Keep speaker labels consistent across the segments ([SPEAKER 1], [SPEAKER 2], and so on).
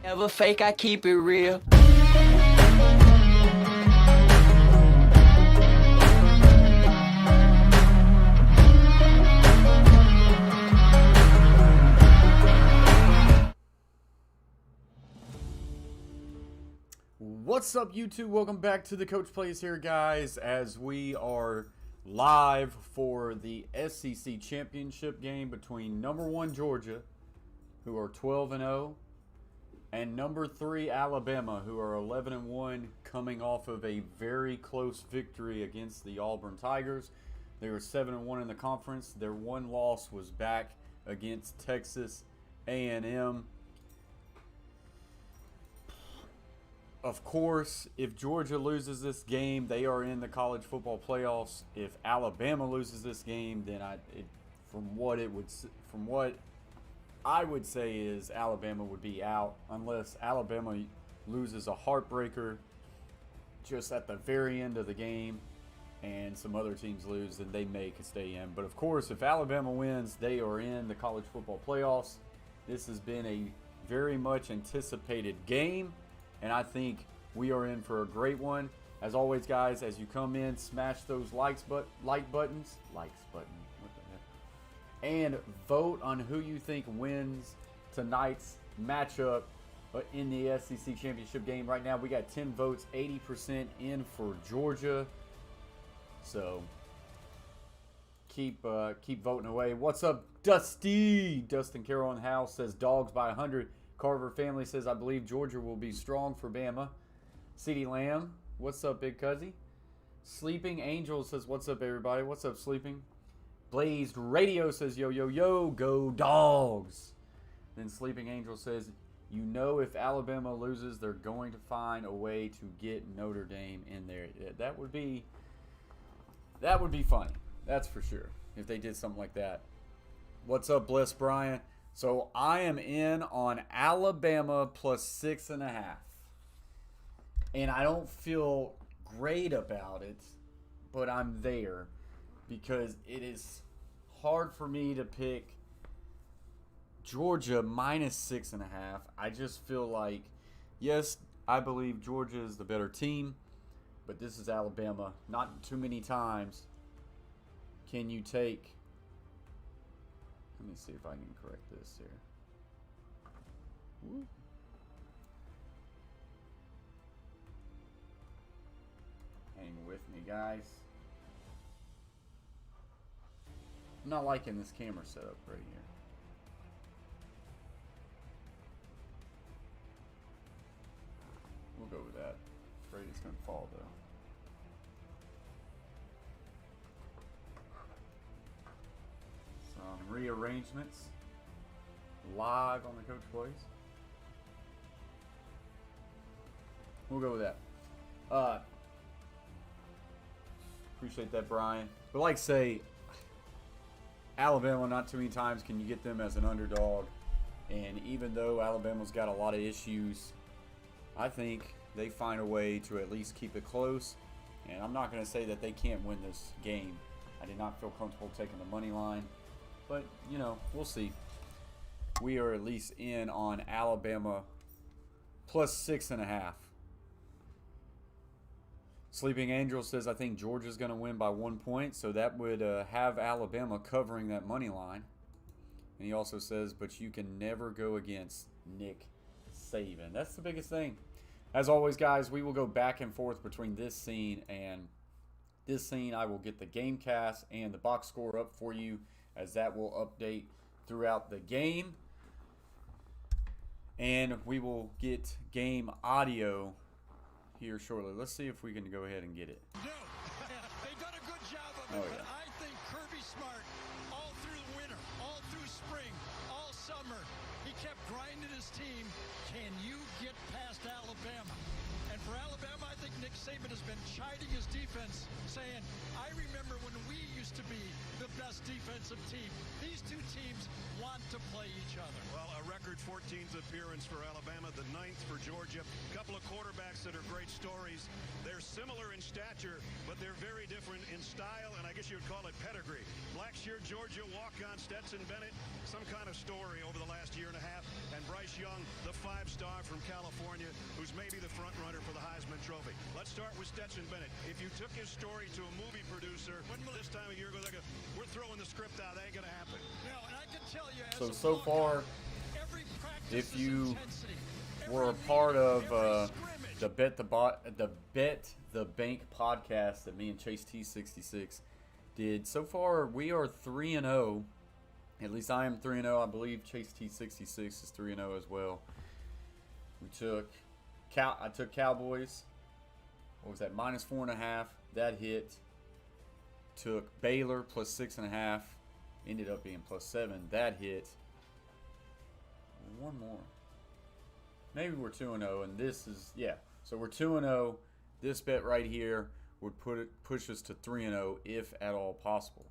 [SPEAKER 1] Ever fake, I keep it real.
[SPEAKER 2] What's up, YouTube? Welcome back to the Coach Plays here, guys, as we are live for the SEC Championship game between number 1 Georgia, who are 12-0, and number 3 Alabama, who are 11-1, coming off of a very close victory against the Auburn Tigers. They were 7-1 in the conference. Their one loss was back against Texas A&M. Of course, if Georgia loses this game, they are in the college football playoffs. If Alabama loses this game, then from what I would say is Alabama would be out, unless Alabama loses a heartbreaker just at the very end of the game and some other teams lose, then they may stay in. But of course, if Alabama wins, they are in the college football playoffs. This has been a very much anticipated game, and I think we are in for a great one. As always, guys, as you come in, smash those like buttons, and vote on who you think wins tonight's matchup in the SEC Championship game. Right now, we got 10 votes, 80% in for Georgia. So keep voting away. What's up, Dusty? Dustin Carroll in the house says Dogs by 100. Carver family says, I believe Georgia will be strong for Bama. CeeDee Lamb, what's up, Big Cuzzy? Sleeping Angel says, what's up, everybody? What's up, Sleeping? Blazed Radio says, yo, yo, yo, go Dogs. Then Sleeping Angel says, you know if Alabama loses, they're going to find a way to get Notre Dame in there. That would be funny. That's for sure, if they did something like that. What's up, Bless Brian? So I am in on Alabama plus 6.5. And I don't feel great about it, but I'm there because it is hard for me to pick Georgia minus 6.5. I just feel like, yes, I believe Georgia is the better team, but this is Alabama. Not too many times can you take... Let me see if I can correct this here. Woo. Hang with me, guys. I'm not liking this camera setup right here. We'll go with that. Afraid it's going to fall, though. Rearrangements live on the Coach Plays. We'll go with that. Appreciate that, Brian. But like I say, Alabama, not too many times can you get them as an underdog. And even though Alabama's got a lot of issues, I think they find a way to at least keep it close. And I'm not going to say that they can't win this game. I did not feel comfortable taking the money line. But, you know, we'll see. We are at least in on Alabama plus 6.5. Sleeping Angel says, I think Georgia's going to win by 1 point. So that would have Alabama covering that money line. And he also says, but you can never go against Nick Saban. That's the biggest thing. As always, guys, we will go back and forth between this scene and this scene. I will get the game cast and the box score up for you, as that will update throughout the game. And we will get game audio here shortly. Let's see if we can go ahead and get it.
[SPEAKER 3] No, they've done a good job of it,
[SPEAKER 2] Oh, yeah.
[SPEAKER 3] but I think Kirby Smart, all through the winter, all through spring, all summer, he kept grinding his team. Can you get past Alabama? And for Alabama, I think Nick Saban has been chiding his defense, saying, I remember when we used to be the best defensive team. These two teams want to play each other.
[SPEAKER 4] Well, a record 14th appearance for Alabama, the 9th for Georgia. A couple of quarterbacks that are great stories. They're similar in stature, but they're very different in style, and I guess you would call it pedigree. Blackshear, Georgia, walk-on Stetson Bennett, some kind of story over the last year and a half. And Bryce Young, the the five-star from California, who's maybe the front runner for the Heisman Trophy. Let's start with Stetson Bennett. If you took his story to a movie producer this time of year, we're throwing the script out. That ain't gonna happen.
[SPEAKER 3] No, and I can tell you, as
[SPEAKER 2] So far, if you were a part of the Bet the Bank podcast that me and Chase T66 did, so far we are 3-0. At least I am 3-0. I believe Chase T66 is 3-0 as well. I took Cowboys. What was that? -4.5. That hit. Took Baylor +6.5. Ended up being +7. That hit. One more. Maybe we're 2-0, and this is, yeah. So we're 2-0. This bet right here would push us to 3-0 if at all possible.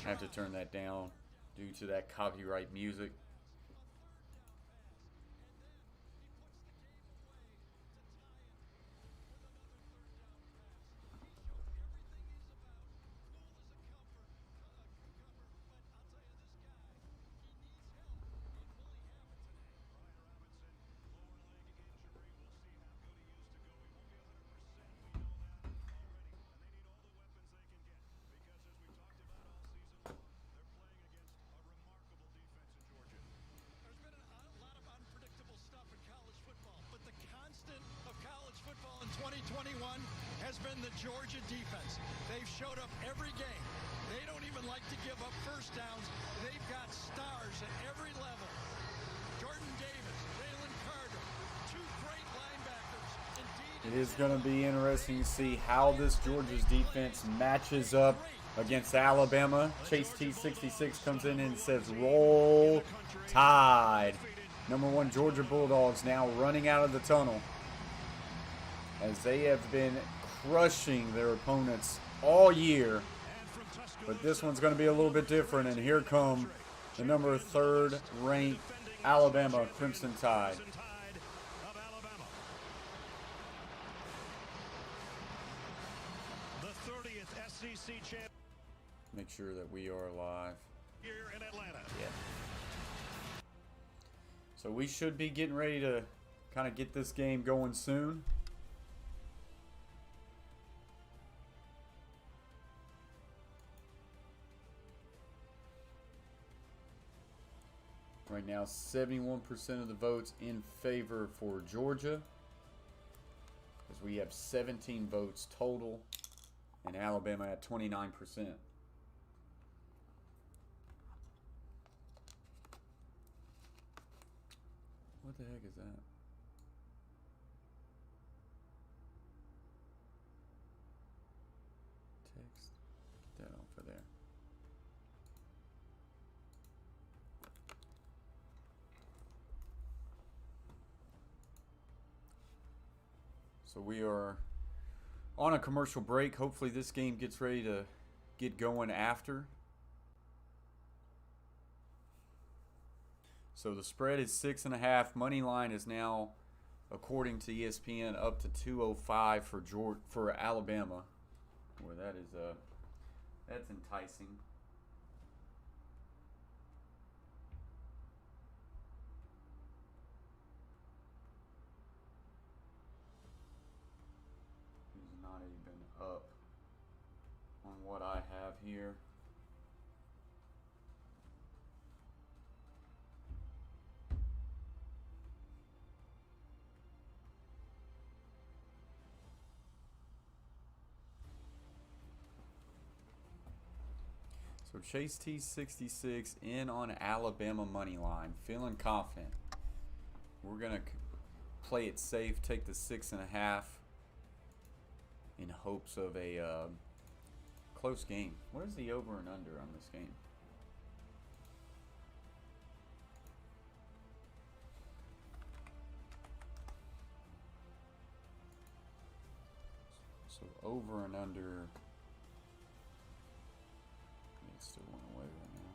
[SPEAKER 2] I have to turn that down due to that copyright music.
[SPEAKER 3] In 2021 has been the Georgia defense. They've showed up every game. They don't even like to give up first downs. They've got stars at every level. Jordan Davis, Jalen Carter, two great linebackers. Indeed,
[SPEAKER 2] it is going to be interesting to see how this Georgia's defense matches up against Alabama. Chase T66 comes in and says, "Roll Tide." #1 Georgia Bulldogs now running out of the tunnel, as they have been crushing their opponents all year. But this one's going to be a little bit different, and here come the #3 ranked Alabama Crimson Tide.
[SPEAKER 4] The 30th SEC champ
[SPEAKER 2] Make sure that we are live.
[SPEAKER 4] here in Atlanta.
[SPEAKER 2] Yeah. So we should be getting ready to kind of get this game going soon. Right now, 71% of the votes in favor for Georgia, as we have 17 votes total, and Alabama at 29%. What the heck is that? Text. Get that off of there. So we are on a commercial break. Hopefully this game gets ready to get going after. So the spread is 6.5. Money line is now, according to ESPN, up to 205 for Alabama. Boy, that is that's enticing. He's not even up on what I have here. So Chase T66 in on Alabama money line, feeling confident. We're gonna play it safe, take the 6.5 in hopes of a close game. What is the over and under on this game? So over and under. Still went away right now.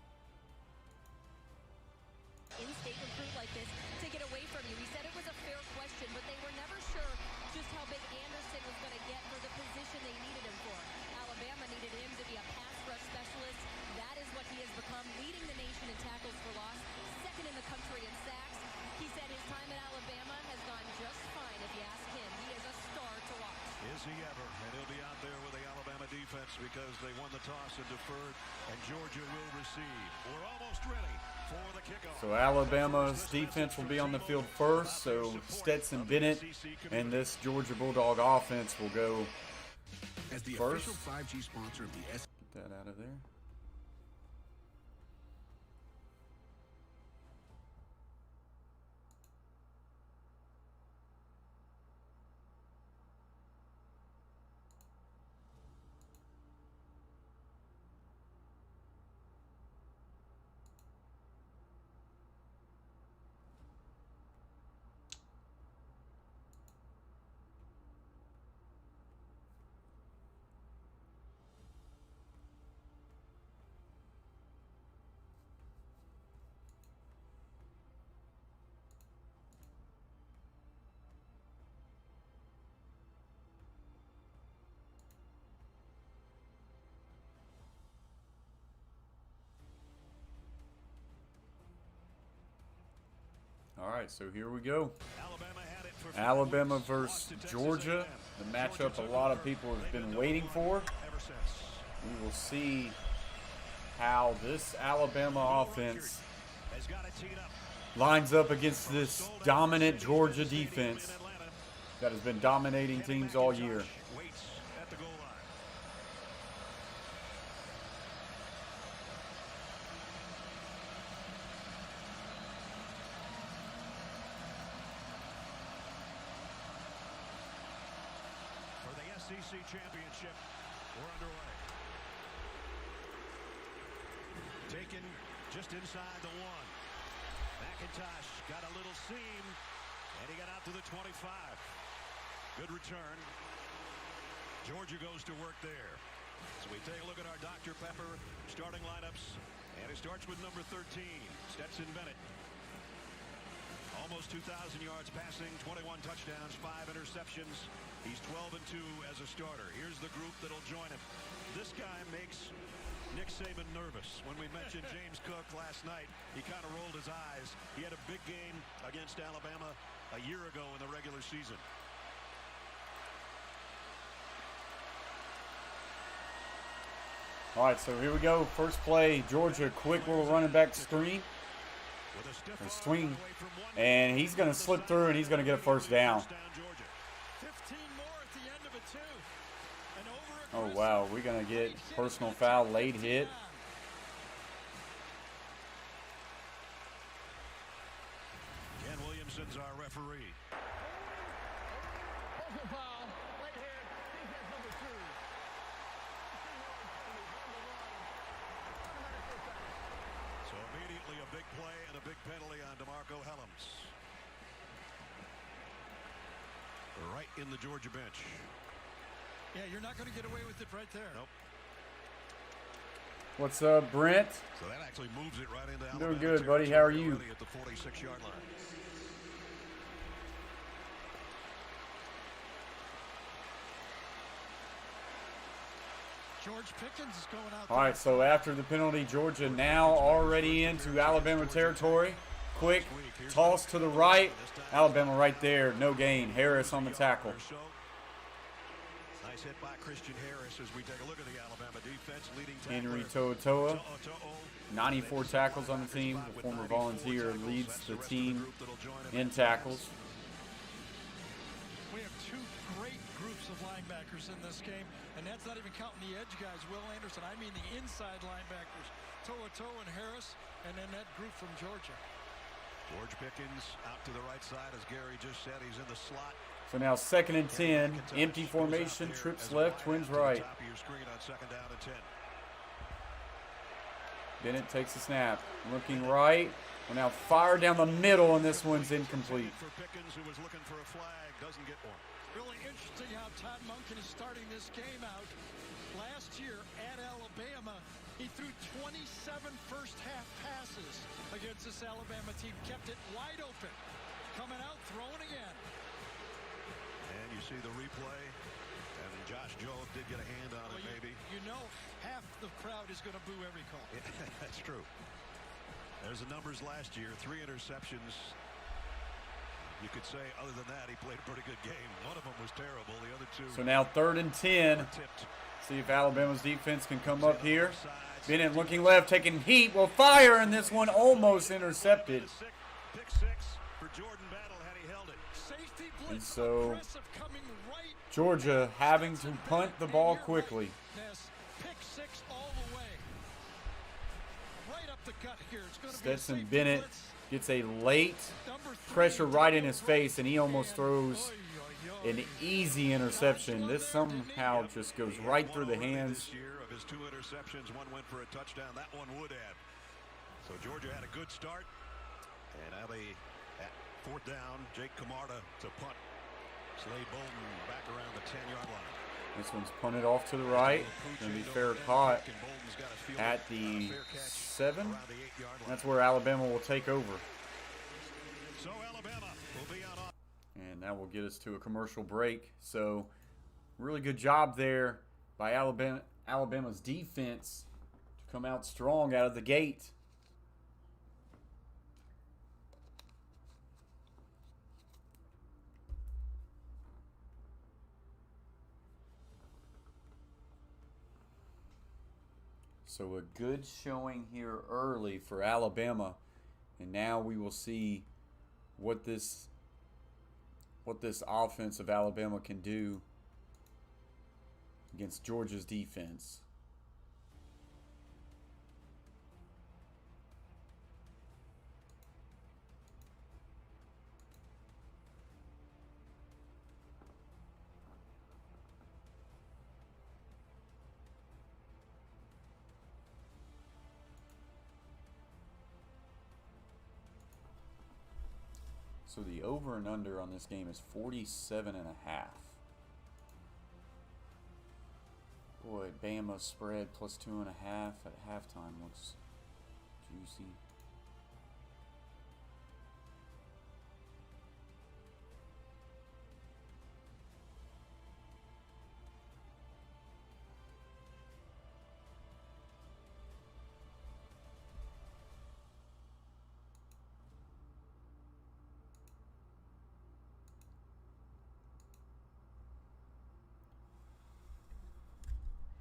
[SPEAKER 5] In-state recruit like this to get away from you. He said it was a fair question, but they were never sure just how big Anderson was going to get for the position they needed him for. Alabama needed him to be a pass rush specialist. That is what he has become, leading the nation in tackles for loss, second in the country in
[SPEAKER 4] chance because they won the toss and deferred, and Georgia will receive. We're almost ready for the kickoff.
[SPEAKER 2] So Alabama's defense will be on the field first. So Stetson Bennett and this Georgia Bulldog offense will go
[SPEAKER 6] As the
[SPEAKER 2] first.
[SPEAKER 6] official 5G sponsor of the S.
[SPEAKER 2] Get that out of there. All right, so here we go. Alabama versus Georgia, the matchup a lot of people have been waiting for. We will see how this Alabama offense lines up against this dominant Georgia defense that has been dominating teams all year.
[SPEAKER 4] SEC championship, we're underway. Taken just inside the one. McIntosh got a little seam, and he got out to the 25. Good return. Georgia goes to work there. So we take a look at our Dr. Pepper starting lineups, and it starts with number 13, Stetson Bennett. Almost 2,000 yards passing, 21 touchdowns, 5 interceptions. He's 12-2 as a starter. Here's the group that'll join him. This guy makes Nick Saban nervous. When we mentioned James Cook last night, he kind of rolled his eyes. He had a big game against Alabama a year ago in the regular season.
[SPEAKER 2] All right, so here we go. First play, Georgia, quick little running back screen. Or swing, and he's going to slip through, and he's going to get a first down. Oh, wow. We're going to get personal foul, late hit.
[SPEAKER 4] Ken Williamson's our referee. So immediately a big play and a big penalty on DeMarco Helms. Right in the Georgia bench.
[SPEAKER 3] Yeah, you're not going to get away with it right there.
[SPEAKER 4] Nope.
[SPEAKER 2] What's up, Brent?
[SPEAKER 4] So that actually moves it right into
[SPEAKER 2] Doing
[SPEAKER 4] Alabama
[SPEAKER 2] good, buddy. How are you?
[SPEAKER 4] At the 46-yard line.
[SPEAKER 3] George Pickens is going out.
[SPEAKER 2] All right, so after the penalty, Georgia now already into Alabama territory. Quick toss to the right. Alabama right there, no gain. Harris on the tackle.
[SPEAKER 4] Nice hit by Christian Harris as we take a look at the Alabama defense. Leading
[SPEAKER 2] Henry To'oTo'o, 94 tackles on the team. The former Volunteer leads the team in tackles.
[SPEAKER 3] We have two great groups of linebackers in this game, and that's not even counting the edge guys, Will Anderson. I mean the inside linebackers, To'oTo'o and Harris, and then that group from Georgia.
[SPEAKER 4] George Pickens out to the right side, as Gary just said. He's in the slot.
[SPEAKER 2] So now 2nd and 10, empty formation, trips left, twins right.
[SPEAKER 4] Top of your screen on 2nd down and 10.
[SPEAKER 2] Bennett takes the snap, looking right. Will now fire down the middle, and this one's incomplete.
[SPEAKER 4] For Pickens, who was looking for a flag, doesn't get one.
[SPEAKER 3] Really interesting how Todd Monken is starting this game out. Last year at Alabama, he threw 27 first-half passes against this Alabama team, kept it wide open. Coming out, throwing again.
[SPEAKER 4] And you see the replay, and Josh Jobe did get a hand on it, maybe.
[SPEAKER 3] You know half the crowd is going to boo every call.
[SPEAKER 4] That's true. There's the numbers last year, 3 interceptions. You could say, other than that, he played a pretty good game. One of them was terrible. The other two
[SPEAKER 2] So now 3rd and 10.
[SPEAKER 4] were tipped.
[SPEAKER 2] See if Alabama's defense can come up here. Bennett looking left, taking heat, will fire, and this one almost intercepted.
[SPEAKER 4] Pick six for Jordan Battle had he held it.
[SPEAKER 3] Safety
[SPEAKER 2] And
[SPEAKER 3] blitz
[SPEAKER 2] so
[SPEAKER 3] aggressive coming right.
[SPEAKER 2] Georgia having to punt the ball quickly.
[SPEAKER 3] Pick six all the way. Right up the gut here. It's going to be a
[SPEAKER 2] Stetson
[SPEAKER 3] safety
[SPEAKER 2] Bennett
[SPEAKER 3] blitz.
[SPEAKER 2] gets a late
[SPEAKER 3] Number 3,
[SPEAKER 2] pressure right in his face, and he almost
[SPEAKER 3] and
[SPEAKER 2] throws
[SPEAKER 3] oy, oy, oy.
[SPEAKER 2] an easy interception. This somehow just goes right through the hands.
[SPEAKER 4] This year of his 2 interceptions, one went for a touchdown. That one would have. So Georgia had a good start. And now they, at 4th down, Jake Camarda to punt. Slade Bolden back around the 10-yard line.
[SPEAKER 2] This one's punted off to the right. Going to be fair caught at the 7.
[SPEAKER 4] Around the 8-yard line.
[SPEAKER 2] That's where Alabama will take over.
[SPEAKER 4] So Alabama will be on.
[SPEAKER 2] And that will get us to a commercial break. So really good job there by Alabama's defense to come out strong out of the gate. So a good showing here early for Alabama, and now we will see what this offense of Alabama can do against Georgia's defense. So the over and under on this game is 47.5. Boy, Bama spread plus 2.5 at halftime looks juicy.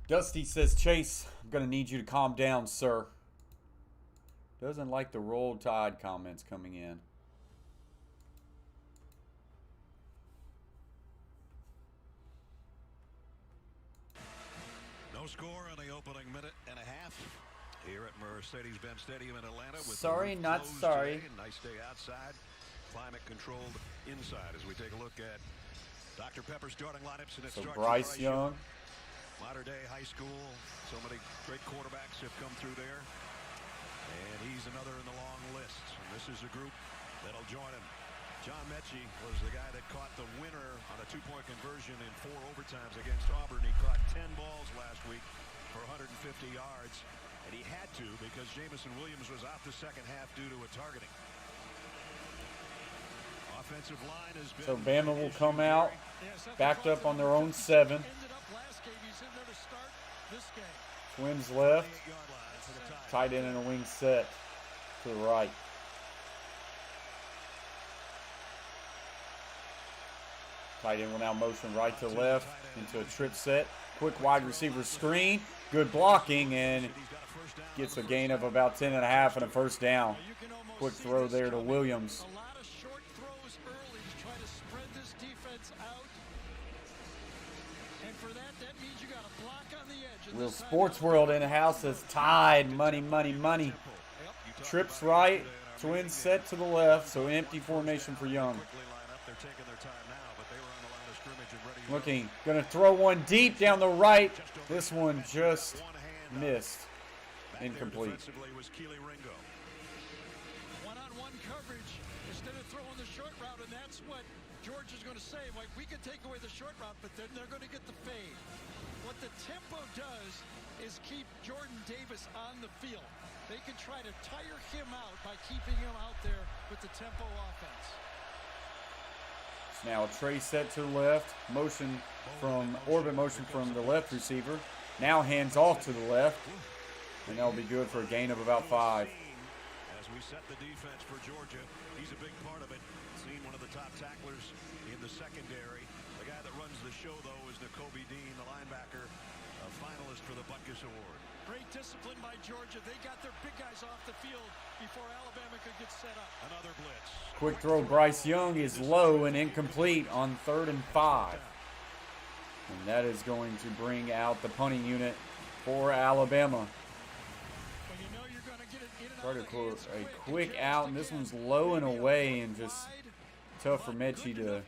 [SPEAKER 2] Dusty says, Chase, I'm going to need you to calm down, sir. Doesn't like the Roll Tide comments coming in.
[SPEAKER 4] No score in the opening minute and a half here at Mercedes-Benz Stadium in Atlanta. With
[SPEAKER 2] Sorry,
[SPEAKER 4] the
[SPEAKER 2] not
[SPEAKER 4] closed
[SPEAKER 2] sorry.
[SPEAKER 4] today. Nice day outside. Climate controlled inside as we take a look at Dr. Pepper's starting lineups. And it
[SPEAKER 2] So
[SPEAKER 4] starts
[SPEAKER 2] Bryce
[SPEAKER 4] with
[SPEAKER 2] Young.
[SPEAKER 4] Modern day high school. So many great quarterbacks have come through there. And he's another in the long list. And this is a group that'll join him. John Mechie was the guy that caught the winner on a 2-point conversion in 4 overtimes against Auburn. He caught 10 balls last week for 150 yards. And he had to because Jamison Williams was out the second half due to a targeting. Offensive line has been
[SPEAKER 2] So Bama will come out, backed up on their own 7.
[SPEAKER 3] Ended up last game. He's in there to start this game.
[SPEAKER 2] Twins left.
[SPEAKER 4] 8-yard line for the tie.
[SPEAKER 2] Tight end and a wing set to the right. Tight end will now motion right to left into a trip set. Quick wide receiver screen. Good blocking and gets a gain of about 10.5 and a first down.
[SPEAKER 3] You can almost
[SPEAKER 2] Quick
[SPEAKER 3] see
[SPEAKER 2] throw
[SPEAKER 3] this
[SPEAKER 2] there to
[SPEAKER 3] coming.
[SPEAKER 2] Williams.
[SPEAKER 3] A lot of short throws early to try to spread this defense out. And for that, that means you got a block on the edge. And
[SPEAKER 2] Real
[SPEAKER 3] this time
[SPEAKER 2] Sports
[SPEAKER 3] out-
[SPEAKER 2] World in the house is tied. Money, money, money.
[SPEAKER 4] Yep, you talk
[SPEAKER 2] Trips
[SPEAKER 4] about
[SPEAKER 2] right.
[SPEAKER 4] yesterday in our
[SPEAKER 2] Twins
[SPEAKER 4] meeting.
[SPEAKER 2] set to the left. So empty formation for Young.
[SPEAKER 4] Quickly line up. They're taking their time now, but they were on the line of scrimmage and ready to
[SPEAKER 2] Looking. Going to throw one deep down the right. This one just
[SPEAKER 4] go. One hand up.
[SPEAKER 2] missed.
[SPEAKER 4] Back there
[SPEAKER 2] Incomplete.
[SPEAKER 4] defensively was Keely Ringo.
[SPEAKER 3] One-on-one coverage instead of throwing the short route, and that's what Georgia's going to say. Like, we can take away the short route, but then they're going to get the fade. What the tempo does is keep Jordan Davis on the field. They can try to tire him out by keeping him out there with the tempo offense.
[SPEAKER 2] Now a tray set to the left. Motion from orbit motion from the left receiver. Now hands off to the left. And that'll be good for a gain of about 5.
[SPEAKER 4] As we set the defense for Georgia. He's a big part of it. Seen one of the top tacklers in the secondary. The guy that runs the show, though, is Nakobe Dean, the linebacker, a finalist for the Butkus Award.
[SPEAKER 3] Great discipline by Georgia. They got their big guys off the field before Alabama could get set up.
[SPEAKER 4] Another blitz.
[SPEAKER 2] Quick throw. Bryce Young is low and incomplete on 3rd and 5. And that is going to bring out the punting unit for Alabama.
[SPEAKER 3] When you know you're going to get it in and
[SPEAKER 2] Try
[SPEAKER 3] out
[SPEAKER 2] to
[SPEAKER 3] of the
[SPEAKER 2] close
[SPEAKER 3] hands
[SPEAKER 2] a
[SPEAKER 3] quick.
[SPEAKER 2] quick out, and this one's low and away, and just tough for Mechie to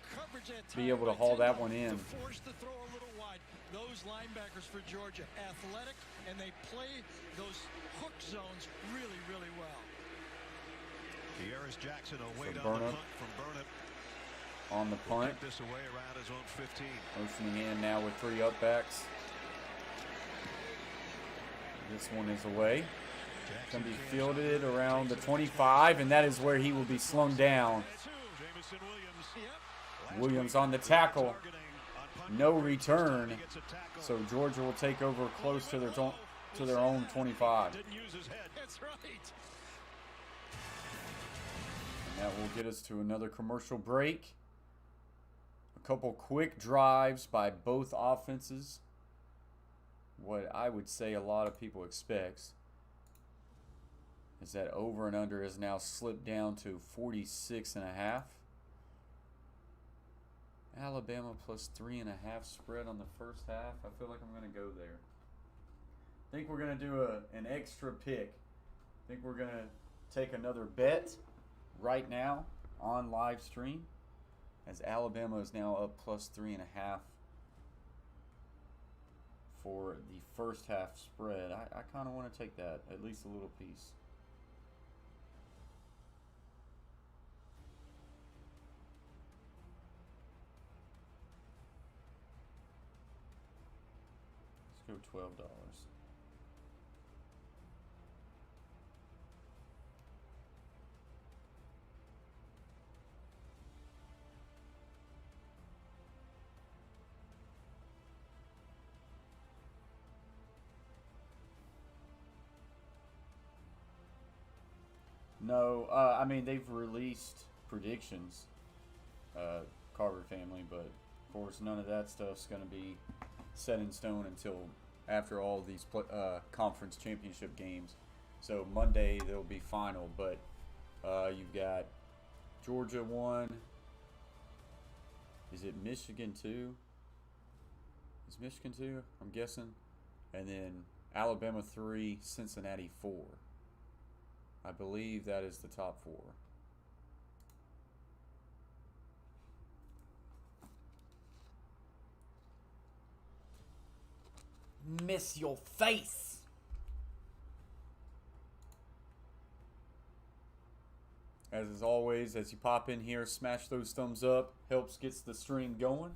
[SPEAKER 2] be able to haul that one in.
[SPEAKER 3] To force the throw a little wide. Those linebackers for Georgia, athletic, and they play those hook zones really, really well.
[SPEAKER 4] Kearis Jackson away
[SPEAKER 2] So
[SPEAKER 4] down the
[SPEAKER 2] Burnip.
[SPEAKER 4] punt from Burnip.
[SPEAKER 2] On the punt.
[SPEAKER 4] Kick this away around his own 15.
[SPEAKER 2] Motioning in now with 3 upbacks. This one is away. It's going to be fielded around the 25, and that is where he will be slung down.
[SPEAKER 4] Jamison Williams.
[SPEAKER 2] Williams on the tackle. No return. So Georgia will take over close to their own 25.
[SPEAKER 4] Didn't use his head.
[SPEAKER 3] That's right.
[SPEAKER 2] And that will get us to another commercial break. A couple quick drives by both offenses. What I would say a lot of people expects is that over and under has now slipped down to 46.5. Alabama plus 3.5 spread on the first half. I feel like I'm going to go there. I think we're going to do an extra pick. I think we're going to take another bet right now on live stream, as Alabama is now up plus 3.5 for the first half spread. I kind of want to take that, at least a little piece. Let's go $12. No, I mean, they've released predictions, Carver family, but of course none of that stuff's going to be set in stone until after all these conference championship games. So Monday they'll be final, but you've got Georgia 1. Is it Michigan 2? Is Michigan 2? I'm guessing. And then Alabama 3, Cincinnati 4. I believe that is the top 4. Miss your face. As always, as you pop in here, smash those thumbs up. Helps gets the stream going.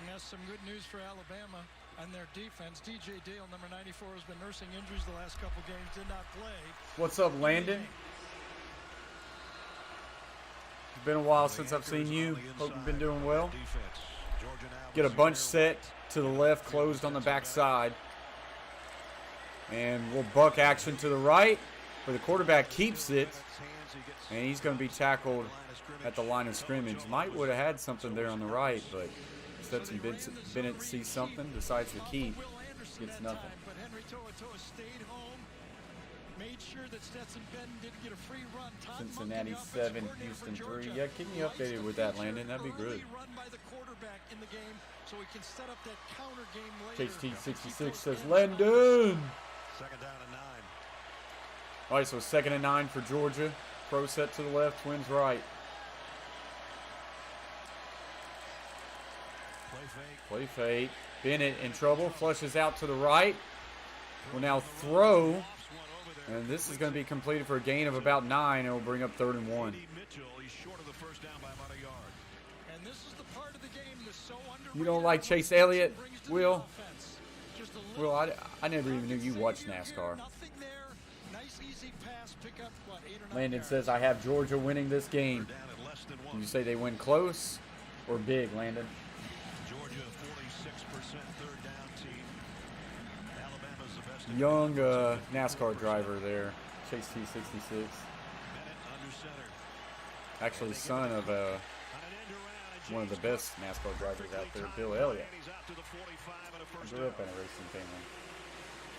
[SPEAKER 3] Yes, some good news for Alabama and their defense. DJ Dale, number 94, has been nursing injuries the last couple games, did not play.
[SPEAKER 2] What's up, Landon? It's been a while since I've seen you. Hope you've been doing well. Get a bunch set to the left, closed on the backside. And we'll buck action to the right, but the quarterback keeps it. And he's going to be tackled at the line of scrimmage. Might would have had something there on the right, but Stetson Bennett sees something, decides to keep, gets nothing.
[SPEAKER 3] But Henry To'oTo'o stayed home, made sure that Stetson Bennett didn't get a free run.
[SPEAKER 2] Cincinnati 7, Houston 3. Yeah, keep me updated with that, Landon. That'd be good.
[SPEAKER 3] Run by the quarterback in the game, so he can set up that counter game later.
[SPEAKER 2] HT66 says, Landon!
[SPEAKER 4] Second down and 9.
[SPEAKER 2] All right, so 2nd and 9 for Georgia. Pro set to the left, twins right. Play fake. Bennett in trouble. Flushes out to the right. Will now throw. And this is going to be completed for a gain of about 9. It will bring up 3rd and 1. You don't like Chase Elliott, Will? Will, I never even knew you watched NASCAR. Landon says, I have Georgia winning this game.
[SPEAKER 4] and
[SPEAKER 2] You
[SPEAKER 4] 1.
[SPEAKER 2] say they win close or big, Landon?
[SPEAKER 4] Georgia, 46% third down team. Alabama's the best.
[SPEAKER 2] Young NASCAR driver there, Chase T66.
[SPEAKER 4] Bennett under center.
[SPEAKER 2] Actually, son of
[SPEAKER 4] On an end around, and
[SPEAKER 2] one of the
[SPEAKER 4] James
[SPEAKER 2] best NASCAR drivers out there,
[SPEAKER 4] timed
[SPEAKER 2] Bill
[SPEAKER 4] right,
[SPEAKER 2] Elliott.
[SPEAKER 4] and he's out to the 45 and a
[SPEAKER 2] I
[SPEAKER 4] first
[SPEAKER 2] grew up
[SPEAKER 4] down.
[SPEAKER 2] in a racing family.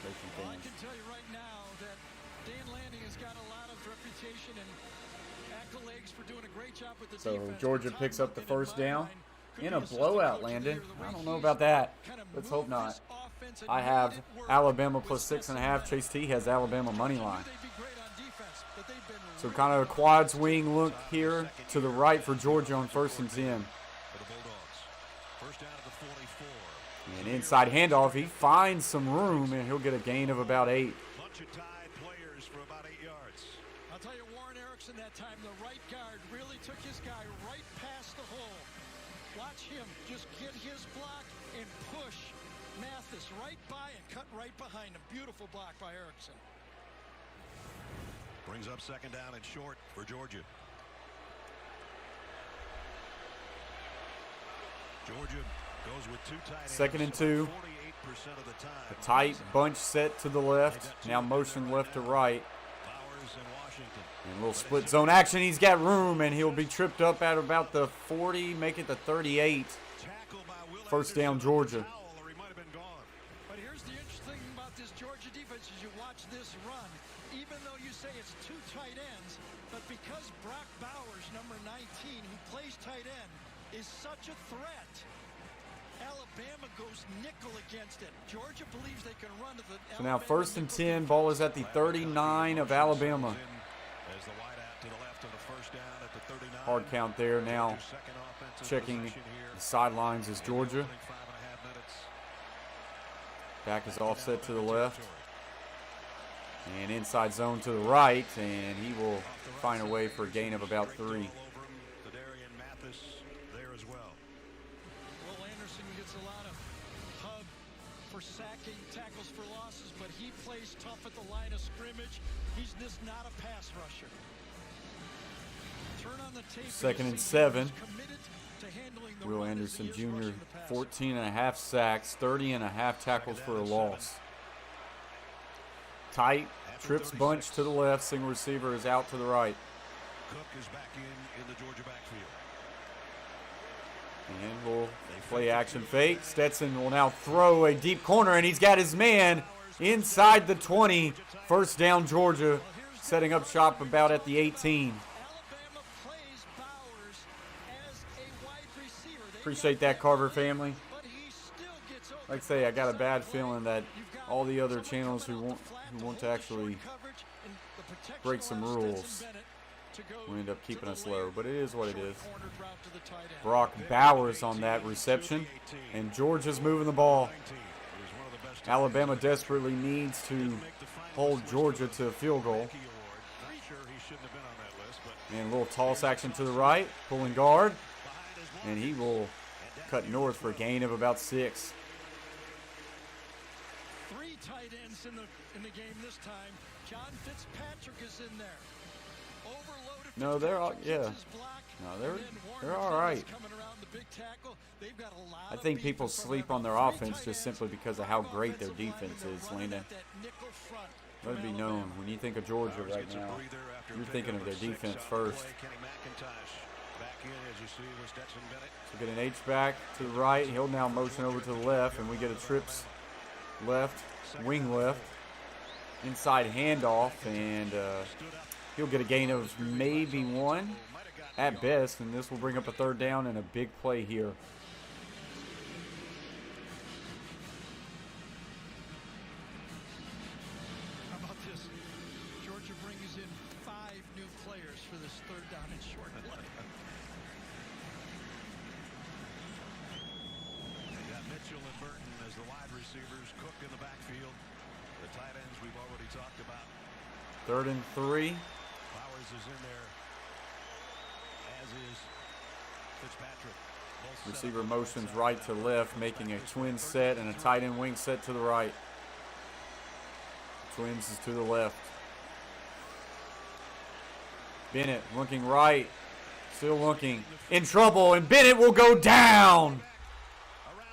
[SPEAKER 3] Well, I can tell you right now that Dan Lanning has got a lot of reputation and accolades for doing a great job with the
[SPEAKER 2] So
[SPEAKER 3] defense.
[SPEAKER 2] Georgia
[SPEAKER 3] But
[SPEAKER 2] picks
[SPEAKER 3] Todd
[SPEAKER 2] up the
[SPEAKER 3] Monken,
[SPEAKER 2] first
[SPEAKER 3] in my
[SPEAKER 2] down
[SPEAKER 3] mind, could
[SPEAKER 2] in
[SPEAKER 3] be
[SPEAKER 2] a
[SPEAKER 3] assistant
[SPEAKER 2] blowout,
[SPEAKER 3] coach of the
[SPEAKER 2] Landon.
[SPEAKER 3] year, the way
[SPEAKER 2] I don't know
[SPEAKER 3] he's
[SPEAKER 2] about that.
[SPEAKER 3] kind of
[SPEAKER 2] Let's
[SPEAKER 3] moved
[SPEAKER 2] hope not.
[SPEAKER 3] this offense and
[SPEAKER 2] I
[SPEAKER 3] made
[SPEAKER 2] have
[SPEAKER 3] it work
[SPEAKER 2] Alabama
[SPEAKER 3] with
[SPEAKER 2] plus
[SPEAKER 3] Stetson
[SPEAKER 2] 6.5.
[SPEAKER 3] Bennett.
[SPEAKER 2] Chase T has Alabama money
[SPEAKER 3] I knew
[SPEAKER 2] line.
[SPEAKER 3] they'd be great on defense, but they've been
[SPEAKER 2] So
[SPEAKER 3] really
[SPEAKER 2] kind of a
[SPEAKER 3] good
[SPEAKER 2] quads
[SPEAKER 3] offense.
[SPEAKER 2] wing look here to the right for Georgia on 1st and 10.
[SPEAKER 4] For the Bulldogs. First down at the 44.
[SPEAKER 2] And inside handoff, he finds some room and he'll get a gain of about 8.
[SPEAKER 4] Bunch of tied players for about 8 yards.
[SPEAKER 3] I'll tell you, Warren Erickson that time, the right guard, really took his guy right past the hole. Watch him just get his block and push Mathis right by and cut right behind him. Beautiful block by Erickson.
[SPEAKER 4] Brings up second down and short for Georgia. Georgia goes with 2 tight ends.
[SPEAKER 2] Second and 2.
[SPEAKER 4] 48% of the time.
[SPEAKER 2] A tight bunch set to the left. Now motion left to right.
[SPEAKER 4] Bowers and Washington.
[SPEAKER 2] And a little split zone action. He's got room and he'll be tripped up at about the 40, make it the 38.
[SPEAKER 4] Tackle by Will
[SPEAKER 2] First down,
[SPEAKER 4] Anderson.
[SPEAKER 2] Georgia.
[SPEAKER 4] Foul, or he might have been gone.
[SPEAKER 3] But here's the interesting thing about this Georgia defense as you watch this run. Even though you say it's 2 tight ends, but because Brock Bowers, number 19, who plays tight end, is such a threat, Alabama goes nickel against it. Georgia believes they can run to the
[SPEAKER 2] So now
[SPEAKER 3] Alabama
[SPEAKER 2] 1st and
[SPEAKER 3] nickel
[SPEAKER 2] 10. Ball is at the 39 of Alabama.
[SPEAKER 4] As the wide out to the left of the first down at the 39.
[SPEAKER 2] Hard count there now.
[SPEAKER 4] Georgia's second offensive
[SPEAKER 2] Checking
[SPEAKER 4] possession here.
[SPEAKER 2] the sidelines is Georgia.
[SPEAKER 4] Opening 5.5 minutes.
[SPEAKER 2] Back is offset to the left. And inside zone to the right. And he will find a way for a gain of about 3.
[SPEAKER 4] All over him. Darian Mathis there as well.
[SPEAKER 3] Will Anderson gets a lot of hub for sacking, tackles for losses, but he plays tough at the line of scrimmage. He's just not a pass rusher. Turn on the tape.
[SPEAKER 2] Second and
[SPEAKER 3] you'll see
[SPEAKER 2] 7.
[SPEAKER 3] he's committed to handling the
[SPEAKER 2] Will
[SPEAKER 3] run as
[SPEAKER 2] Anderson
[SPEAKER 3] he is
[SPEAKER 2] Jr.
[SPEAKER 3] rushing the passer.
[SPEAKER 2] 14.5 sacks, 30.5 tackles for a loss. Tight, trips bunch to the left, single receiver is out to the right.
[SPEAKER 4] Cook is back in the Georgia backfield.
[SPEAKER 2] And we'll play action fake. Stetson will now throw a deep corner, and he's got his man inside the 20. First down, Georgia, setting up shop about at the 18.
[SPEAKER 3] Alabama plays Bowers as a wide receiver. They've
[SPEAKER 2] Appreciate
[SPEAKER 3] got
[SPEAKER 2] that, Carver family.
[SPEAKER 3] but he still gets open.
[SPEAKER 2] Like I say, I got a bad feeling that
[SPEAKER 3] You've got
[SPEAKER 2] all the other
[SPEAKER 3] someone
[SPEAKER 2] channels who
[SPEAKER 3] coming
[SPEAKER 2] want
[SPEAKER 3] out the flat
[SPEAKER 2] who
[SPEAKER 3] to
[SPEAKER 2] want to
[SPEAKER 3] hold the short
[SPEAKER 2] actually
[SPEAKER 3] coverage, and the protection
[SPEAKER 2] break some
[SPEAKER 3] allows
[SPEAKER 2] rules
[SPEAKER 3] Stetson Bennett to go
[SPEAKER 2] will end up
[SPEAKER 3] to
[SPEAKER 2] keeping
[SPEAKER 3] the
[SPEAKER 2] us
[SPEAKER 3] lane.
[SPEAKER 2] low, but it is what it
[SPEAKER 3] Short
[SPEAKER 2] is.
[SPEAKER 3] cornered route to the tight end.
[SPEAKER 2] Brock Bowers on that reception, and Georgia's moving the ball.
[SPEAKER 4] 19 is one of the best.
[SPEAKER 2] Alabama desperately needs to hold Georgia to a field goal.
[SPEAKER 4] Award. Not sure he shouldn't have been on that list, but
[SPEAKER 2] And a little toss action to the right, pulling guard,
[SPEAKER 4] behind his
[SPEAKER 2] and he will cut north for a gain of about 6.
[SPEAKER 3] 3 tight ends in the game this time. John Fitzpatrick is in there. Overloaded.
[SPEAKER 2] No, they're all-
[SPEAKER 3] Fitzpatrick
[SPEAKER 2] yeah.
[SPEAKER 3] hits his block,
[SPEAKER 2] No,
[SPEAKER 3] and
[SPEAKER 2] they're
[SPEAKER 3] then Warren
[SPEAKER 2] they're all
[SPEAKER 3] McClellan's
[SPEAKER 2] right.
[SPEAKER 3] coming around the big tackle. They've got a lot
[SPEAKER 2] I
[SPEAKER 3] of
[SPEAKER 2] think
[SPEAKER 3] beef
[SPEAKER 2] people
[SPEAKER 3] in front
[SPEAKER 2] sleep
[SPEAKER 3] of
[SPEAKER 2] on
[SPEAKER 3] them.
[SPEAKER 2] their
[SPEAKER 3] 3
[SPEAKER 2] offense
[SPEAKER 3] tight
[SPEAKER 2] just
[SPEAKER 3] ends,
[SPEAKER 2] simply because of how great their
[SPEAKER 3] offensive linemen,
[SPEAKER 2] defense
[SPEAKER 3] they're
[SPEAKER 2] is,
[SPEAKER 3] running
[SPEAKER 2] Landon.
[SPEAKER 3] at that nickel front
[SPEAKER 2] Let it
[SPEAKER 3] from
[SPEAKER 2] be
[SPEAKER 3] Alabama.
[SPEAKER 2] known, when you think of Georgia
[SPEAKER 4] Bowers
[SPEAKER 2] right
[SPEAKER 4] gets a
[SPEAKER 2] now,
[SPEAKER 4] breather after
[SPEAKER 2] you're
[SPEAKER 4] pick
[SPEAKER 2] thinking of
[SPEAKER 4] number
[SPEAKER 2] their
[SPEAKER 4] 6
[SPEAKER 2] defense
[SPEAKER 4] on the
[SPEAKER 2] first.
[SPEAKER 4] play. Kenny McIntosh back in, as you see, with Stetson Bennett.
[SPEAKER 2] So get an H-back to the right. He'll now motion over to the left, and we get a trips left, wing left, inside handoff, and he'll get a gain of maybe 1 at best, and this will bring up a 3rd down and a big play here.
[SPEAKER 3] How about this? Georgia brings in 5 new players for this 3rd down and short play.
[SPEAKER 4] They got Mitchell and Burton as the wide receivers. Cook in the backfield. The tight ends we've already talked about.
[SPEAKER 2] 3rd and 3.
[SPEAKER 4] Bowers is in there, as is Fitzpatrick. Both set
[SPEAKER 2] Receiver
[SPEAKER 4] up on
[SPEAKER 2] motions
[SPEAKER 4] both
[SPEAKER 2] right
[SPEAKER 4] sides.
[SPEAKER 2] to left, making a twin set and a tight end wing set to the right. Twins is to the left. Bennett looking right. Still looking in trouble, and Bennett will go down.
[SPEAKER 4] Around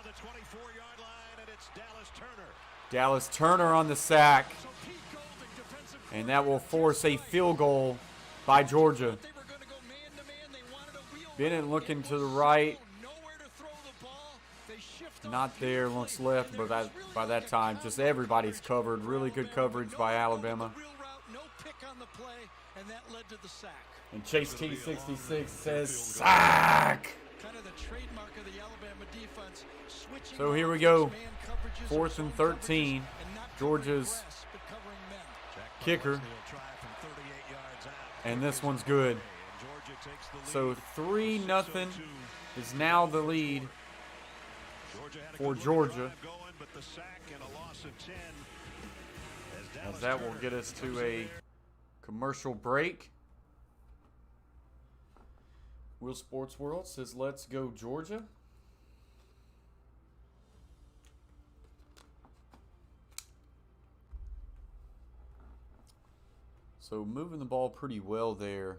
[SPEAKER 4] the 24-yard line, and it's Dallas Turner.
[SPEAKER 2] Dallas Turner on the sack,
[SPEAKER 3] So Pete Golding, defensive
[SPEAKER 2] and that will force a field goal by Georgia.
[SPEAKER 3] They were going to go man-to-man. They wanted a wheel
[SPEAKER 2] Bennett
[SPEAKER 3] route.
[SPEAKER 2] looking
[SPEAKER 3] It
[SPEAKER 2] to the
[SPEAKER 3] was
[SPEAKER 2] right.
[SPEAKER 3] slow. Nowhere to throw the ball. They shift off
[SPEAKER 2] Not there, looks
[SPEAKER 3] beautifully.
[SPEAKER 2] left,
[SPEAKER 3] And
[SPEAKER 2] but
[SPEAKER 3] there was
[SPEAKER 2] that,
[SPEAKER 3] really
[SPEAKER 2] by that
[SPEAKER 3] like a
[SPEAKER 2] time,
[SPEAKER 3] combo
[SPEAKER 2] just everybody's
[SPEAKER 3] coverage
[SPEAKER 2] covered.
[SPEAKER 3] for
[SPEAKER 2] Really good
[SPEAKER 3] Alabama.
[SPEAKER 2] coverage
[SPEAKER 3] No
[SPEAKER 2] by
[SPEAKER 3] throw,
[SPEAKER 2] Alabama.
[SPEAKER 3] wheel route, no pick on the play, and that led to the sack.
[SPEAKER 2] And Chase T66 says sack.
[SPEAKER 3] Kind of the trademark of the Alabama defense. Switching
[SPEAKER 2] So here we
[SPEAKER 3] off
[SPEAKER 2] go.
[SPEAKER 3] man coverages
[SPEAKER 2] 4th
[SPEAKER 3] or
[SPEAKER 2] and
[SPEAKER 3] zone
[SPEAKER 2] 13.
[SPEAKER 3] coverages and not covering
[SPEAKER 2] Georgia's
[SPEAKER 3] press, but covering men.
[SPEAKER 2] kicker. And this one's good. So 3-0 is now the lead for Georgia. As that will get us to a commercial break. Will Sports World says, let's go Georgia. So moving the ball pretty well there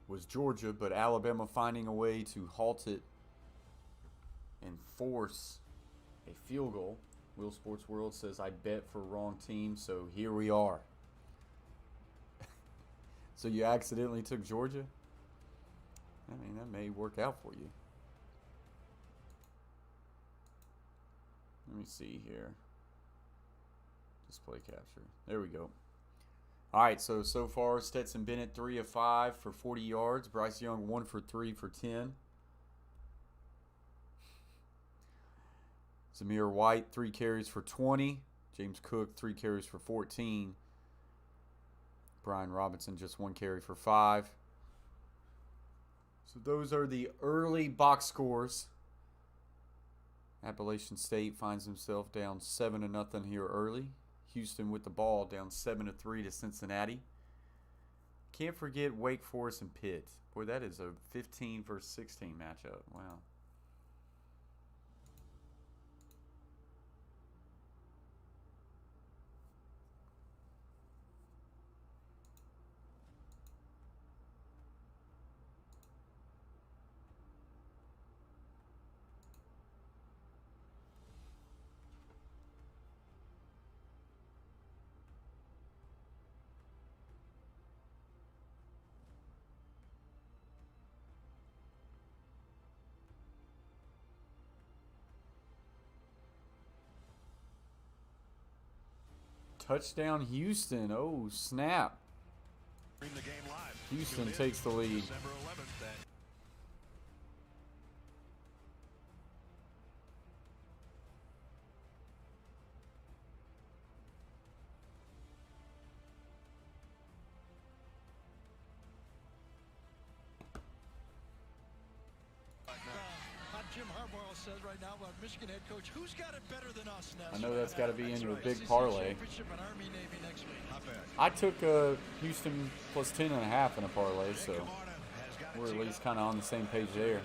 [SPEAKER 2] was Georgia, but Alabama finding a way to halt it and force a field goal. Will Sports World says, I bet for wrong team, so here we are. So you accidentally took Georgia? I mean, that may work out for you. Let me see here. Display capture. There we go. All right, so far, Stetson Bennett 3 of 5 for 40 yards. Bryce Young 1 for 3 for 10. Zamir White 3 carries for 20. James Cook 3 carries for 14. Brian Robinson just 1 carry for 5. So those are the early box scores. Appalachian State finds himself down 7-0 here early. Houston with the ball down 7-3 to Cincinnati. Can't forget Wake Forest and Pitt. Boy, that is a 15 versus 16 matchup. Wow. Touchdown Houston. Oh, snap. Houston takes the lead.
[SPEAKER 3] Jim Harbaugh says right now about Michigan head coach, who's got it better than us, Ness?
[SPEAKER 2] I know that's got to be in your
[SPEAKER 3] right.
[SPEAKER 2] big
[SPEAKER 3] SEC
[SPEAKER 2] parlay.
[SPEAKER 3] Championship and Army Navy next week. Not bad.
[SPEAKER 2] I took Houston plus 10.5 in a parlay, so we're at least kind of on the same page there.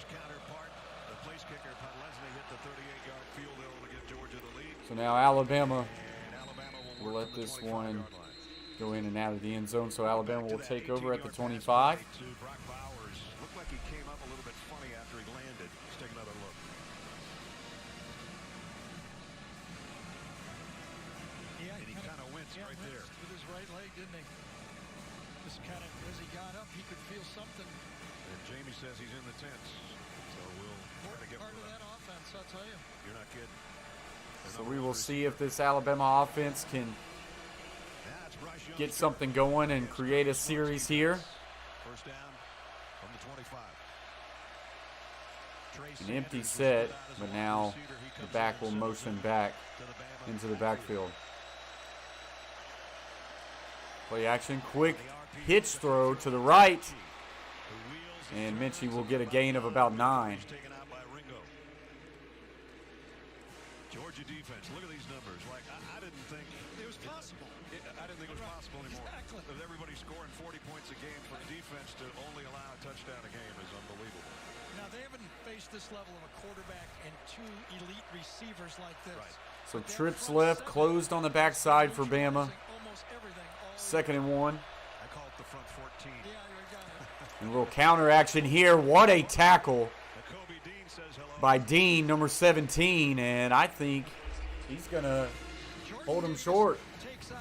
[SPEAKER 2] So now Alabama will let this one go in and out of the end zone. So Alabama will take over at the 25.
[SPEAKER 4] Looked like he came up a little bit funny after he landed. Let's take another look.
[SPEAKER 3] Yeah,
[SPEAKER 4] And he kind of winced right there.
[SPEAKER 3] With his right leg, didn't he? Just kind of, as he got up, he could feel something.
[SPEAKER 4] And Jamie says he's in the tents. So we'll try to get
[SPEAKER 3] Part of that offense, I'll tell you.
[SPEAKER 4] You're not kidding.
[SPEAKER 2] So we will see if this Alabama offense can get something going and create a series here.
[SPEAKER 4] First down from the 25.
[SPEAKER 2] An empty set, but now the back will motion back into the backfield. Play action, quick hitch throw to the right. And Minchie will get a gain of about 9.
[SPEAKER 4] Georgia defense, look at these numbers. Like, I didn't think
[SPEAKER 3] It was possible.
[SPEAKER 4] I didn't think it was possible anymore.
[SPEAKER 3] Exactly.
[SPEAKER 4] With everybody scoring 40 points a game, for defense to only allow a touchdown a game is unbelievable.
[SPEAKER 3] Now, they haven't faced this level of a quarterback and 2 elite receivers like this.
[SPEAKER 4] Right.
[SPEAKER 2] So trips left, closed on the backside for Bama.
[SPEAKER 3] Almost everything all
[SPEAKER 2] 2nd and 1.
[SPEAKER 4] I call it the the front 14.
[SPEAKER 3] Yeah, we got it.
[SPEAKER 2] And a little counter action here. What a tackle
[SPEAKER 4] Kobe Dean says hello.
[SPEAKER 2] by Dean, number 17. And I think he's going to hold him short.
[SPEAKER 3] Takes on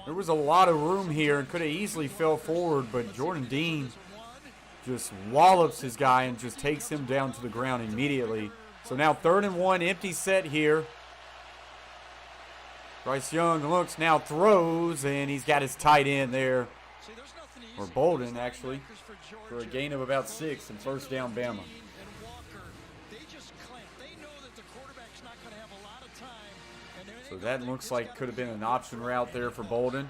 [SPEAKER 2] There was a lot of room here and could have easily fell forward, but Jordan Dean just wallops his guy and just takes him down to the ground immediately. So now 3rd and 1, empty set here. Bryce Young looks, now throws, and he's got his tight end there, or Bolden actually, for a gain of about 6 and first down Bama. So that looks like could have been an option route there for Bolden.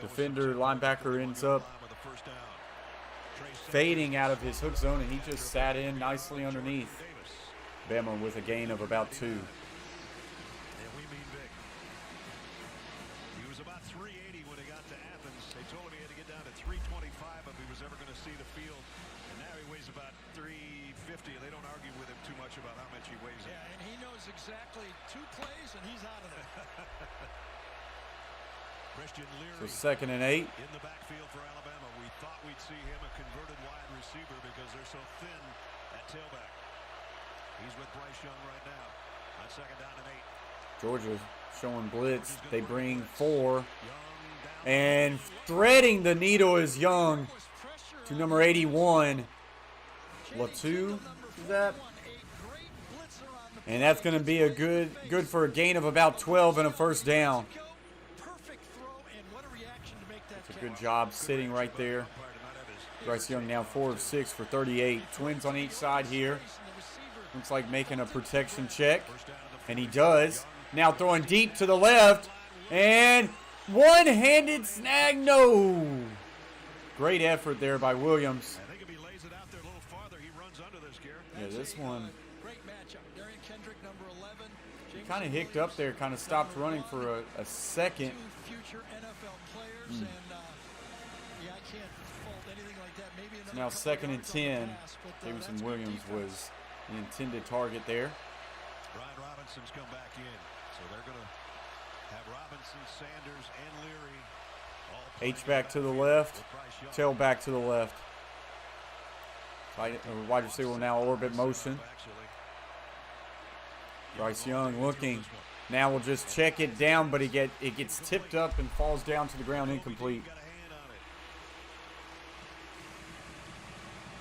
[SPEAKER 2] Defender, linebacker ends up fading out of his hook zone, and he just sat in nicely underneath Bama with a gain of about 2.
[SPEAKER 4] And we mean big. He was about 380 when he got to Athens. They told him he had to get down to 325 if he was ever going to see the field. And now he weighs about 350. They don't argue with him too much about how much he weighs.
[SPEAKER 3] Yeah, and he knows exactly 2 plays, and he's out of there.
[SPEAKER 4] Christian
[SPEAKER 2] So
[SPEAKER 4] Leary
[SPEAKER 2] 2nd and 8.
[SPEAKER 4] in the backfield for Alabama. We thought we'd see him a converted wide receiver because they're so thin at tailback. He's with Bryce Young right now on 2nd down and 8.
[SPEAKER 2] Georgia showing blitz. They bring 4. And threading the needle is Young to number 81. Latu, is that? And that's going to be a good for a gain of about 12 and a first down. It's a good job sitting right there. Bryce Young now 4 of 6 for 38. Twins on each side here. Looks like making a protection check. And he does. Now throwing deep to the left. And one-handed snag, no. Great effort there by Williams.
[SPEAKER 4] I think if he lays it out there a little farther, he runs under this gear.
[SPEAKER 2] Yeah, this one,
[SPEAKER 3] Great matchup. Darian Kendrick, number 11.
[SPEAKER 2] he kind of hicked up there, kind of stopped running for a second.
[SPEAKER 3] 2 future NFL players, and yeah, I can't fault anything like that. Maybe
[SPEAKER 2] It's now 2nd and 10. Jameson Williams was the intended target there.
[SPEAKER 4] Brian Robinson's come back in. So they're going to have Robinson, Sanders, and Leary all
[SPEAKER 2] H back to the left, tail back to the left. Wide receiver will now orbit motion. Bryce Young looking. Now we'll just check it down, but it gets tipped up and falls down to the ground incomplete.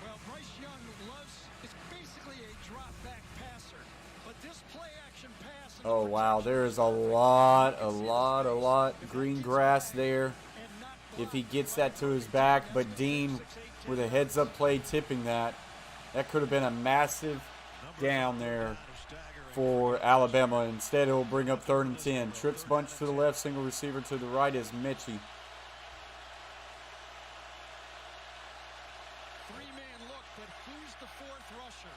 [SPEAKER 3] Well, Bryce Young is basically a drop back passer, but this play action pass.
[SPEAKER 2] Oh wow, there is a lot green grass there. If he gets that to his back, but Dean with a heads up play tipping that could have been a massive down there for Alabama. Instead, it'll bring up 3rd and 10. Trips bunch to the left, single receiver to the right is Mechie.
[SPEAKER 3] 3-man look, but who's the 4th rusher?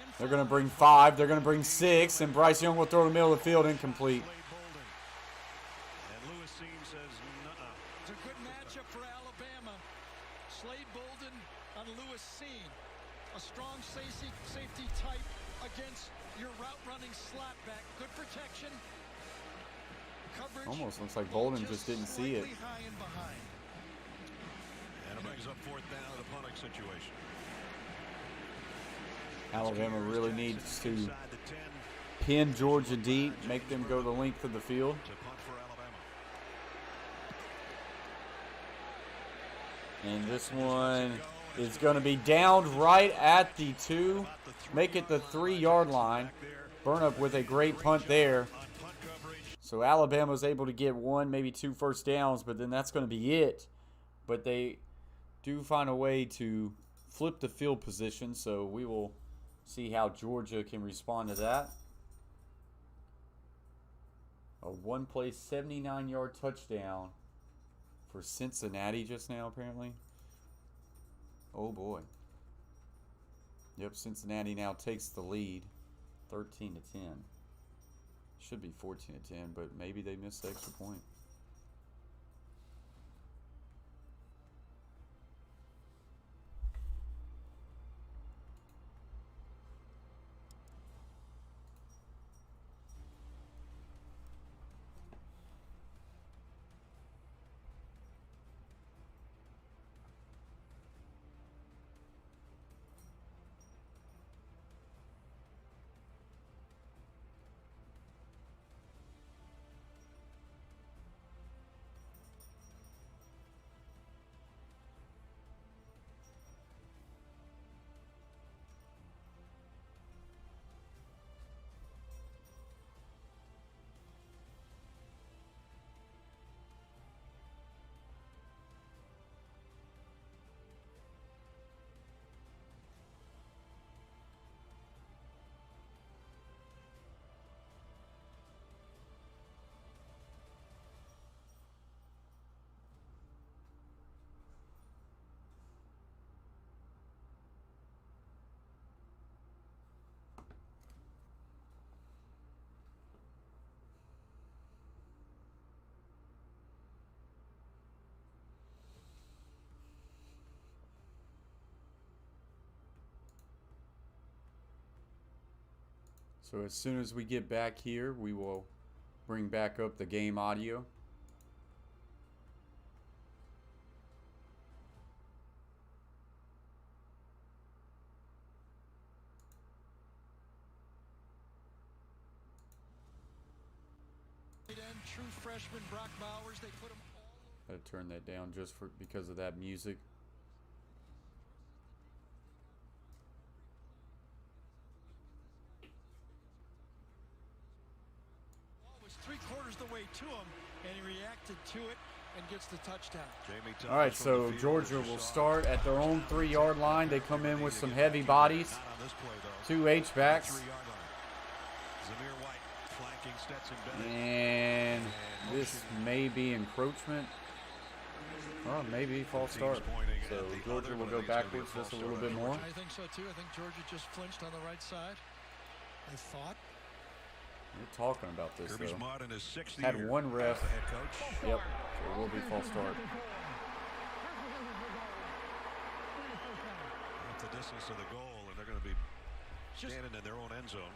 [SPEAKER 3] And
[SPEAKER 2] They're going to bring 5. They're going to bring 6. And Bryce Young will throw in the middle of the field incomplete.
[SPEAKER 4] And Lewis Seam says, nuh-uh.
[SPEAKER 3] it's a good matchup for Alabama. Slade Bolden on Lewis Seam. A strong safety type against your route running slot back. Good protection. Coverage.
[SPEAKER 2] Almost looks like Bolden just didn't see it.
[SPEAKER 3] Slightly high and behind.
[SPEAKER 4] And it brings up 4th down at a punting situation.
[SPEAKER 2] Alabama really needs to
[SPEAKER 4] Inside the 10
[SPEAKER 2] pin Georgia deep, make them go the length of the field.
[SPEAKER 4] to punt for Alabama.
[SPEAKER 2] And this one is going to be downed right at the 2. Make it the 3-yard line. Burn up with a great punt there. So Alabama's able to get 1, maybe 2 first downs, but then that's going to be it. But they do find a way to flip the field position, so we will see how Georgia can respond to that. A one-play 79-yard touchdown for Cincinnati just now, apparently. Oh, boy. Yep, Cincinnati now takes the lead, 13-10. Should be 14-10, but maybe they missed the extra point. So as soon as we get back here, we will bring back up the game audio.
[SPEAKER 3] True freshman Brock Bowers, they put him all.
[SPEAKER 2] Gotta turn that down just because of that music.
[SPEAKER 3] Was 3/4 the way to him, and he reacted to it and gets the touchdown.
[SPEAKER 2] All right, so Georgia will start at their own 3-yard line. They come in with some heavy bodies, 2 H-backs. And this may be encroachment. Well, maybe false start. So Georgia will go backwards just a little bit more.
[SPEAKER 3] I think so too. I think Georgia just flinched on the right side. I thought.
[SPEAKER 2] We're talking about this
[SPEAKER 4] Kirby
[SPEAKER 2] though.
[SPEAKER 4] Smart in his 6th
[SPEAKER 2] Had
[SPEAKER 4] year
[SPEAKER 2] one ref.
[SPEAKER 4] as the head coach.
[SPEAKER 2] Yep. So it will be false start.
[SPEAKER 4] At the distance of the goal, and they're going to be standing in their own end zone.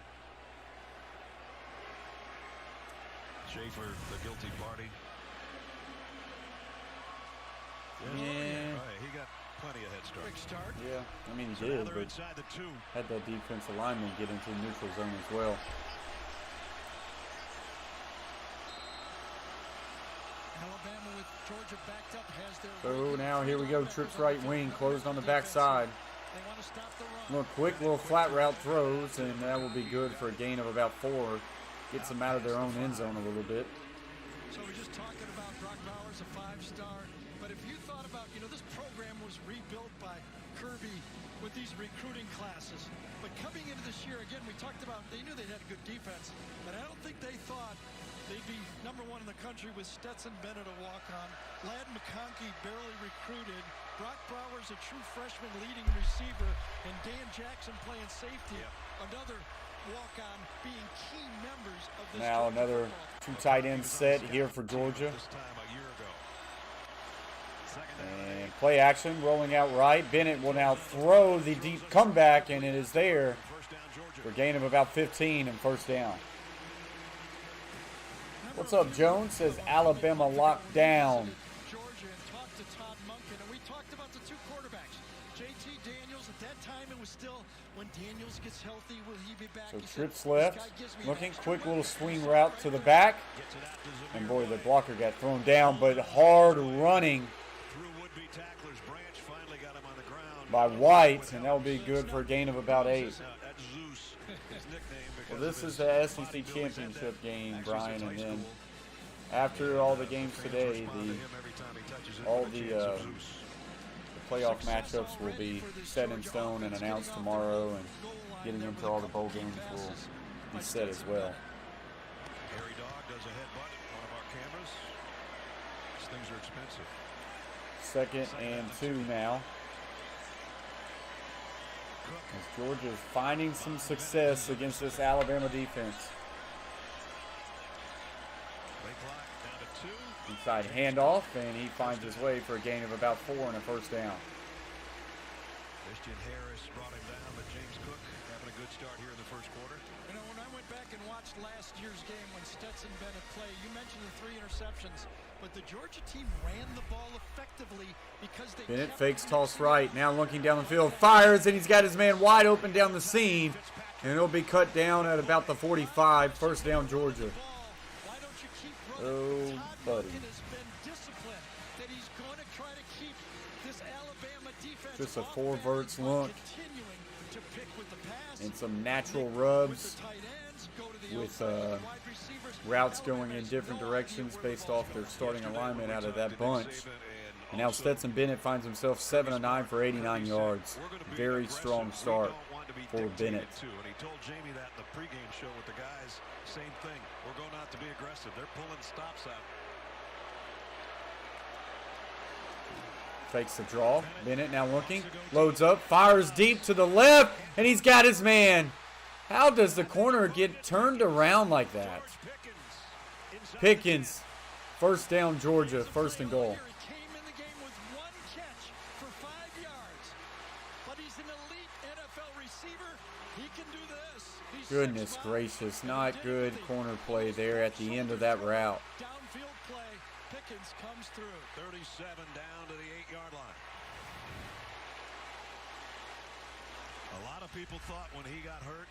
[SPEAKER 4] Schaefer, the guilty party.
[SPEAKER 2] Yeah.
[SPEAKER 4] He got plenty of head start.
[SPEAKER 3] Quick start.
[SPEAKER 2] Yeah. I mean, he
[SPEAKER 4] So
[SPEAKER 2] did,
[SPEAKER 4] now they're
[SPEAKER 2] but
[SPEAKER 4] inside the 2.
[SPEAKER 2] had that defensive lineman get into the neutral zone as well.
[SPEAKER 3] Alabama with Georgia backed up has their.
[SPEAKER 2] So now here we go. Trips right wing, closed on the backside.
[SPEAKER 3] They want to stop the run.
[SPEAKER 2] Little quick little flat route throws, and that will be good for a gain of about 4. Gets them out of their own end zone a little bit.
[SPEAKER 3] So we're just talking about Brock Bowers, a 5-star. But if you thought about, this program was rebuilt by Kirby with these recruiting classes. But coming into this year, again, we talked about they knew they had a good defense, but I don't think they thought they'd be #1 in the country with Stetson Bennett a walk-on, Ladd McConkey barely recruited, Brock Bowers a true freshman leading receiver, and Dan Jackson playing safety. Another walk-on being key members of this.
[SPEAKER 2] Now another 2 tight end set here for Georgia.
[SPEAKER 4] This time a year ago.
[SPEAKER 2] And play action, rolling out right. Bennett will now throw the deep comeback, and it is there for a gain of about 15 and first down. What's up, Jones? Says Alabama locked down.
[SPEAKER 3] Georgia and talked to Todd Monken, and we talked about the 2 quarterbacks. JT Daniels, at that time it was still when Daniels gets healthy, will he be back?
[SPEAKER 2] So
[SPEAKER 3] He said,
[SPEAKER 2] trips
[SPEAKER 3] "This
[SPEAKER 2] left,
[SPEAKER 3] guy gives me
[SPEAKER 2] looking
[SPEAKER 3] extra
[SPEAKER 2] quick little
[SPEAKER 3] credit."
[SPEAKER 2] swing route to the back. And boy, the blocker got thrown down, but hard running by White, and that will be good for a gain of about 8. Well, this is the SEC championship game, Brian, and then after all the games today, all the playoff matchups will be set in stone and announced tomorrow, and getting into all the bowl games will be set as well.
[SPEAKER 4] Harry Dog does a headbutt on one of our cameras. These things are expensive.
[SPEAKER 2] 2nd and 2 now. As Georgia is finding some success against this Alabama defense. Inside handoff, and he finds his way for a gain of about 4 and a first down.
[SPEAKER 4] Christian Harris brought him down, but James Cook having a good start here in the first quarter.
[SPEAKER 3] When I went back and watched last year's game when Stetson Bennett played, you mentioned the 3 interceptions, but the Georgia team ran the ball effectively because they
[SPEAKER 2] Bennett
[SPEAKER 3] kept
[SPEAKER 2] fakes toss right, now looking down the field, fires, and he's got his man wide open down the seam, and it'll be cut down at about the 45. First down, Georgia.
[SPEAKER 3] Why don't you keep
[SPEAKER 2] Oh,
[SPEAKER 3] Todd
[SPEAKER 2] buddy.
[SPEAKER 3] Monken has been disciplined that he's going to try to keep this Alabama defense
[SPEAKER 2] Just a
[SPEAKER 3] off
[SPEAKER 2] 4
[SPEAKER 3] balance
[SPEAKER 2] verts
[SPEAKER 3] by
[SPEAKER 2] look.
[SPEAKER 3] continuing to pick with the pass.
[SPEAKER 2] And some natural
[SPEAKER 3] With
[SPEAKER 2] rubs
[SPEAKER 3] the tight ends, go to the
[SPEAKER 2] with
[SPEAKER 3] outside, wide receivers.
[SPEAKER 2] routes
[SPEAKER 3] Alabama
[SPEAKER 2] going in
[SPEAKER 3] has
[SPEAKER 2] different
[SPEAKER 3] no idea
[SPEAKER 2] directions
[SPEAKER 3] where the
[SPEAKER 2] based
[SPEAKER 3] ball's
[SPEAKER 2] off their
[SPEAKER 3] going.
[SPEAKER 2] starting alignment out of that bunch. And now
[SPEAKER 4] also
[SPEAKER 2] Stetson Bennett finds himself 7 of 9 for 89 yards. Very strong start for Bennett.
[SPEAKER 4] And he told Jamie that in the pregame show with the guys. Same thing. We're going out to be aggressive. They're pulling stops out.
[SPEAKER 2] Fakes the draw. Bennett now looking. Loads up. Fires deep to the left. And he's got his man. How does the corner get turned around like that? Pickens. First down, Georgia. First and goal.
[SPEAKER 3] He came in the game with 1 catch for 5 yards, but he's an elite NFL receiver. He can do this. He's
[SPEAKER 2] Goodness
[SPEAKER 3] 6'5",
[SPEAKER 2] gracious,
[SPEAKER 3] and
[SPEAKER 2] not good
[SPEAKER 3] dignity.
[SPEAKER 2] corner play there at the end of that route.
[SPEAKER 3] Downfield play. Pickens comes through.
[SPEAKER 4] 37 down to the 8-yard line. A lot of people thought when he got hurt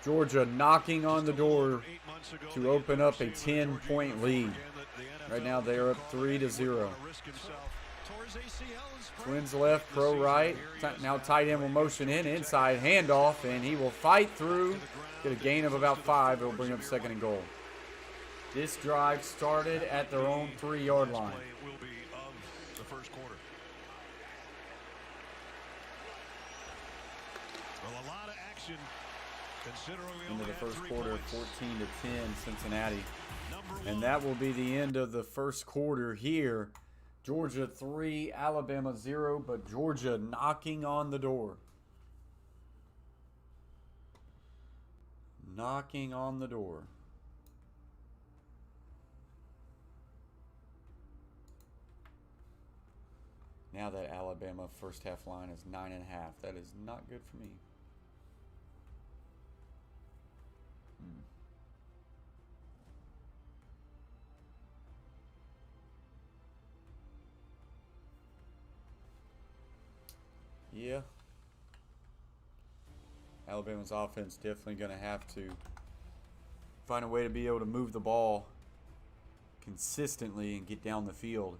[SPEAKER 2] Georgia knocking on the door
[SPEAKER 4] 8 months ago
[SPEAKER 2] to
[SPEAKER 4] that
[SPEAKER 2] open up a
[SPEAKER 4] you'd never see him in
[SPEAKER 2] 10-point
[SPEAKER 4] Georgia
[SPEAKER 2] lead.
[SPEAKER 4] uniform again, that the
[SPEAKER 2] Right
[SPEAKER 4] NFL
[SPEAKER 2] now they're up
[SPEAKER 4] would
[SPEAKER 2] 3 to
[SPEAKER 4] call it, and he
[SPEAKER 2] 0.
[SPEAKER 4] wouldn't wanna risk himself.
[SPEAKER 3] Tore his ACL in spring.
[SPEAKER 2] Twins left, pro right. Now tight end will motion in, inside handoff, and he will fight through. Get a gain of about 5. It'll bring up 2nd and goal. This drive started at their own 3-yard line.
[SPEAKER 4] Play it will be of the first quarter. Well, a lot of action considering we
[SPEAKER 2] Into
[SPEAKER 4] only
[SPEAKER 2] the
[SPEAKER 4] had
[SPEAKER 2] first
[SPEAKER 4] 3
[SPEAKER 2] quarter,
[SPEAKER 4] points.
[SPEAKER 2] 14 to 10, Cincinnati.
[SPEAKER 4] Number
[SPEAKER 2] And
[SPEAKER 4] one.
[SPEAKER 2] that will be the end of the first quarter here. Georgia 3, Alabama 0, but Georgia knocking on the door. Knocking on the door. Now that Alabama first half line is 9.5. That is not good for me. Yeah. Alabama's offense definitely going to have to find a way to be able to move the ball consistently and get down the field.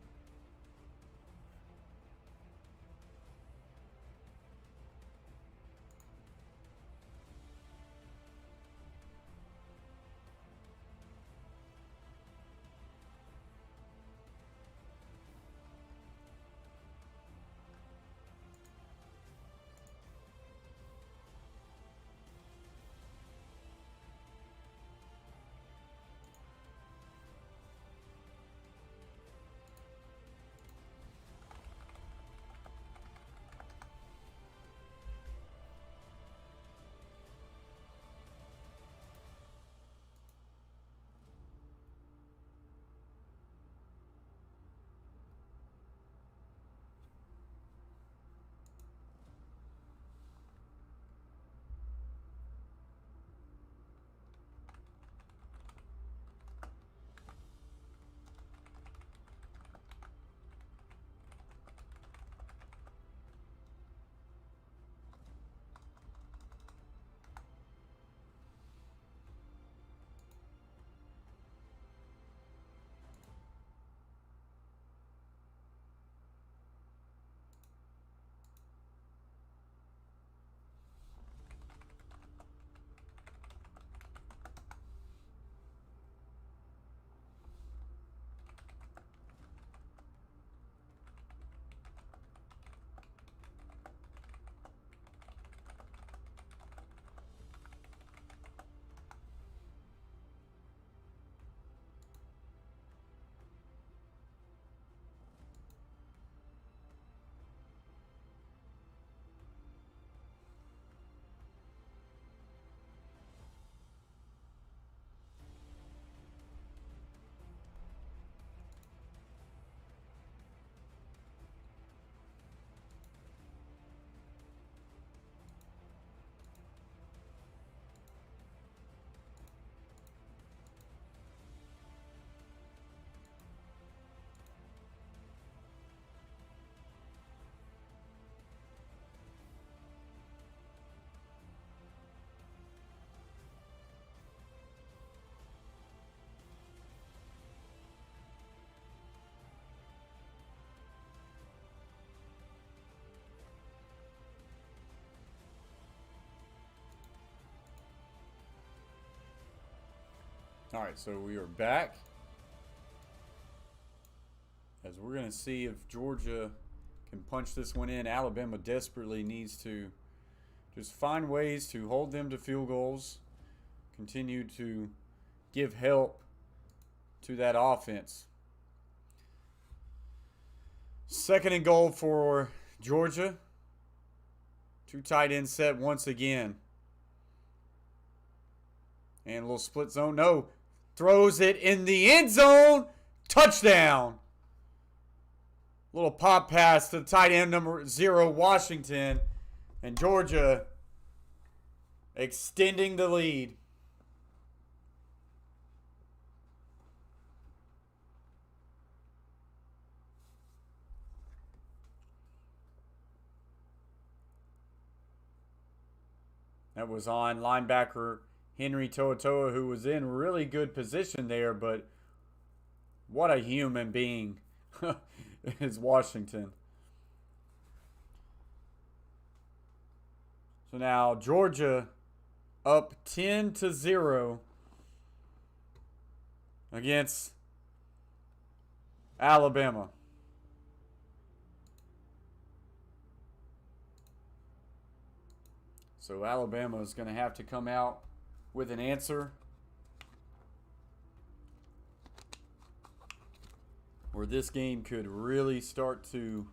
[SPEAKER 2] All right, so we are back. As we're going to see if Georgia can punch this one in. Alabama desperately needs to just find ways to hold them to field goals, continue to give help to that offense. 2nd and goal for Georgia. 2 tight end set once again. And a little split zone. No. Throws it in the end zone. Touchdown. Little pop pass to tight end number 0, Washington. And Georgia extending the lead. That was on linebacker Henry To'oTo'o, who was in really good position there, but what a human being is Washington. So now Georgia up 10-0 against Alabama. So Alabama is going to have to come out with an answer, or this game could really start to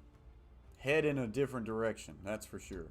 [SPEAKER 2] head in a different direction, that's for sure.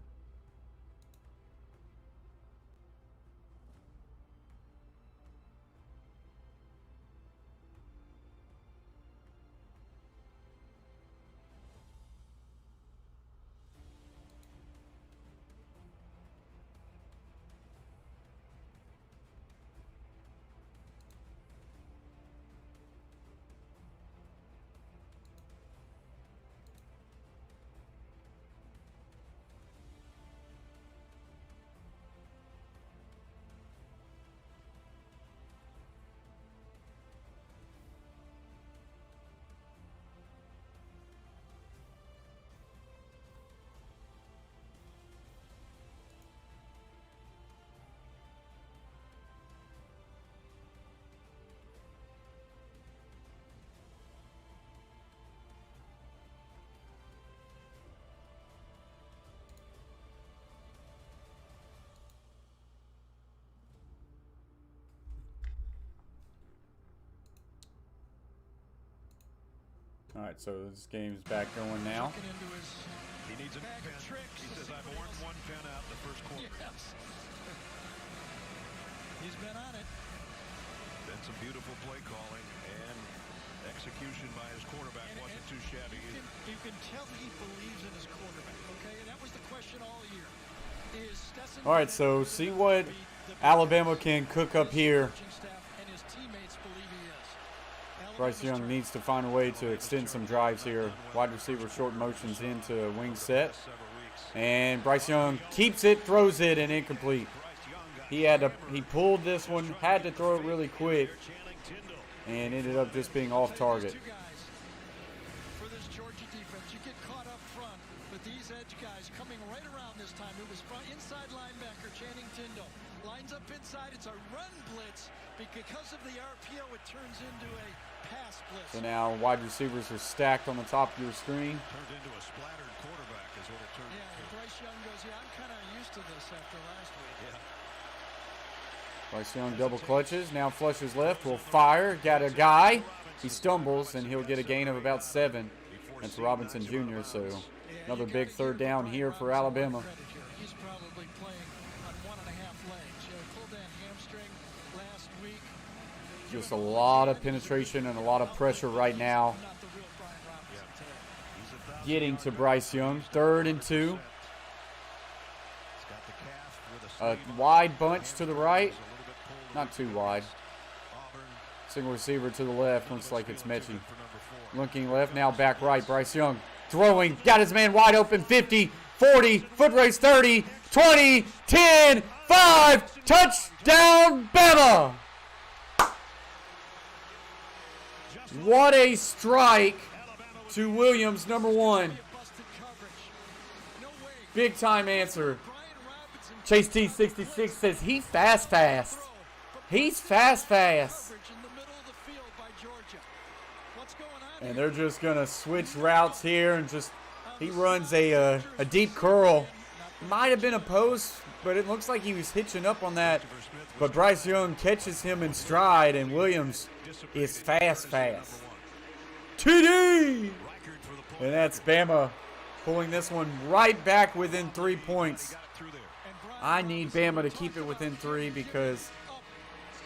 [SPEAKER 2] All right, so this game's back going now.
[SPEAKER 4] He needs a pen. He says, I've worn one pen out the first quarter.
[SPEAKER 3] Yes. He's been on it.
[SPEAKER 4] Then some beautiful play calling and execution by his quarterback wasn't too shabby either.
[SPEAKER 3] You can tell he believes in his quarterback, okay? And that was the question all year.
[SPEAKER 2] All right, so see what Alabama can cook up here. Bryce Young needs to find a way to extend some drives here. Wide receiver short motions into a wing set. And Bryce Young keeps it, throws it, and incomplete. He pulled this one, had to throw it really quick, and ended up just being off target.
[SPEAKER 3] For this Georgia defense, you get caught up front with these edge guys coming right around this time. It was inside linebacker Channing Tindall. Lines up inside. It's a run blitz. Because of the RPO, it turns into a pass blitz.
[SPEAKER 2] So now wide receivers are stacked on the top of your screen.
[SPEAKER 4] Turns into a splattered quarterback is what it turns into.
[SPEAKER 3] Yeah, Bryce Young goes, I'm kind of used to this after last week.
[SPEAKER 4] Yeah.
[SPEAKER 2] Bryce Young double clutches. Now flushes left. Will fire. Got a guy. He stumbles, and he'll get a gain of about 7. That's Robinson Jr., so another big third down here for Alabama.
[SPEAKER 3] He's probably playing on 1.5 legs. Pulled that hamstring last week.
[SPEAKER 2] Just a lot of penetration and a lot of pressure right now. Getting to Bryce Young. 3rd and 2. A wide bunch to the right. Not too wide. Single receiver to the left. Looks like it's Mechie. Looking left, now back right. Bryce Young throwing. Got his man wide open. 50, 40, foot race 30, 20, 10, 5. Touchdown, Bama! What a strike to Williams, number 1. Big time answer. Chase T66 says he's fast. He's fast. And they're just going to switch routes here and just, he runs a deep curl. Might have been a post, but it looks like he was hitching up on that. But Bryce Young catches him in stride, and Williams is fast. TD! And that's Bama pulling this one right back within 3 points. I need Bama to keep it within 3 because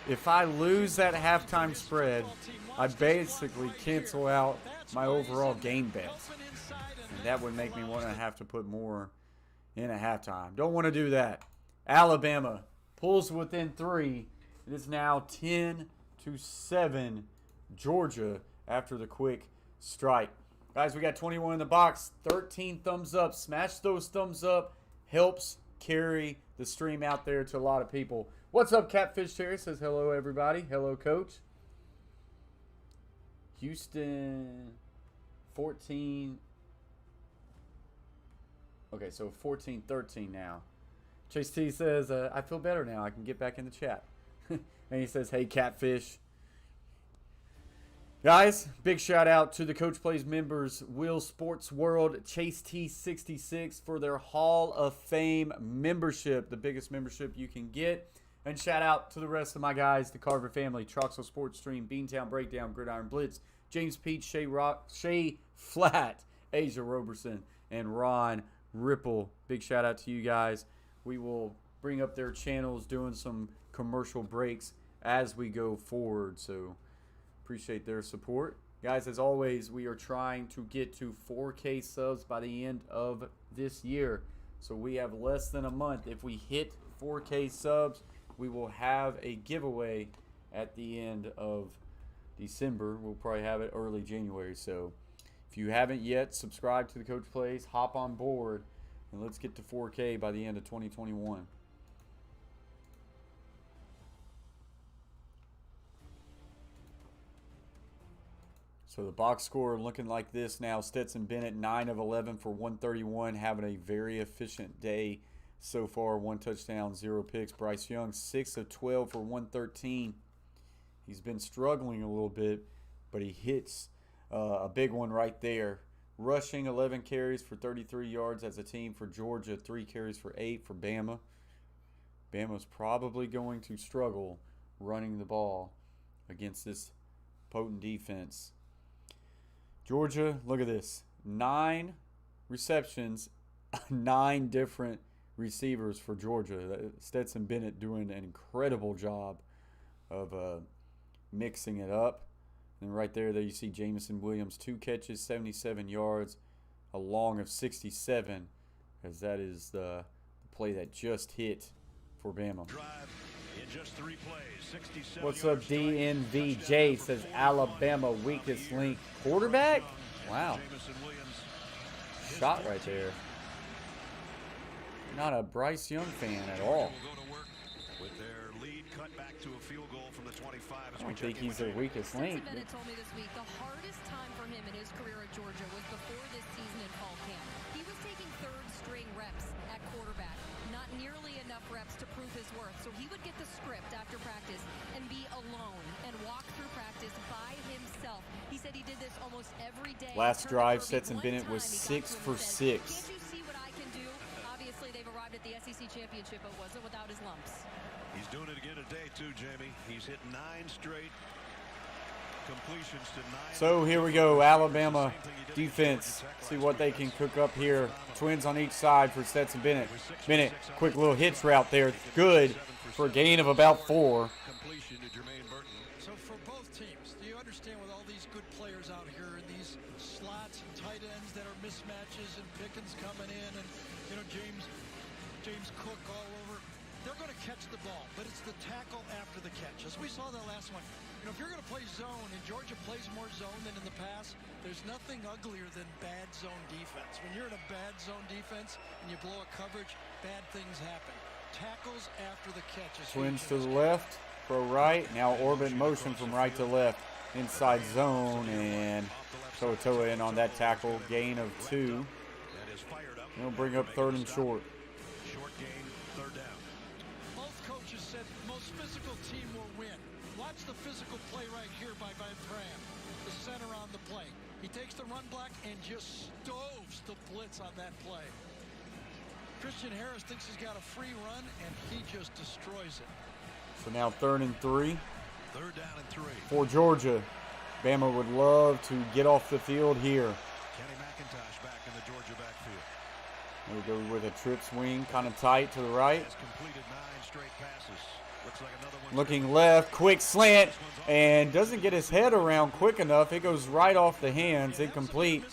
[SPEAKER 2] if I lose that halftime spread, I basically cancel out my overall game bet. And that would make me want to have to put more in a halftime. Don't want to do that. Alabama pulls within 3. It is now 10-7 Georgia after the quick strike. Guys, we got 21 in the box. 13 thumbs up. Smash those thumbs up. Helps carry the stream out there to a lot of people. What's up, Catfish Terry? Says hello, everybody. Hello, Coach. Houston 14. Okay, so 14-13 now. Chase T says, I feel better now. I can get back in the chat. And he says, hey, Catfish. Guys, big shout out to the Coach Plays members, Will Sports World, Chase T66 for their Hall of Fame membership, the biggest membership you can get. And shout out to the rest of my guys, the Carver family, Troxel Sports Stream, Beantown Breakdown, Gridiron Blitz, James Peach, Shay Flat, Asia Roberson, and Ron Ripple. Big shout out to you guys. We will bring up their channels, doing some commercial breaks as we go forward. So appreciate their support. Guys, as always, we are trying to get to 4K subs by the end of this year. So we have less than a month. If we hit 4K subs, we will have a giveaway at the end of December. We'll probably have it early January. So if you haven't yet subscribed to the Coach Plays, hop on board and let's get to 4K by the end of 2021. So the box score looking like this now. Stetson Bennett, 9 of 11 for 131, having a very efficient day so far. 1 touchdown, 0 picks. Bryce Young, 6 of 12 for 113. He's been struggling a little bit, but he hits a big one right there. Rushing, 11 carries for 33 yards as a team for Georgia. 3 carries for 8 for Bama. Bama's probably going to struggle running the ball against this potent defense. Georgia, look at this. 9 receptions, 9 different receivers for Georgia. Stetson Bennett doing an incredible job of mixing it up. And right there you see Jamison Williams, 2 catches, 77 yards, a long of 67, as that is the play that just hit for Bama. What's up, DNVJ? Says Alabama weakest link quarterback. Wow. Shot right there. Not a Bryce Young fan at all. I don't think he's their weakest link.
[SPEAKER 5] Bennett told me this week the hardest time for him in his career at Georgia was before this season in fall camp. He was taking third-string reps at quarterback, not nearly enough reps to prove his worth. So he would get the script after practice and be alone and walk through practice by himself. He said he did this almost every day.
[SPEAKER 2] Last drive, Stetson Bennett was 6 for 6.
[SPEAKER 5] Can't you see what I can do? Obviously, they've arrived at the SEC championship, but wasn't without his lumps.
[SPEAKER 4] He's doing it again today, too, Jamie. He's hit 9 straight completions to 9.
[SPEAKER 2] So here we go, Alabama defense. See what they can cook up here. Twins on each side for Stetson Bennett. Bennett, quick little hitch route there. Good for a gain of about 4.
[SPEAKER 3] So for both teams, do you understand with all these good players out here in these slots and tight ends that are mismatches and Pickens coming in and, you know, James Cook all over, they're going to catch the ball, but it's the tackle after the catch. As we saw that last one, you know, if you're going to play zone, and Georgia plays more zone than in the past, there's nothing uglier than bad zone defense. When you're in a bad zone defense and you blow a coverage, bad things happen. Tackles after the catch is
[SPEAKER 2] Twins to the left, pro right. Now orbit motion from right to left. Inside zone, and Toa in on that tackle. Gain of 2. He'll bring up 3rd and short.
[SPEAKER 4] Short gain, 3rd down.
[SPEAKER 3] Both coaches said most physical team will win. Watch the physical play right here by Van Pram, the center on the play. He takes the run block and just stoves the blitz on that play. Christian Harris thinks he's got a free run, and he just destroys it.
[SPEAKER 2] So now 3rd and 3.
[SPEAKER 4] 3rd down and 3.
[SPEAKER 2] For Georgia. Bama would love to get off the field here.
[SPEAKER 4] Kenny McIntosh back in the Georgia backfield.
[SPEAKER 2] There we go with a trip swing, kind of tight to the right.
[SPEAKER 4] Has completed 9 straight passes. Looks like another one.
[SPEAKER 2] Looking left, quick slant, and doesn't get his head around quick enough. It goes right off the hands, incomplete,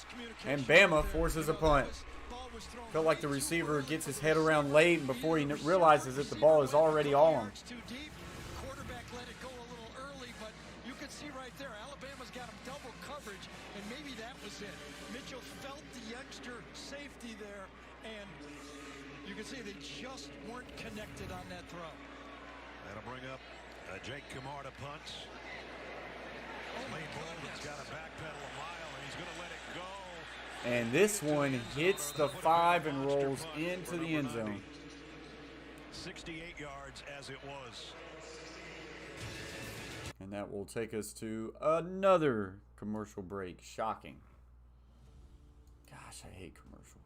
[SPEAKER 2] and Bama forces a punt.
[SPEAKER 3] Ball was
[SPEAKER 2] Felt like the receiver gets his head around late, and before he realizes it, the ball is already on him.
[SPEAKER 3] Too deep. Quarterback let it go a little early, but you can see right there, Alabama's got him double coverage, and maybe that was it. Mitchell felt the youngster safety there, and you can see they just weren't connected on that throw.
[SPEAKER 4] That'll bring up Jake Kamar to punt. Lane Baldwin's got to backpedal a mile, and he's going to let it go.
[SPEAKER 2] And this one hits the 5 and rolls into the end zone.
[SPEAKER 4] 68 yards as it was.
[SPEAKER 2] And that will take us to another commercial break. Shocking. Gosh, I hate commercials.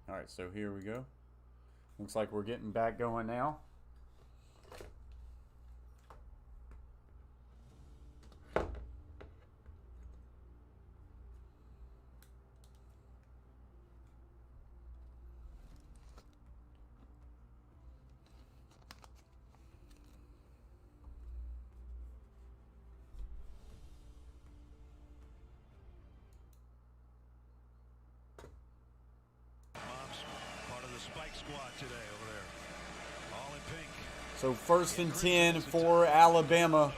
[SPEAKER 2] All right, so here we go. Looks like we're getting back going now.
[SPEAKER 4] Squad today over there. All in pink.
[SPEAKER 2] So 1st and 10 for Alabama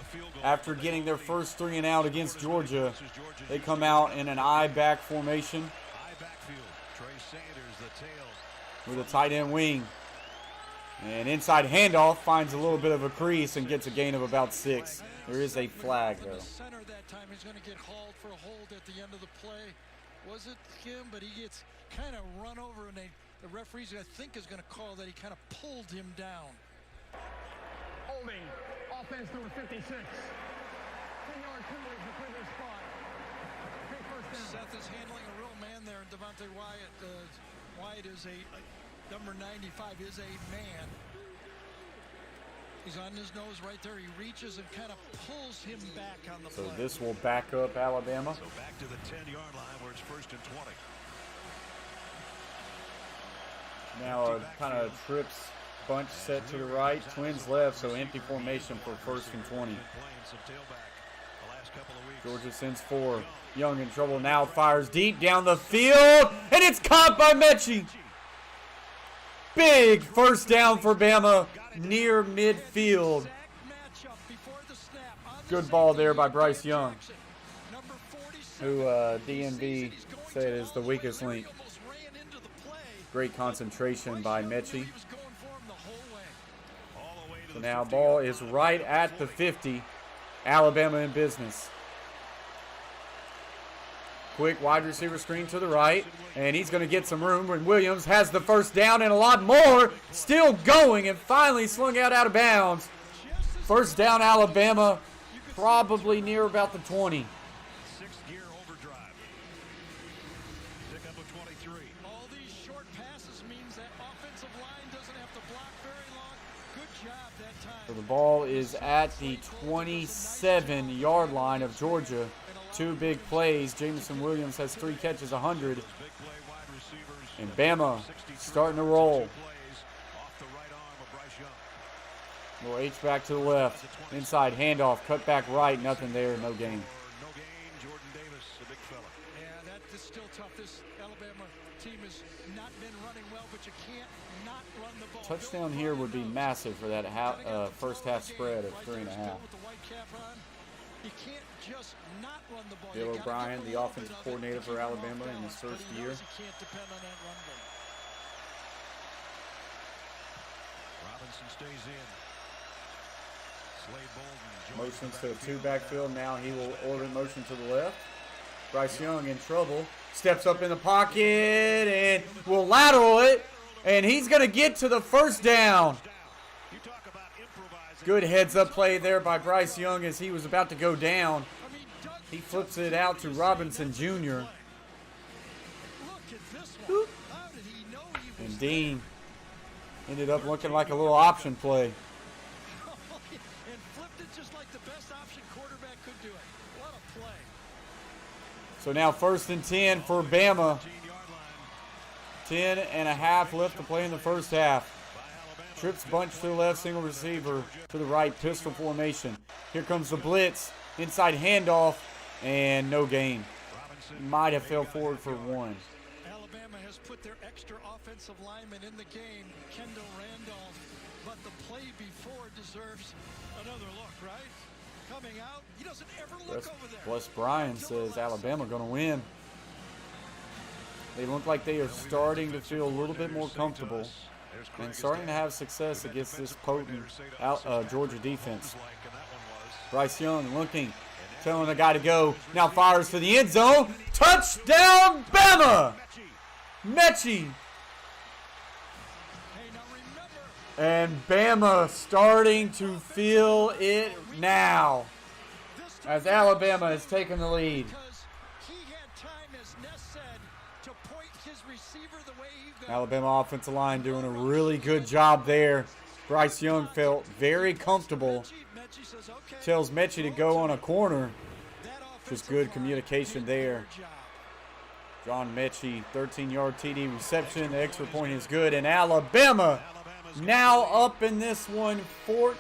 [SPEAKER 2] after getting their first 3 and out against Georgia. They come out in an I-back formation with a tight end wing. And inside handoff finds a little bit of a crease and gets a gain of about 6. There is a flag though.
[SPEAKER 3] The center that time he's going to get hauled for a hold at the end of the play. Was it him? But he gets kind of run over, and the referees, I think, is going to call that he kind of pulled him down.
[SPEAKER 7] Holding, offense number 56. 10-yard penalty for previous spot. Big first down.
[SPEAKER 3] Seth is handling a real man there, and Devontae Wyatt. Wyatt is number 95 is a man. He's on his nose right there. He reaches and kind of pulls him back on the play.
[SPEAKER 2] So this will back up Alabama.
[SPEAKER 4] So back to the 10-yard line where it's 1st and 20.
[SPEAKER 2] Now a kind of trips bunch set to the right, twins left, so empty formation for 1st and 20. Georgia sends 4. Young in trouble now, fires deep down the field, and it's caught by Mechie. Big first down for Bama near midfield. Good ball there by Bryce Young, who DNV said is the weakest link. Great concentration by Mechie. So now ball is right at the 50. Alabama in business. Quick wide receiver screen to the right, and he's going to get some room when Williams has the first down and a lot more. Still going and finally slung out of bounds First down, Alabama, probably near about the 20.
[SPEAKER 4] Sixth gear overdrive. Pick up a 23.
[SPEAKER 3] All these short passes means that offensive line doesn't have to block very long. Good job that time.
[SPEAKER 2] So the ball is at the 27-yard line of Georgia. 2 big plays. Jamison Williams has 3 catches, 100.
[SPEAKER 4] Big play wide receivers.
[SPEAKER 2] And Bama starting to roll.
[SPEAKER 4] Plays off the right arm of Bryce Young.
[SPEAKER 2] Little H-back to the left. Inside handoff. Cut back right. Nothing there. No gain.
[SPEAKER 4] No gain. Jordan Davis, a big fella.
[SPEAKER 3] Yeah, that is still tough. This Alabama team has not been running well, but you can't not run the ball.
[SPEAKER 2] Touchdown here would be massive for that first half spread of 3.5.
[SPEAKER 3] With the white cap on, you can't just not run the ball.
[SPEAKER 2] Bill
[SPEAKER 3] You gotta
[SPEAKER 2] O'Brien,
[SPEAKER 3] go
[SPEAKER 2] the
[SPEAKER 3] a little
[SPEAKER 2] offensive
[SPEAKER 3] bit of it
[SPEAKER 2] coordinator
[SPEAKER 3] to
[SPEAKER 2] for
[SPEAKER 3] keep them
[SPEAKER 2] Alabama
[SPEAKER 3] off
[SPEAKER 2] in his
[SPEAKER 3] balance, but
[SPEAKER 2] first
[SPEAKER 3] he
[SPEAKER 2] year.
[SPEAKER 3] knows he can't depend on that run game.
[SPEAKER 4] Robinson stays in. Slade Bolden joins
[SPEAKER 2] Motions
[SPEAKER 4] the
[SPEAKER 2] to a
[SPEAKER 4] backfield.
[SPEAKER 2] 2 backfield. Now he will orbit motion to the left. Bryce Young in trouble. Steps up in the pocket and will lateral it. And he's going to get to the first down.
[SPEAKER 4] You talk about improvising.
[SPEAKER 2] Good heads-up play there by Bryce Young as he was about to go down.
[SPEAKER 3] I mean, Doug,
[SPEAKER 2] He flips it out to Robinson Jr.
[SPEAKER 3] look at this one. How did he know he was
[SPEAKER 2] And Dean ended up looking like a little option play.
[SPEAKER 3] and flipped it just like the best option quarterback could do it. What a play.
[SPEAKER 2] So now 1st and 10 for Bama. 10.5 left to play in the first half. Trips bunch to the left, single receiver to the right, pistol formation. Here comes the blitz, inside handoff, and no gain. Might have fell forward for 1.
[SPEAKER 3] Alabama has put their extra offensive lineman in the game, Kendall Randolph, but the play before deserves another look, right? Coming out, he doesn't ever look over there.
[SPEAKER 2] Bless Brian says Alabama going to win. They look like they are starting to feel a little bit more comfortable and starting to have success against this potent Georgia defense. Bryce Young looking, telling the guy to go. Now fires for the end zone. Touchdown, Bama! Mechie.
[SPEAKER 3] Hey, now remember,
[SPEAKER 2] And Bama starting to feel it now
[SPEAKER 3] this time
[SPEAKER 2] as Alabama has taken the lead.
[SPEAKER 3] because he had time, as Ness said, to point his receiver the way he got.
[SPEAKER 2] Alabama offensive line doing a really good job there. Bryce Young felt very comfortable.
[SPEAKER 3] Mechie says, okay,
[SPEAKER 2] Tells Mechie to go on a corner.
[SPEAKER 3] that
[SPEAKER 2] Just
[SPEAKER 3] offensive
[SPEAKER 2] good
[SPEAKER 3] line
[SPEAKER 2] communication
[SPEAKER 3] did their
[SPEAKER 2] there.
[SPEAKER 3] job.
[SPEAKER 2] John Mechie, 13-yard TD reception. The extra point is good. And Alabama now up in this one, 14-10.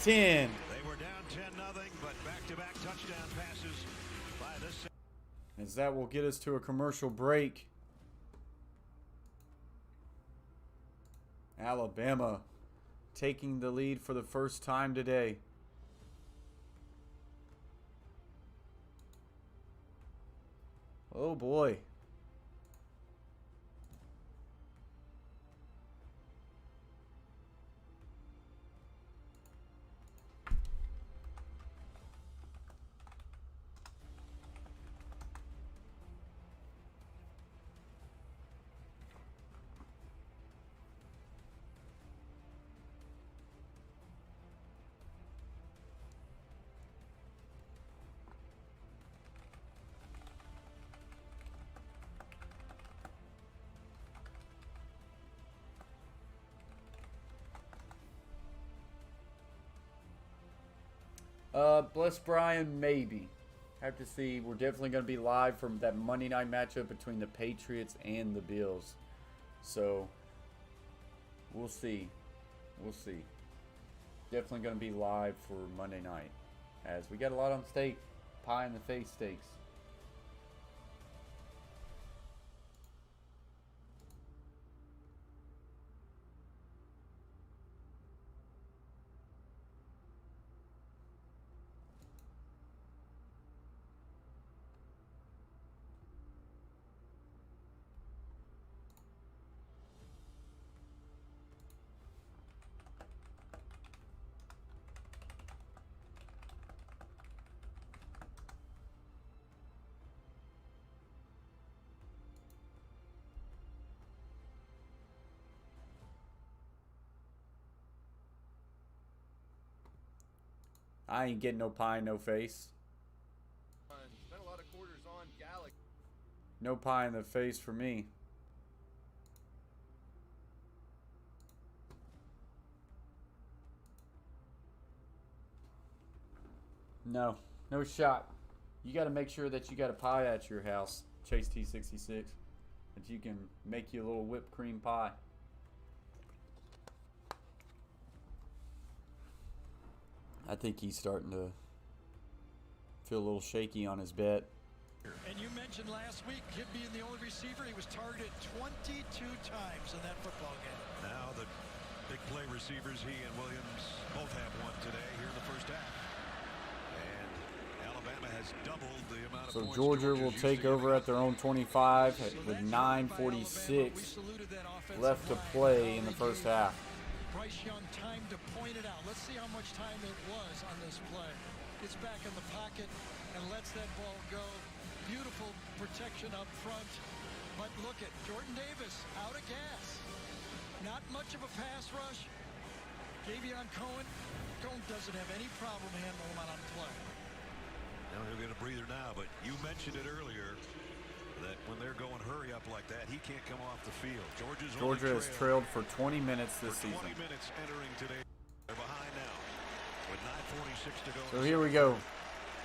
[SPEAKER 4] They were down 10-0, but back-to-back touchdown passes by this.
[SPEAKER 2] As that will get us to a commercial break. Alabama taking the lead for the first time today. Oh boy. Bless Brian, maybe. Have to see. We're definitely going to be live from that Monday night matchup between the Patriots and the Bills. So, we'll see. We'll see. Definitely going to be live for Monday night. As we got a lot on stake. Pie in the face stakes. I ain't getting no pie, no face.
[SPEAKER 8] Spent a lot of quarters on Galaxy.
[SPEAKER 2] No pie in the face for me. No. No shot. You got to make sure that you got a pie at your house, Chase T66, that you can make you a little whipped cream pie. I think he's starting to feel a little shaky on his bet.
[SPEAKER 3] And you mentioned last week him being the only receiver. He was targeted 22 times in that football game.
[SPEAKER 4] Now the big play receivers, he and Williams, both have one today here in the first half. And Alabama has doubled the amount of
[SPEAKER 2] So
[SPEAKER 4] points
[SPEAKER 2] Georgia will
[SPEAKER 4] Georgia's
[SPEAKER 2] take
[SPEAKER 4] used to
[SPEAKER 2] over
[SPEAKER 4] giving
[SPEAKER 2] at their own 25 with 9:46 left to play in the first half.
[SPEAKER 3] Bryce Young time to point it out. Let's see how much time it was on this play. Gets back in the pocket and lets that ball go. Beautiful protection up front. But look at Jordan Davis out of gas. Not much of a pass rush. Davion Cohen. Cohen doesn't have any problem handling him on play.
[SPEAKER 4] Now he'll get a breather now, but you mentioned it earlier that when they're going hurry up like that, he can't come off the field.
[SPEAKER 2] Georgia has trailed for 20 minutes this season.
[SPEAKER 4] 20 minutes entering today. They're behind now with 9:46 to go.
[SPEAKER 2] So here we go.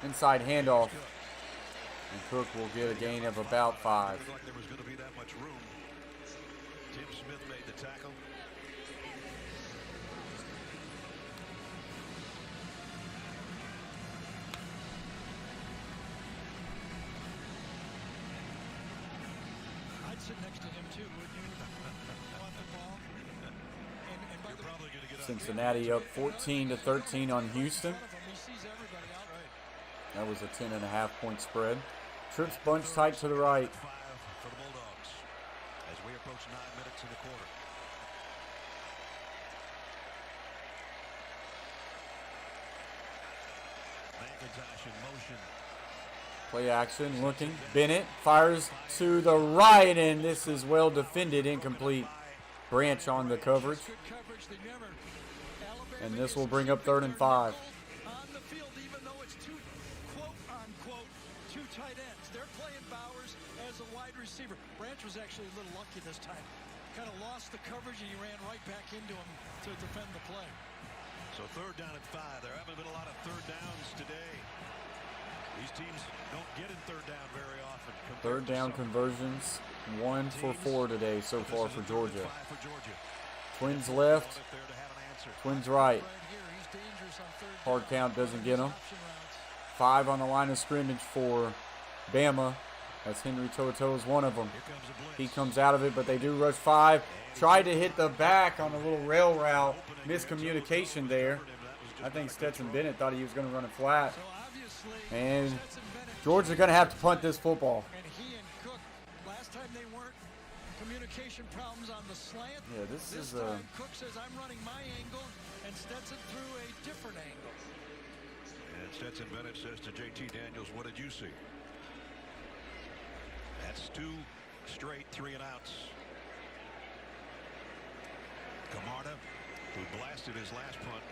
[SPEAKER 2] Inside handoff. And Cook will get a gain of about 5.
[SPEAKER 4] Looked like there was going to be that much room. Tim Smith made the tackle.
[SPEAKER 3] I'd sit next to him too, wouldn't you? Want the ball? And by
[SPEAKER 4] You're
[SPEAKER 3] the way,
[SPEAKER 4] probably going to get
[SPEAKER 2] Cincinnati up 14-13 on Houston.
[SPEAKER 3] he sees everybody outright.
[SPEAKER 2] That was a 10.5-point spread. Trips bunch tight to the right.
[SPEAKER 4] 5 for the Bulldogs as we approach 9 minutes in the quarter. McIntosh in motion.
[SPEAKER 2] Play action, looking. Bennett fires to the right, and this is well defended, incomplete. Branch on the coverage.
[SPEAKER 3] Good coverage. Remember, Alabama
[SPEAKER 2] And this
[SPEAKER 3] is
[SPEAKER 2] will bring up 3rd and 5.
[SPEAKER 3] on the field, even though it's two, quote unquote, two tight ends. They're playing Bowers as a wide receiver. Branch was actually a little lucky this time. Kind of lost the coverage, and he ran right back into him to defend the play.
[SPEAKER 4] So 3rd down and 5. There haven't been a lot of 3rd downs today. These teams don't get in 3rd down very often.
[SPEAKER 2] 3rd down conversions, 1 for 4 today so far for Georgia. Twins left, Twins right.
[SPEAKER 3] Right here, he's dangerous on 3rd
[SPEAKER 2] Hard
[SPEAKER 3] down.
[SPEAKER 2] count doesn't get him.
[SPEAKER 3] Option routes.
[SPEAKER 2] 5 on the line of scrimmage for Bama. That's Henry To'oTo'o is one of them.
[SPEAKER 4] Here comes a blitz.
[SPEAKER 2] He comes out of it, but they do rush 5. Tried to hit the back on a little rail route. Miscommunication there. I think Stetson Bennett thought he was going to run it flat.
[SPEAKER 3] So obviously,
[SPEAKER 2] And
[SPEAKER 3] Stetson Bennett
[SPEAKER 2] Georgia's going to have to punt this football.
[SPEAKER 3] and he and Cook, last time they weren't. Communication problems on the slant.
[SPEAKER 2] Yeah, this is
[SPEAKER 3] time Cook says I'm running my angle, and Stetson threw a different angle.
[SPEAKER 4] And Stetson Bennett says to JT Daniels, what did you see? That's 2 straight 3 and outs. Camarda, who blasted his last punt,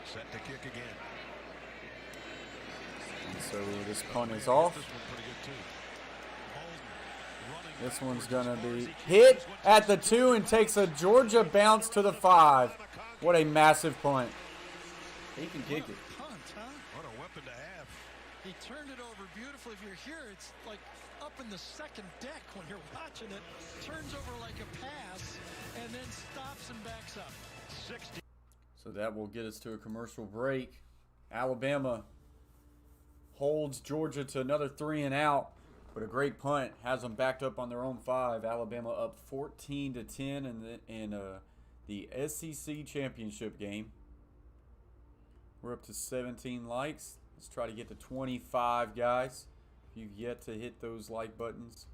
[SPEAKER 4] set to kick again.
[SPEAKER 2] And so this punt is off.
[SPEAKER 4] This one pretty good too. Holden running
[SPEAKER 2] This one's
[SPEAKER 4] backwards
[SPEAKER 2] going
[SPEAKER 4] as
[SPEAKER 2] to
[SPEAKER 4] far as
[SPEAKER 2] be
[SPEAKER 4] he
[SPEAKER 2] hit
[SPEAKER 4] can.
[SPEAKER 2] at the 2 and takes a Georgia bounce to the 5. What a massive punt. He can kick it.
[SPEAKER 3] Punt, huh?
[SPEAKER 4] What a weapon to have.
[SPEAKER 3] He turned it over beautifully. If you're here, it's like up in the second deck when you're watching it. Turns over like a pass and then stops and backs up.
[SPEAKER 4] 60.
[SPEAKER 2] So that will get us to a commercial break. Alabama holds Georgia to another 3 and out, but a great punt has them backed up on their own 5. Alabama up 14-10 in the SEC championship game. We're up to 17 likes. Let's try to get to 25, guys. If you've yet to hit those like buttons.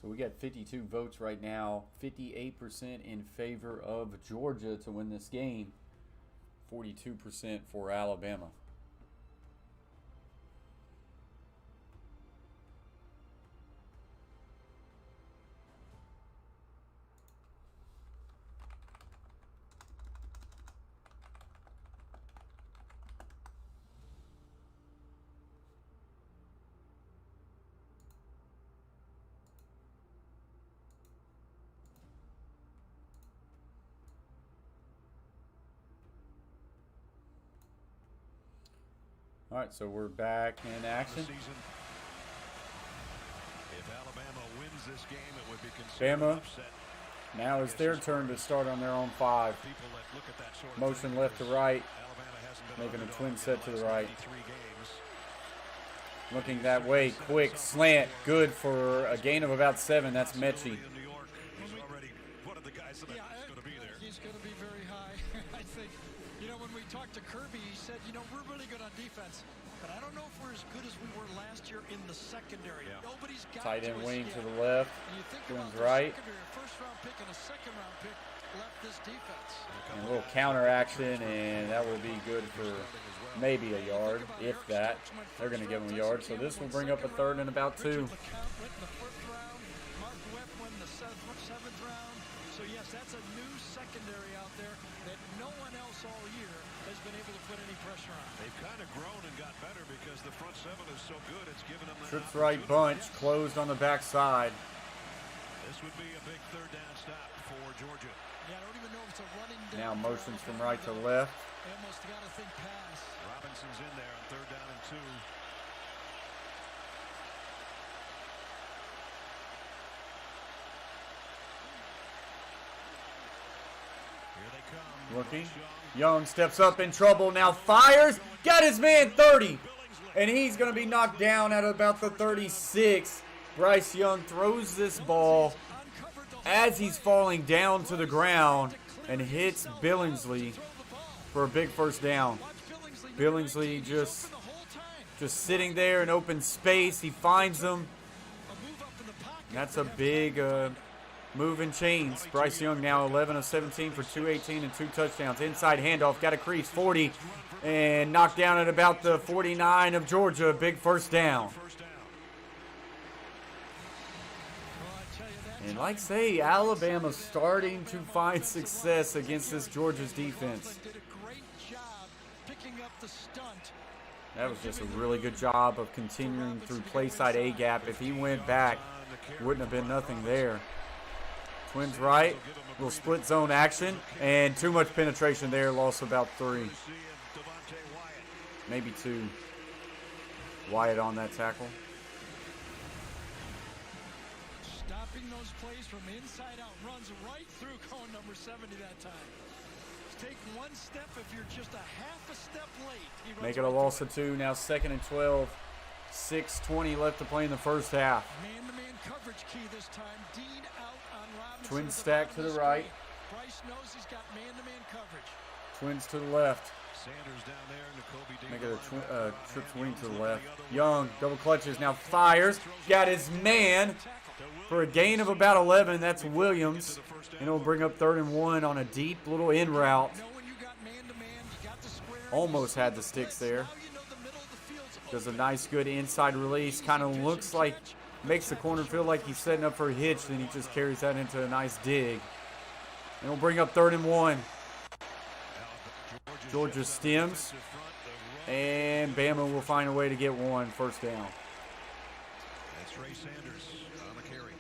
[SPEAKER 2] So we got 52 votes right now. 58% in favor of Georgia to win this game. 42% for Alabama. All right, so we're back in action.
[SPEAKER 4] If Alabama wins this game, it would be considered
[SPEAKER 2] Bama,
[SPEAKER 4] an upset.
[SPEAKER 2] now it's their turn to start on their own 5.
[SPEAKER 4] People that look at that sort of
[SPEAKER 2] Motion
[SPEAKER 4] thing,
[SPEAKER 2] left to
[SPEAKER 4] because
[SPEAKER 2] right,
[SPEAKER 4] Alabama hasn't been
[SPEAKER 2] making a
[SPEAKER 4] underdog
[SPEAKER 2] twin
[SPEAKER 4] in
[SPEAKER 2] set to the
[SPEAKER 4] last
[SPEAKER 2] right.
[SPEAKER 4] 93 games.
[SPEAKER 2] Looking that way, quick slant, good for a gain of about 7. That's Mechie.
[SPEAKER 4] In New York, he's already one of the guys that I think is going to be there.
[SPEAKER 3] He's going to be very high. I think, when we talked to Kirby, he said, we're really good on defense. But I don't know if we're as good as we were last year in the secondary.
[SPEAKER 4] Yeah.
[SPEAKER 3] Nobody's got
[SPEAKER 2] Tight
[SPEAKER 3] to
[SPEAKER 2] end
[SPEAKER 3] us
[SPEAKER 2] wing
[SPEAKER 3] yet.
[SPEAKER 2] to the left.
[SPEAKER 3] And you think
[SPEAKER 2] Twins
[SPEAKER 3] about the
[SPEAKER 2] right.
[SPEAKER 3] secondary, a first-round pick and a second-round pick left this defense.
[SPEAKER 2] And a little counter action, and that will be good for maybe a yard, if that. They're going to give him a yard. So this will bring up a third and about 2.
[SPEAKER 3] Richard LeCount went in the 4th round. Mark Webb went in the 7th round. So, yes, that's a new secondary out there that no one else all year has been able to put any pressure on.
[SPEAKER 4] They've kind of grown and got better because the front 7 is so good. It's given them that
[SPEAKER 2] Trips right
[SPEAKER 4] opportunity.
[SPEAKER 2] bunch, closed on the backside.
[SPEAKER 4] This would be a big third down stop for Georgia.
[SPEAKER 3] Yeah, I don't even know if it's a running down.
[SPEAKER 2] Now motions from right to left.
[SPEAKER 3] They almost got to think pass.
[SPEAKER 4] Robinson's in there on 3rd down and 2. Here they come.
[SPEAKER 2] Looking. Young steps up in trouble. Now fires. Got his man 30. And he's going to be knocked down at about the 36. Bryce Young throws this ball as he's falling down to the ground and hits Billingsley for a big first down. Billingsley just sitting there in open space. He finds him. And that's a big move in chains. Bryce Young now 11 of 17 for 218 and 2 touchdowns. Inside handoff, got a crease, 40, and knocked down at about the 49 of Georgia. Big first down. And like say, Alabama's starting to find success against this Georgia's defense. That was just a really good job of continuing through play side A gap. If he went back, wouldn't have been nothing there. Twins right, little split zone action, and too much penetration there, lost about 3. Maybe 2. Wyatt on that tackle.
[SPEAKER 3] Stopping those plays from inside out, runs right through cone number 70 that time. Take one step if you're just a half a step late.
[SPEAKER 2] Make it a loss of 2. Now 2nd and 12. 6:20 left to play in the first half.
[SPEAKER 3] Man-to-man coverage key this time. Dean out on Robinson.
[SPEAKER 2] Twins stack to the right.
[SPEAKER 3] Bryce knows he's got man-to-man coverage.
[SPEAKER 2] Twins to the left.
[SPEAKER 4] Sanders down there, N'Kobe
[SPEAKER 2] Make it a trips wing to the left. Young, double clutches, now fires. Got his man for a gain of about 11. That's Williams. And it'll bring up 3rd and 1 on a deep little in route. Almost had the sticks there. Does a nice, good inside release. Kind of looks like, makes the corner feel like he's setting up for a hitch. Then he just carries that into a nice dig. And it'll bring up 3rd and 1. Georgia stems. And Bama will find a way to get 1 first down.
[SPEAKER 4] That's Ray Sanders on the carry.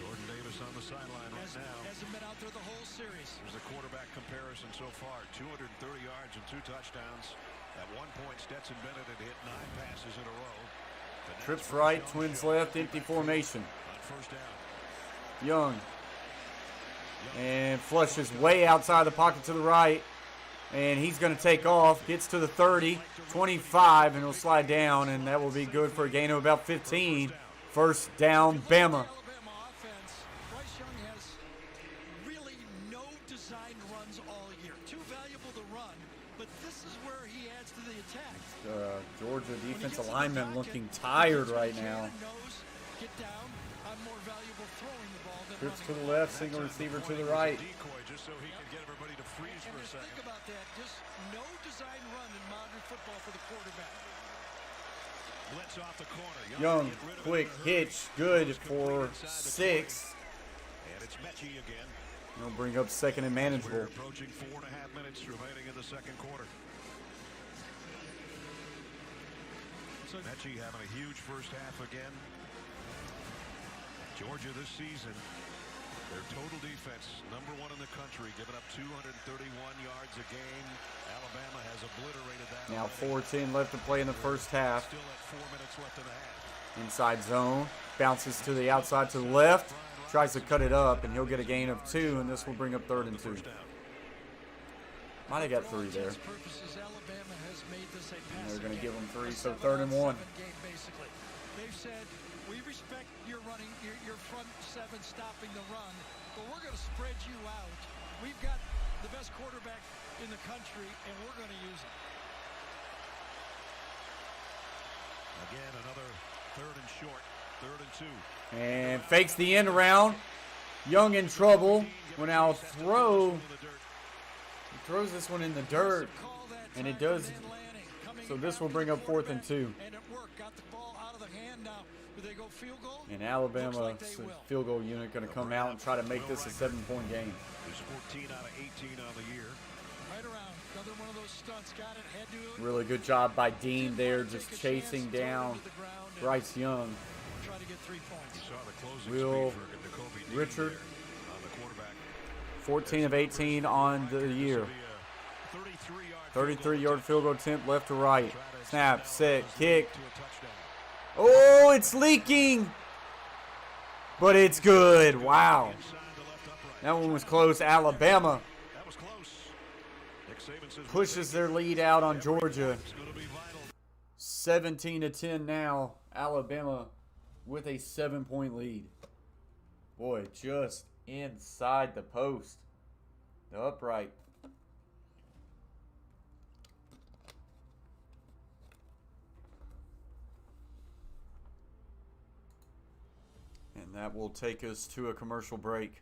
[SPEAKER 4] Jordan Davis on the sideline right now.
[SPEAKER 3] Hasn't been out there the whole series.
[SPEAKER 4] There's a quarterback comparison so far. 230 yards and 2 touchdowns. At one point, Stetson Bennett had hit 9 passes in a row.
[SPEAKER 2] Trips right, Twins left, empty formation.
[SPEAKER 4] On first down.
[SPEAKER 2] Young. And flushes way outside the pocket to the right. And he's going to take off. Gets to the 30, 25, and he'll slide down. And that will be good for a gain of about 15. First down, Bama.
[SPEAKER 3] Alabama offense. Bryce Young has really no designed runs all year. Too valuable to run. but this is where he adds to the attack.
[SPEAKER 2] Georgia
[SPEAKER 3] When he
[SPEAKER 2] defensive
[SPEAKER 3] gets in the
[SPEAKER 2] lineman
[SPEAKER 3] pocket,
[SPEAKER 2] looking
[SPEAKER 3] he
[SPEAKER 2] tired
[SPEAKER 3] gets what
[SPEAKER 2] right
[SPEAKER 3] he can
[SPEAKER 2] now.
[SPEAKER 3] and knows, get down. I'm more valuable throwing the ball than
[SPEAKER 2] Trips to
[SPEAKER 3] running
[SPEAKER 2] the left, single receiver to the right.
[SPEAKER 4] Decoy just so he could get everybody to freeze
[SPEAKER 3] And
[SPEAKER 4] for a
[SPEAKER 3] just think
[SPEAKER 4] second.
[SPEAKER 3] about that. Just no design run in modern football for the quarterback.
[SPEAKER 4] Blitz off the corner.
[SPEAKER 2] Young,
[SPEAKER 4] get rid of it
[SPEAKER 2] quick
[SPEAKER 4] in a hurry.
[SPEAKER 2] hitch, good
[SPEAKER 4] Almost complete
[SPEAKER 2] for
[SPEAKER 4] inside the
[SPEAKER 2] 6.
[SPEAKER 4] 20. And it's Mechie again.
[SPEAKER 2] He'll bring up second and
[SPEAKER 4] We're
[SPEAKER 2] manageable.
[SPEAKER 4] approaching 4.5 minutes remaining in the second quarter.
[SPEAKER 3] So
[SPEAKER 4] Mechie having a huge first half again. Georgia this season, their total defense, #1 in the country, giving up 231 yards a game. Alabama has obliterated that.
[SPEAKER 2] Now
[SPEAKER 4] already.
[SPEAKER 2] 4:10 left to play in the first half.
[SPEAKER 4] Still at 4 minutes left in the half.
[SPEAKER 2] Inside zone, bounces to the outside to the left, tries to cut it up, and he'll get a gain of 2, and this will bring up 3rd and 2.
[SPEAKER 4] First down.
[SPEAKER 2] Might have got 3 there.
[SPEAKER 3] purposes, Alabama has made this a
[SPEAKER 2] And
[SPEAKER 3] passing
[SPEAKER 2] they're going to
[SPEAKER 3] game.
[SPEAKER 2] give him 3,
[SPEAKER 3] A
[SPEAKER 2] so
[SPEAKER 3] 7-on-7
[SPEAKER 2] 3rd and 1.
[SPEAKER 3] game, basically. They've said, we respect your running, your front 7 stopping the run, but we're going to spread you out. We've got the best quarterback in the country, and we're going to use it.
[SPEAKER 4] Again, another 3rd and short. 3rd and 2.
[SPEAKER 2] And fakes the end around. Young in trouble. Will now throw. He throws this one in the dirt.
[SPEAKER 3] Call that
[SPEAKER 2] And it
[SPEAKER 3] time
[SPEAKER 2] does.
[SPEAKER 3] for Van Lanning coming
[SPEAKER 2] So this will
[SPEAKER 3] out
[SPEAKER 2] bring
[SPEAKER 3] to
[SPEAKER 2] up
[SPEAKER 3] the
[SPEAKER 2] 4th and 2.
[SPEAKER 3] And it worked. Got the ball out of the hand now. Do they go field goal?
[SPEAKER 2] And
[SPEAKER 3] Looks
[SPEAKER 2] Alabama's
[SPEAKER 3] like they will.
[SPEAKER 2] field goal unit going to come out and try to make this a 7-point game.
[SPEAKER 4] He's 14 out of 18 on the year.
[SPEAKER 3] Right around. Another one of those stunts. Got it. Head to it.
[SPEAKER 2] Really good job by Dean
[SPEAKER 3] Didn't
[SPEAKER 2] there,
[SPEAKER 3] wanna
[SPEAKER 2] just
[SPEAKER 3] take a
[SPEAKER 2] chasing
[SPEAKER 3] chance, throw it
[SPEAKER 2] down
[SPEAKER 3] into the ground and
[SPEAKER 2] Bryce Young.
[SPEAKER 3] Try to get 3 points.
[SPEAKER 4] You saw the closing
[SPEAKER 2] Will
[SPEAKER 4] speed for Jacoby Dean
[SPEAKER 2] Richard.
[SPEAKER 4] there on the quarterback.
[SPEAKER 2] 14 of 18 on the year. 33-yard field goal attempt left to right. Snap, set, kick.
[SPEAKER 4] To a touchdown.
[SPEAKER 2] Oh, it's leaking. But it's good. Wow.
[SPEAKER 4] Inside the left upright.
[SPEAKER 2] That one was close. Alabama
[SPEAKER 4] That was close. Nick Saban says
[SPEAKER 2] pushes their lead out on Georgia.
[SPEAKER 4] it's going to be vital.
[SPEAKER 2] 17-10 now. Alabama with a 7-point lead. Boy, just inside the post. The upright. And that will take us to a commercial break.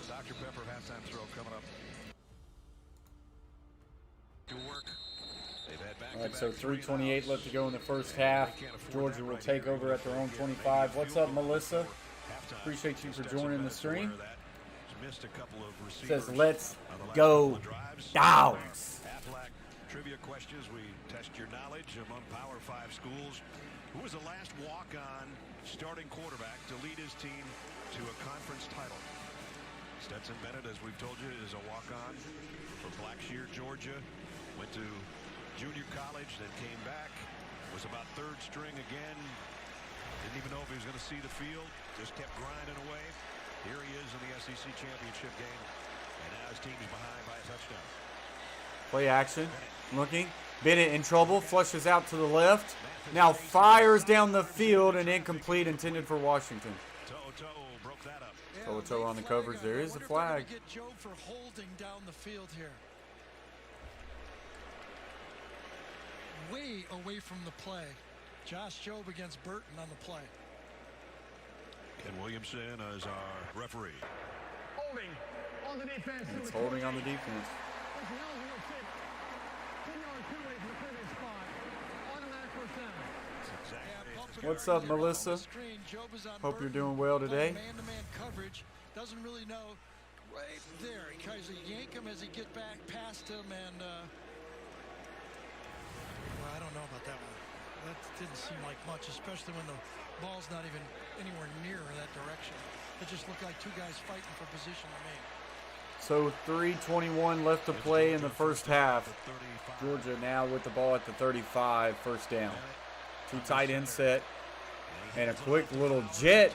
[SPEAKER 4] Dr. Pepper halftime throw coming up. To work. They've had back
[SPEAKER 2] All right, so 3:28 left to go in the first half. Georgia will take over at their own 25. What's up, Melissa? Appreciate you for joining the stream.
[SPEAKER 4] Missed a couple of
[SPEAKER 2] Says,
[SPEAKER 4] receivers
[SPEAKER 2] let's
[SPEAKER 4] on the last
[SPEAKER 2] go
[SPEAKER 4] couple of drives.
[SPEAKER 2] Dogs.
[SPEAKER 4] Aflac trivia questions. We test your knowledge among Power 5 schools. Who was the last walk-on starting quarterback to lead his team to a conference title? Stetson Bennett, as we've told you, is a walk-on for Blackshear, Georgia. Went to junior college, then came back. Was about 3rd string again. Didn't even know if he was going to see the field. Just kept grinding away. Here he is in the SEC championship game. And now his team is behind by a touchdown.
[SPEAKER 2] Play action. Looking. Bennett in trouble, flushes out to the left. Now fires down the field and incomplete, intended for Washington. Toe on the coverage. There is a flag.
[SPEAKER 3] Get Joe for holding down the field here. Way away from the play. Josh Jobe against Burton on the play.
[SPEAKER 4] Ken Williamson is our referee.
[SPEAKER 7] Holding on the defense.
[SPEAKER 2] It's holding on the defense. What's up, Melissa? Hope you're doing well today.
[SPEAKER 3] Man-to-man coverage. Doesn't really know. Right there. He tries to yank him as he get back past him, and well, I don't know about that one. That didn't seem like much, especially when the ball's not even anywhere near that direction. It just looked like two guys fighting for position to me.
[SPEAKER 2] So 3:21 left to play in the first half. Georgia now with the ball at the 35, first down. Two tight end set. And a quick little jet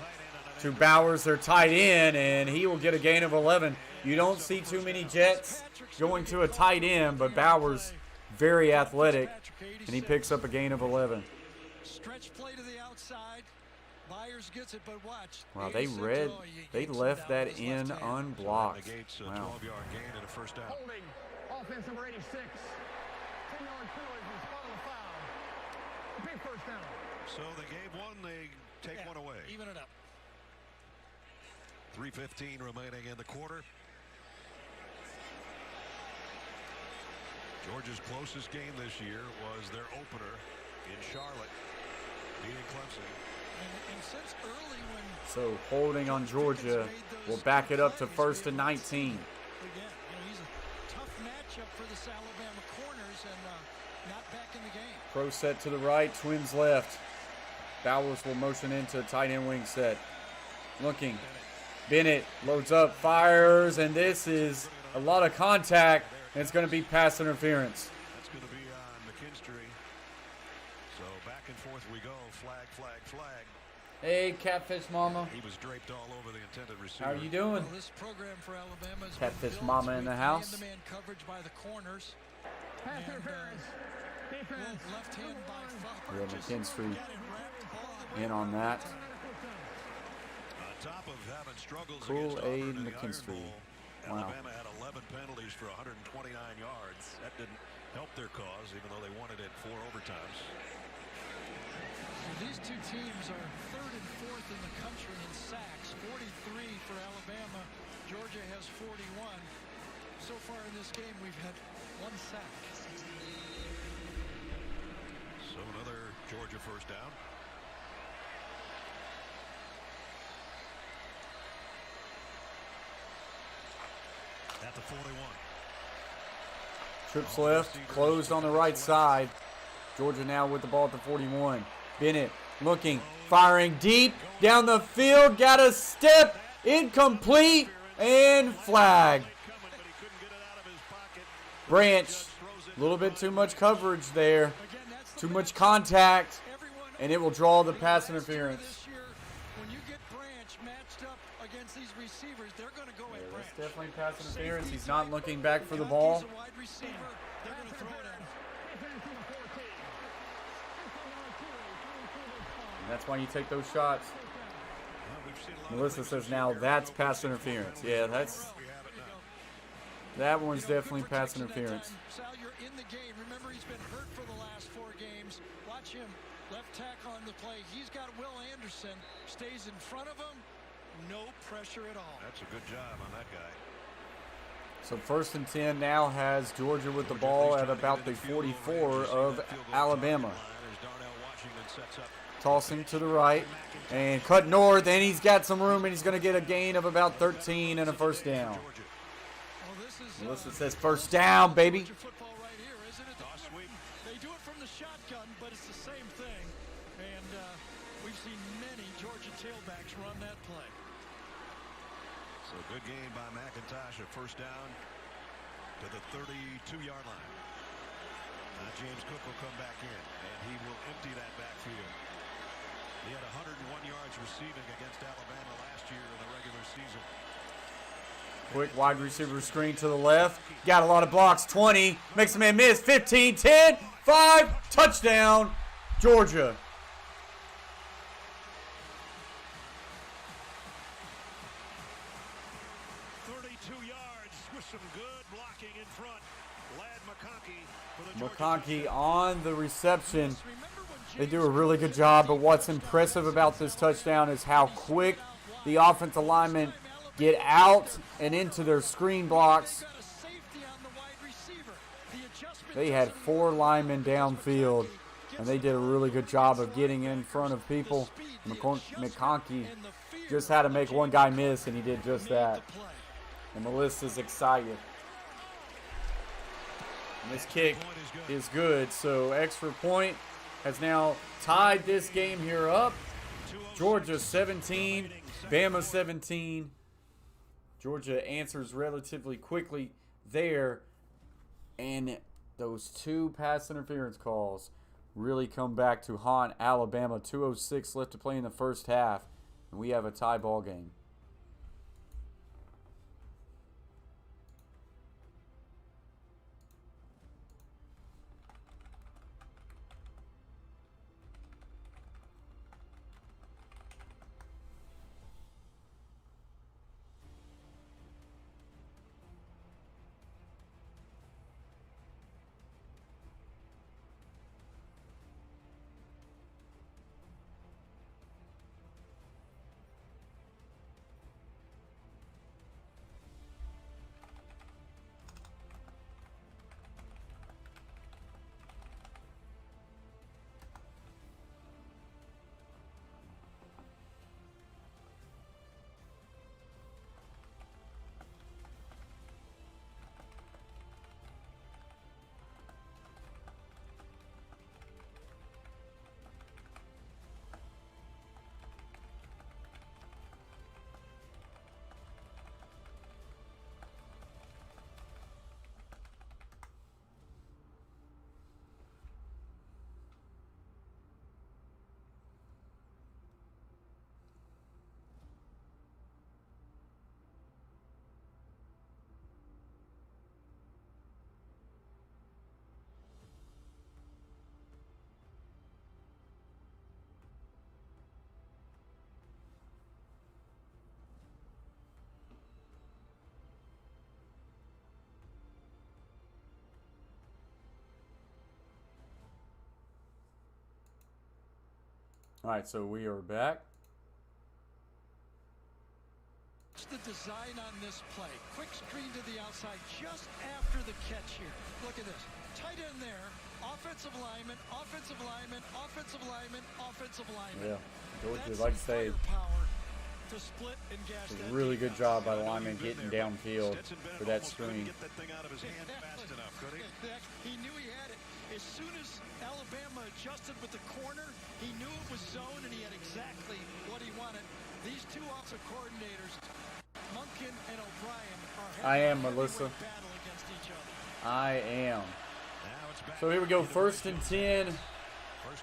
[SPEAKER 2] to Bowers, their tight end, and he will get a gain of 11. You don't see too many jets going to a tight end, but Bowers, very athletic, and he picks up a gain of 11.
[SPEAKER 3] Stretch play to the outside. Byers gets it, but watch.
[SPEAKER 2] Wow, they left that in unblocked. Wow.
[SPEAKER 7] Holding offense number 86. 10-yard penalty from spot on the foul. Big first down.
[SPEAKER 4] So they gave one, they take one away.
[SPEAKER 3] Even it up.
[SPEAKER 4] 3:15 remaining in the quarter. Georgia's closest game this year was their opener in Charlotte, beating Clemson.
[SPEAKER 3] And since early when
[SPEAKER 2] So holding on Georgia will back it up to 1st and 19.
[SPEAKER 3] again, he's a tough matchup for this Alabama corners, and not back in the game.
[SPEAKER 2] Pro set to the right, twins left. Bowers will motion into tight end wing set. Looking. Bennett loads up, fires, and this is a lot of contact, and it's going to be pass interference.
[SPEAKER 4] That's going to be on McKinstry. So back and forth we go. Flag, flag, flag.
[SPEAKER 2] Hey, Catfish Mama.
[SPEAKER 4] He was draped all over the intended receiver.
[SPEAKER 2] How are you doing?
[SPEAKER 3] Well, this program for Alabama is
[SPEAKER 2] Catfish Mama in the house.
[SPEAKER 3] Man-to-man coverage by the corners.
[SPEAKER 7] Pass
[SPEAKER 3] And,
[SPEAKER 7] interference. Defense.
[SPEAKER 3] left hand by Fowler.
[SPEAKER 2] Yeah,
[SPEAKER 3] Just
[SPEAKER 2] McKinstry
[SPEAKER 3] got it wrapped all the way
[SPEAKER 2] in on that.
[SPEAKER 4] On top of having struggles
[SPEAKER 2] Kool-Aid
[SPEAKER 4] against Auburn in the Iron
[SPEAKER 2] McKinstry.
[SPEAKER 4] Bowl,
[SPEAKER 2] Wow.
[SPEAKER 4] Alabama had 11 penalties for 129 yards. That didn't help their cause, even though they won it at 4 overtimes.
[SPEAKER 3] These two teams are 3rd and 4th in the country in sacks. 43 for Alabama. Georgia has 41. So far in this game, we've had 1 sack.
[SPEAKER 4] So another Georgia first down. At the 41.
[SPEAKER 2] Trips left, closed on the right side. Georgia now with the ball at the 41. Bennett looking, firing deep down the field. Got a step, incomplete, and flag. Branch, a little bit too much coverage there. Too much contact, and it will draw the pass interference.
[SPEAKER 3] This year, when you get Branch matched up against these receivers, they're going to go at Branch.
[SPEAKER 2] That's definitely pass interference. He's not looking back for the ball.
[SPEAKER 3] He's a wide receiver. They're going to throw it at him.
[SPEAKER 2] And that's why you take those shots. Melissa says now that's pass interference. Yeah, that one's definitely pass interference.
[SPEAKER 3] Sal, you're in the game. Remember, he's been hurt for the last 4 games. Watch him. Left tackle on the play. He's got Will Anderson. Stays in front of him. No pressure at all.
[SPEAKER 4] That's a good job on that guy.
[SPEAKER 2] So 1st and 10 now has Georgia with the ball at about the 44 of Alabama. Tossing to the right and cut north, and he's got some room, and he's going to get a gain of about 13 and a first down.
[SPEAKER 3] Well, this is
[SPEAKER 2] Melissa says first down, baby.
[SPEAKER 3] football right here, isn't it? They do it from the shotgun, but it's the same thing. And we've seen many Georgia tailbacks run that play.
[SPEAKER 4] So good game by McIntosh. A first down to the 32-yard line. Now James Cook will come back in, and he will empty that backfield. He had 101 yards receiving against Alabama last year in the regular season.
[SPEAKER 2] Quick wide receiver screen to the left. Got a lot of blocks. 20. Makes the man miss. 15, 10, 5. Touchdown, Georgia.
[SPEAKER 4] 32 yards with some good blocking in front. Lad McConkey for the Georgia
[SPEAKER 2] McConkey on the reception. They do a really good job, but what's impressive about this touchdown is how quick the offensive linemen get out and into their screen blocks. They had 4 linemen downfield, and they did a really good job of getting in front of people. McConkey just had to make one guy miss, and he did just that. And Melissa's excited. And this kick is good, so extra point has now tied this game here up. Georgia 17, Bama 17. Georgia answers relatively quickly there, and those 2 pass interference calls really come back to haunt Alabama. 2:06 left to play in the first half, and we have a tie ball game. All right, so we are back.
[SPEAKER 3] What's the design on this play? Quick screen to the outside just after the catch here. Look at this. Tight end there. Offensive lineman, offensive lineman, offensive lineman, offensive lineman.
[SPEAKER 2] Yeah, Georgia, like I say,
[SPEAKER 3] to split and gas
[SPEAKER 2] a really good job by the lineman getting downfield for that screen.
[SPEAKER 4] Get that thing out of his hand fast enough, could he?
[SPEAKER 3] He knew he had it. As soon as Alabama adjusted with the corner, he knew it was zone, and he had exactly what he wanted. These 2 offensive coordinators, Munkin and O'Brien, are
[SPEAKER 2] I am, Melissa.
[SPEAKER 3] battle against each other.
[SPEAKER 2] I am. So here we go, 1st and 10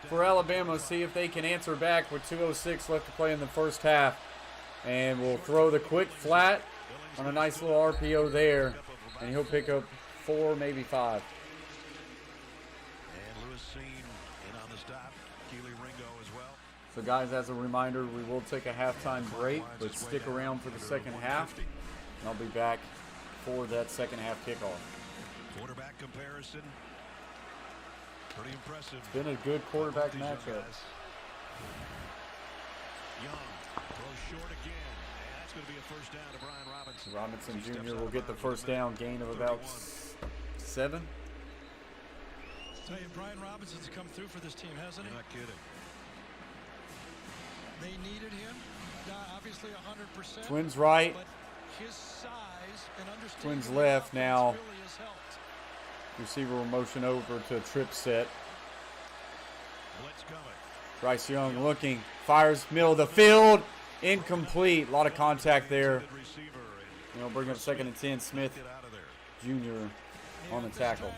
[SPEAKER 2] for Alabama. See if they can answer back with 2:06 left to play in the first half. And we'll throw the quick flat on a nice little RPO there, and he'll pick up 4, maybe 5.
[SPEAKER 4] And Lewis seen in on the stop. Keely Ringo as well.
[SPEAKER 2] So guys, as a reminder, we will take a halftime break, but stick around for the second half, and I'll be back for that second half kickoff.
[SPEAKER 4] Quarterback comparison. Pretty impressive.
[SPEAKER 2] Been a good quarterback matchup.
[SPEAKER 4] Young throws short again. And that's going to be a first down to Brian Robinson.
[SPEAKER 2] Robinson Jr. will get the first down, gain of about 7.
[SPEAKER 3] Tell you, Brian Robinson's come through for this team, hasn't he?
[SPEAKER 4] You're not kidding.
[SPEAKER 3] They needed him. Obviously 100%.
[SPEAKER 2] Twins right.
[SPEAKER 3] But his size and understanding
[SPEAKER 2] Twins
[SPEAKER 3] of the
[SPEAKER 2] left
[SPEAKER 3] offense
[SPEAKER 2] now.
[SPEAKER 3] really has helped.
[SPEAKER 2] Receiver will motion over to a trip set.
[SPEAKER 4] Blitz coming.
[SPEAKER 2] Bryce Young looking, fires middle of the field, incomplete. A lot of contact there.
[SPEAKER 4] Good receiver.
[SPEAKER 2] You know, bring up 2nd and 10. Smith
[SPEAKER 4] Get out of there.
[SPEAKER 2] Jr. on the tackle.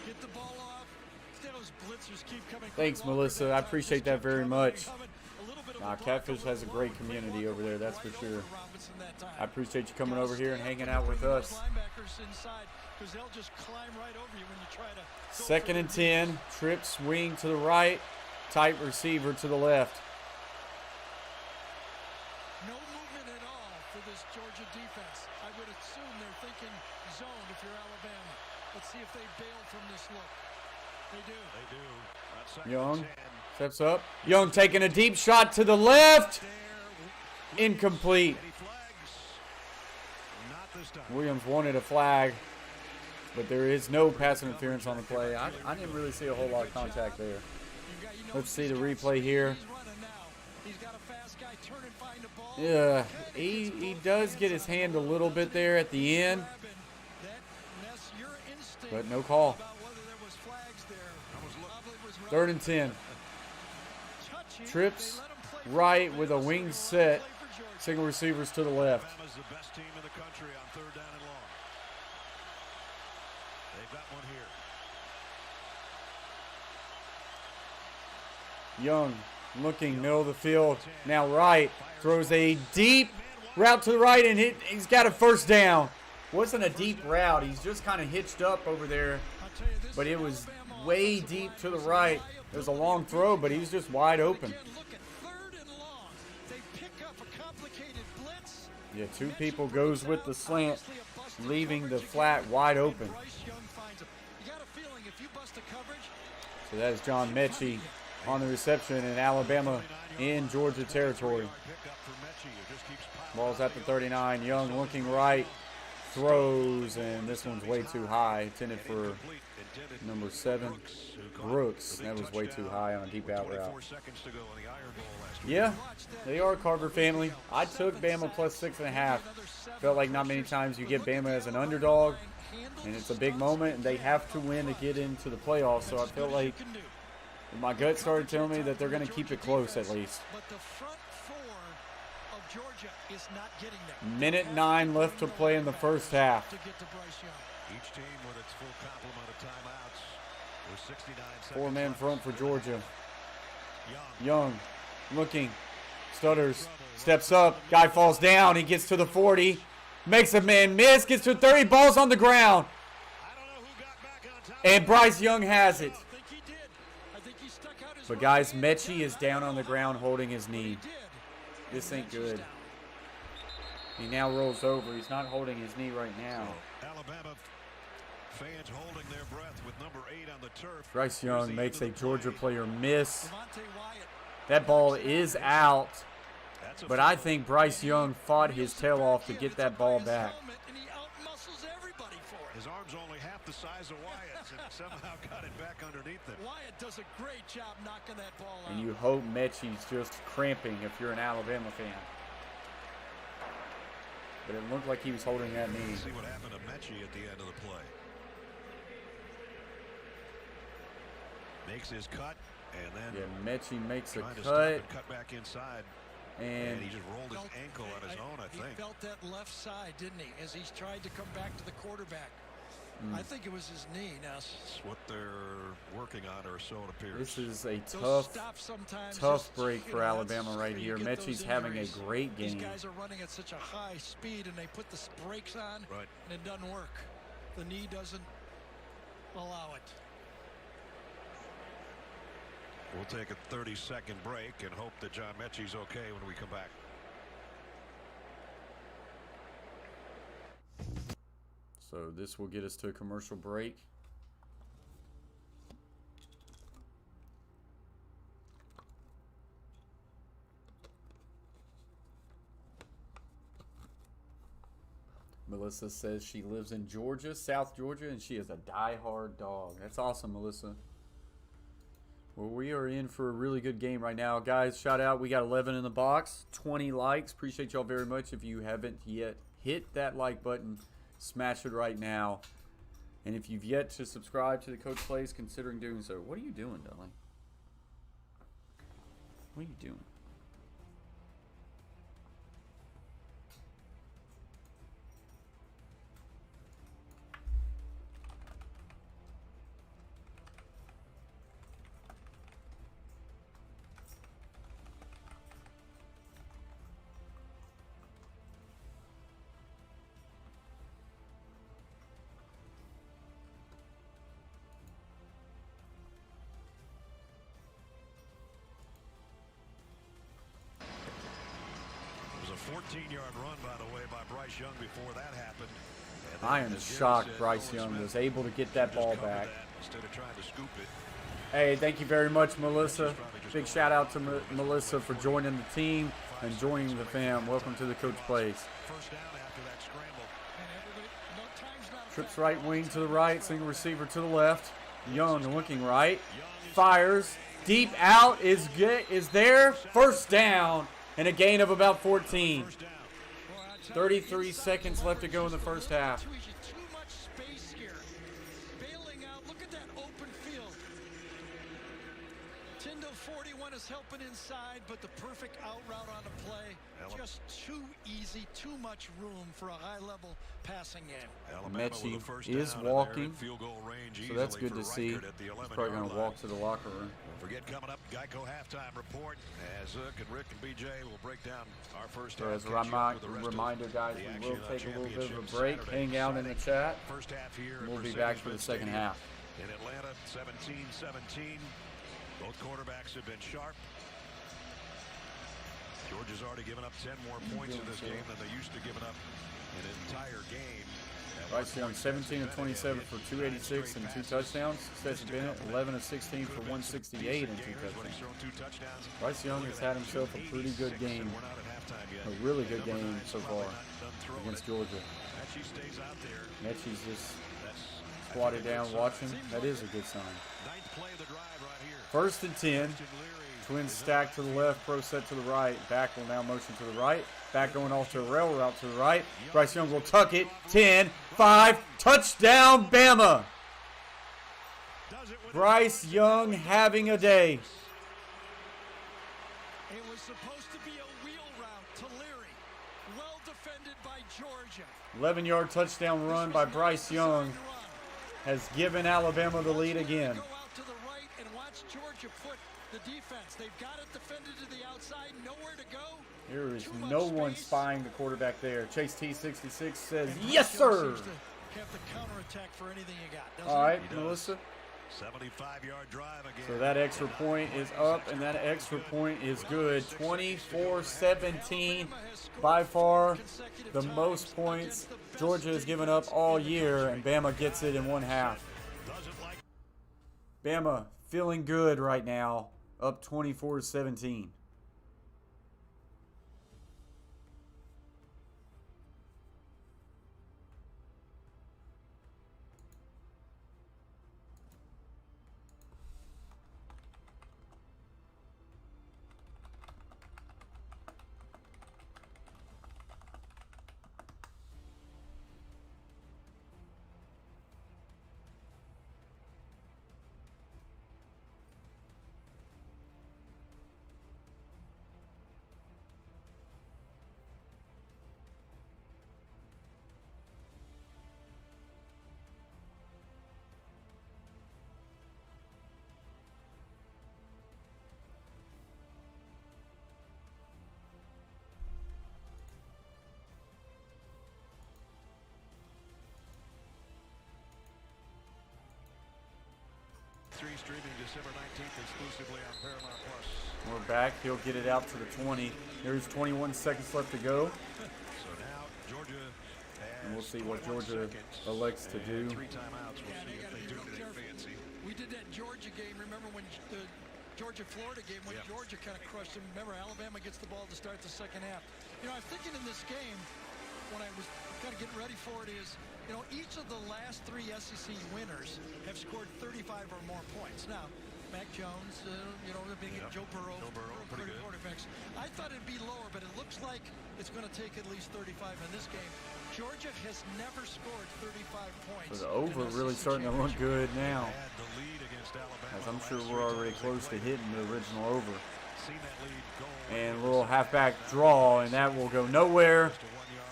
[SPEAKER 3] Get the ball off. Those blitzers keep coming.
[SPEAKER 2] Thanks, Melissa. I appreciate that very much.
[SPEAKER 3] A little bit
[SPEAKER 2] Catfish has a great community over there, that's for sure. I appreciate you coming over here and hanging out with us. 2nd and 10. Trips wing to the right. Tight receiver to the left.
[SPEAKER 3] No movement at all for this Georgia defense. I would assume they're thinking zoned if you're Alabama. Let's see if they bail from this look. They do. They do.
[SPEAKER 2] Young steps up. Young taking a deep shot to the left. Incomplete. Williams wanted a flag, but there is no pass interference on the play. I didn't really see a whole lot of contact there. Let's see the replay here. Yeah, he does get his hand a little bit there at the end, but no call. 3rd and 10. Trips right with a wing set. Single receivers to the left.
[SPEAKER 4] Alabama's the best team in the country on 3rd down and long. They've got one here.
[SPEAKER 2] Young looking middle of the field. Now right. Throws a deep route to the right, and he's got a 1st down. Wasn't a deep route. He's just kind of hitched up over there. But it was way deep to the right. It was a long throw, but he was just wide open. Yeah, 2 people goes with the slant, leaving the flat wide open. So that is John Mechie on the reception, and Alabama in Georgia territory. Ball's at the 39. Young looking right, throws, and this one's way too high. Intended for number 7, Brooks. That was way too high on a deep out route. Yeah, they are a Carver family. I took Bama plus 6.5. Felt like not many times you get Bama as an underdog, and it's a big moment, and they have to win to get into the playoffs. So I felt like my gut started telling me that they're going to keep it close at least. Minute 9 left to play in the first half.
[SPEAKER 4] Each team with its full complement of timeouts. With 69 seconds.
[SPEAKER 2] 4-man front for Georgia. Young looking, stutters, steps up, guy falls down, he gets to the 40, makes a man miss, gets to 30, ball's on the ground. And Bryce Young has it. But guys, Mechie is down on the ground holding his knee. This ain't good. He now rolls over. He's not holding his knee right now.
[SPEAKER 4] Alabama fans holding their breath with number 8 on the turf.
[SPEAKER 2] Bryce Young makes a Georgia player miss. That ball is out. But I think Bryce Young fought his tail off to get that ball back.
[SPEAKER 4] His arm's only half the size of Wyatt's and somehow got it back underneath him.
[SPEAKER 3] Wyatt does a great job knocking that ball out.
[SPEAKER 2] And you hope Mechie's just cramping if you're an Alabama fan. But it looked like he was holding that knee.
[SPEAKER 4] See what happened to Mechie at the end of the play. Makes his cut, and then
[SPEAKER 2] Mechie makes a
[SPEAKER 4] cut back inside.
[SPEAKER 2] And
[SPEAKER 4] he just rolled his ankle on his own, I think.
[SPEAKER 3] He felt that left side, didn't he, as he's tried to come back to the quarterback. I think it was his knee. Now,
[SPEAKER 4] that's what they're working on, or so it appears.
[SPEAKER 2] This is a tough break for Alabama right here. Mechie's having a great game.
[SPEAKER 3] These guys are running at such a high speed, and they put the brakes on, and it doesn't work. The knee doesn't allow it.
[SPEAKER 4] We'll take a 30-second break and hope that John Mechie's okay when we come back.
[SPEAKER 2] So this will get us to a commercial break. Melissa says she lives in Georgia, South Georgia, and she is a die-hard dog. That's awesome, Melissa. Well, we are in for a really good game right now. Guys, shout out. We got 11 in the box, 20 likes. Appreciate y'all very much. If you haven't yet hit that like button, smash it right now. And if you've yet to subscribe to the Coach Plays, considering doing so. What are you doing, darling? What are you doing?
[SPEAKER 4] 14-yard run, by the way, by Bryce Young before that happened.
[SPEAKER 2] I am shocked Bryce Young was able to get that ball back.
[SPEAKER 4] Instead of trying to scoop it.
[SPEAKER 2] Hey, thank you very much, Melissa. Big shout out to Melissa for joining the team and joining the fam. Welcome to the Coach Place.
[SPEAKER 4] First down after that scramble.
[SPEAKER 2] Trips right wing to the right, single receiver to the left. Young looking right, fires deep out is there. First down and a gain of about 14. 33 seconds left to go in the first half.
[SPEAKER 3] Too much space here. Bailing out. Look at that open field. Tindo 41 is helping inside, but the perfect out route on the play. Just too easy, too much room for a high-level passing game.
[SPEAKER 2] Mechie is walking, so that's good to see. He's probably going to walk to the locker room.
[SPEAKER 4] Don't forget, coming up, Geico halftime report as Zook and Rick and BJ will break down our first half.
[SPEAKER 2] So as a reminder, guys, we will take a little bit of a break, hang out in the chat.
[SPEAKER 4] First half here.
[SPEAKER 2] We'll be back for the second half.
[SPEAKER 4] In Atlanta, 17-17. Both quarterbacks have been sharp. Georgia's already given up 10 more points in this game than they used to giving up an entire game.
[SPEAKER 2] Bryce Young, 17 of 27 for 286 and 2 touchdowns. Stetson Bennett, 11 of 16 for 168 and 2 touchdowns. Bryce Young has had himself a pretty good game, a really good game so far against Georgia. Mechie's just squatted down watching. That is a good sign. First and 10. Twins stack to the left, pro set to the right. Back will now motion to the right. Back going off to a rail route to the right. Bryce Young will tuck it. 10, 5, touchdown, Bama. Bryce Young having a day.
[SPEAKER 3] It was supposed to be a wheel route to Leary. Well defended by Georgia.
[SPEAKER 2] 11-yard touchdown run by Bryce Young has given Alabama the lead again.
[SPEAKER 3] Go out to the right and watch Georgia put the defense. They've got it defended to the outside, nowhere to go.
[SPEAKER 2] There is no one spying the quarterback there. Chase T66 says, yes, sir.
[SPEAKER 3] Have the counterattack for anything you got.
[SPEAKER 2] All right, Melissa.
[SPEAKER 4] 75-yard drive again.
[SPEAKER 2] So that extra point is up, and that extra point is good. 24-17, by far the most points Georgia has given up all year, and Bama gets it in one half. Bama feeling good right now, up 24-17.
[SPEAKER 4] Streaming December 19th exclusively on Paramount Plus.
[SPEAKER 2] We're back. He'll get it out to the 20. There's 21 seconds left to go.
[SPEAKER 4] So now Georgia has,
[SPEAKER 2] and we'll see what Georgia elects to do.
[SPEAKER 4] 3 timeouts. We'll see if they do anything fancy.
[SPEAKER 3] We did that Georgia game. Remember when the Georgia-Florida game when Georgia kind of crushed them. Remember, Alabama gets the ball to start the second half. You know, I'm thinking in this game, when I was kind of getting ready for it is, you know, each of the last 3 SEC winners have scored 35 or more points. Now, Mac Jones, you know, being Joe Burrow, pretty good quarterbacks. I thought it'd be lower, but it looks like it's going to take at least 35 in this game. Georgia has never scored 35 points.
[SPEAKER 2] So the over really starting to look good now, as I'm sure we're already close to hitting the original over. And a little halfback draw, and that will go nowhere,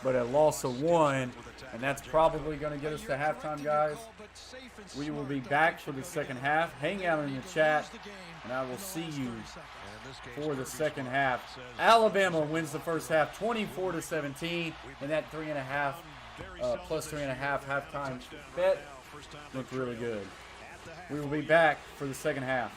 [SPEAKER 2] but a loss of 1. And that's probably going to get us to halftime, guys. We will be back for the second half. Hang out in the chat, and I will see you for the second half. Alabama wins the first half 24-17, and that 3.5 plus 3.5 halftime bet looked really good. We will be back for the second half.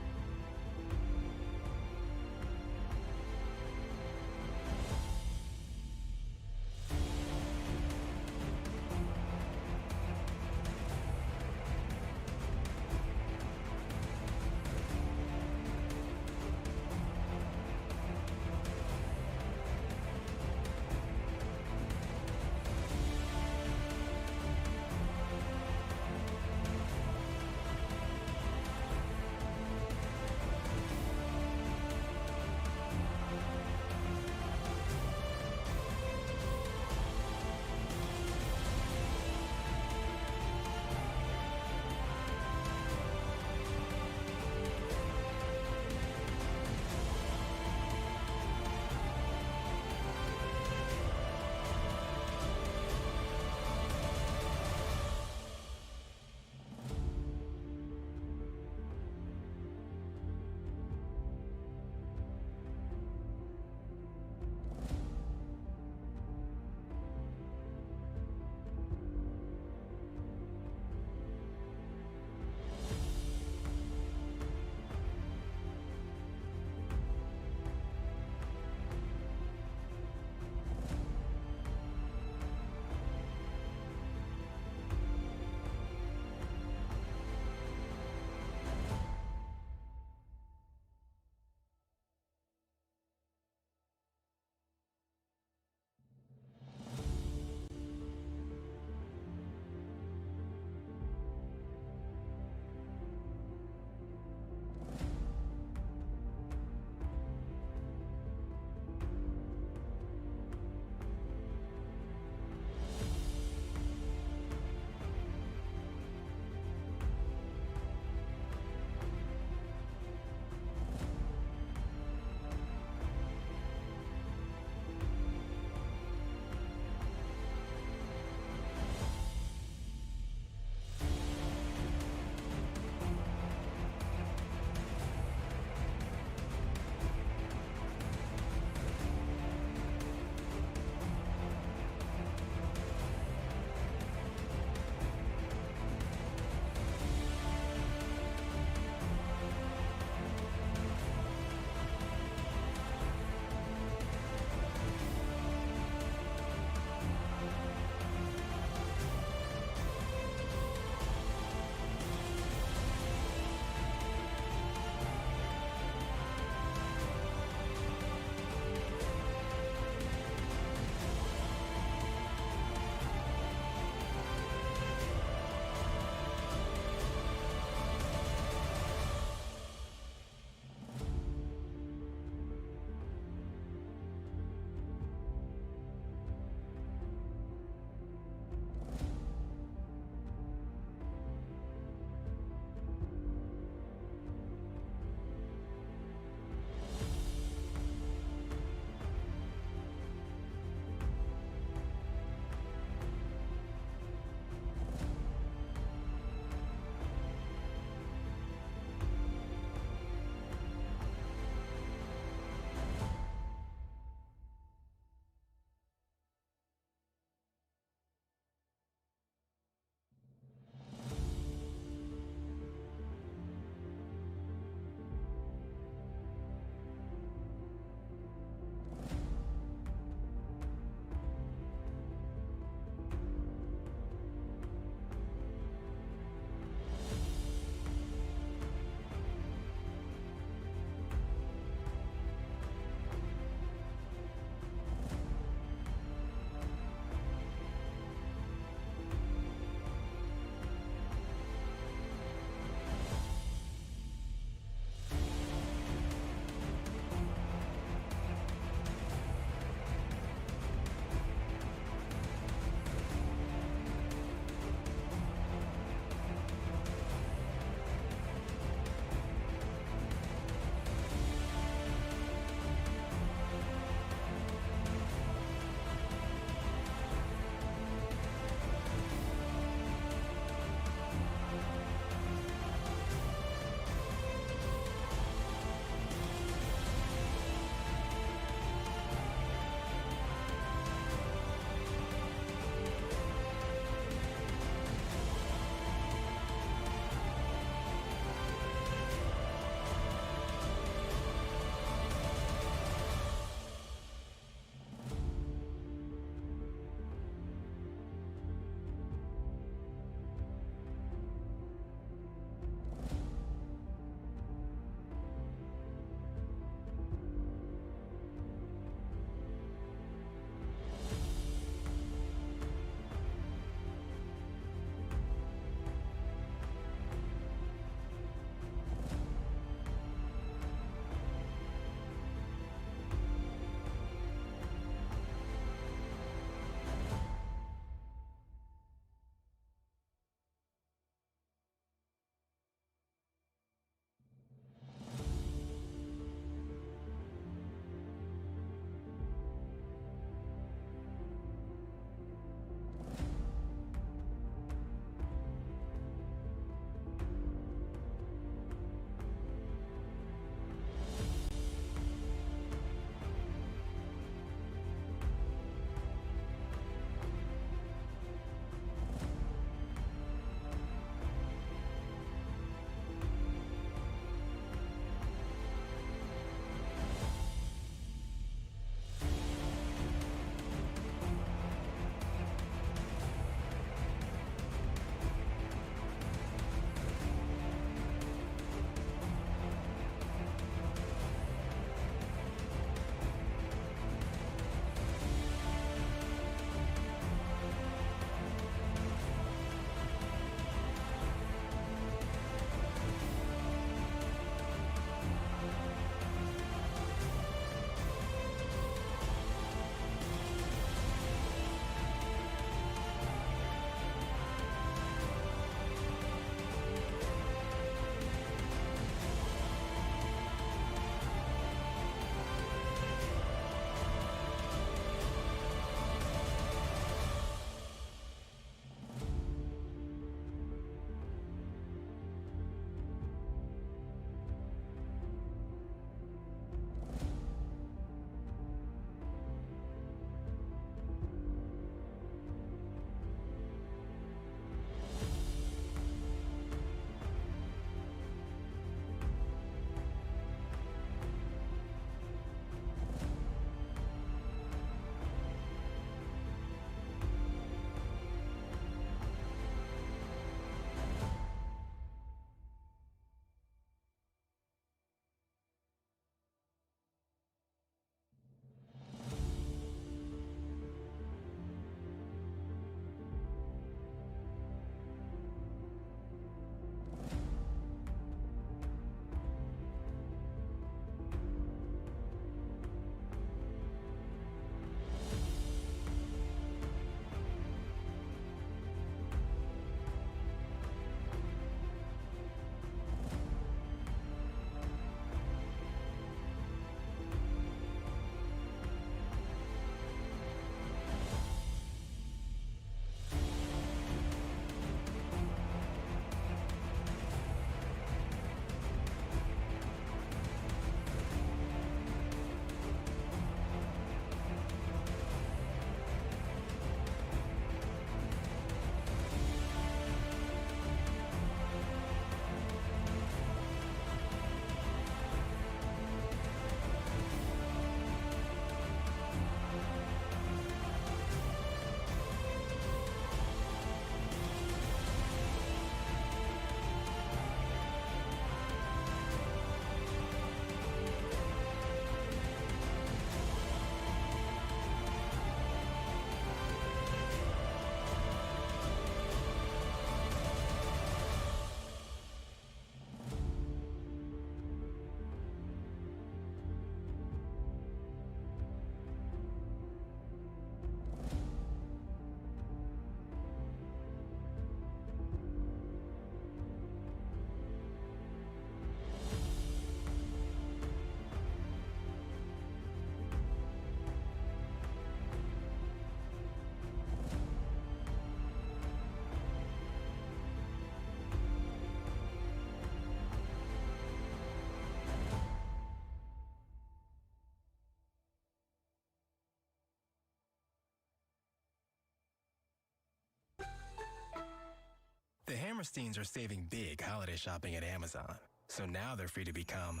[SPEAKER 9] Hammersteins are saving big holiday shopping at Amazon. So now they're free to become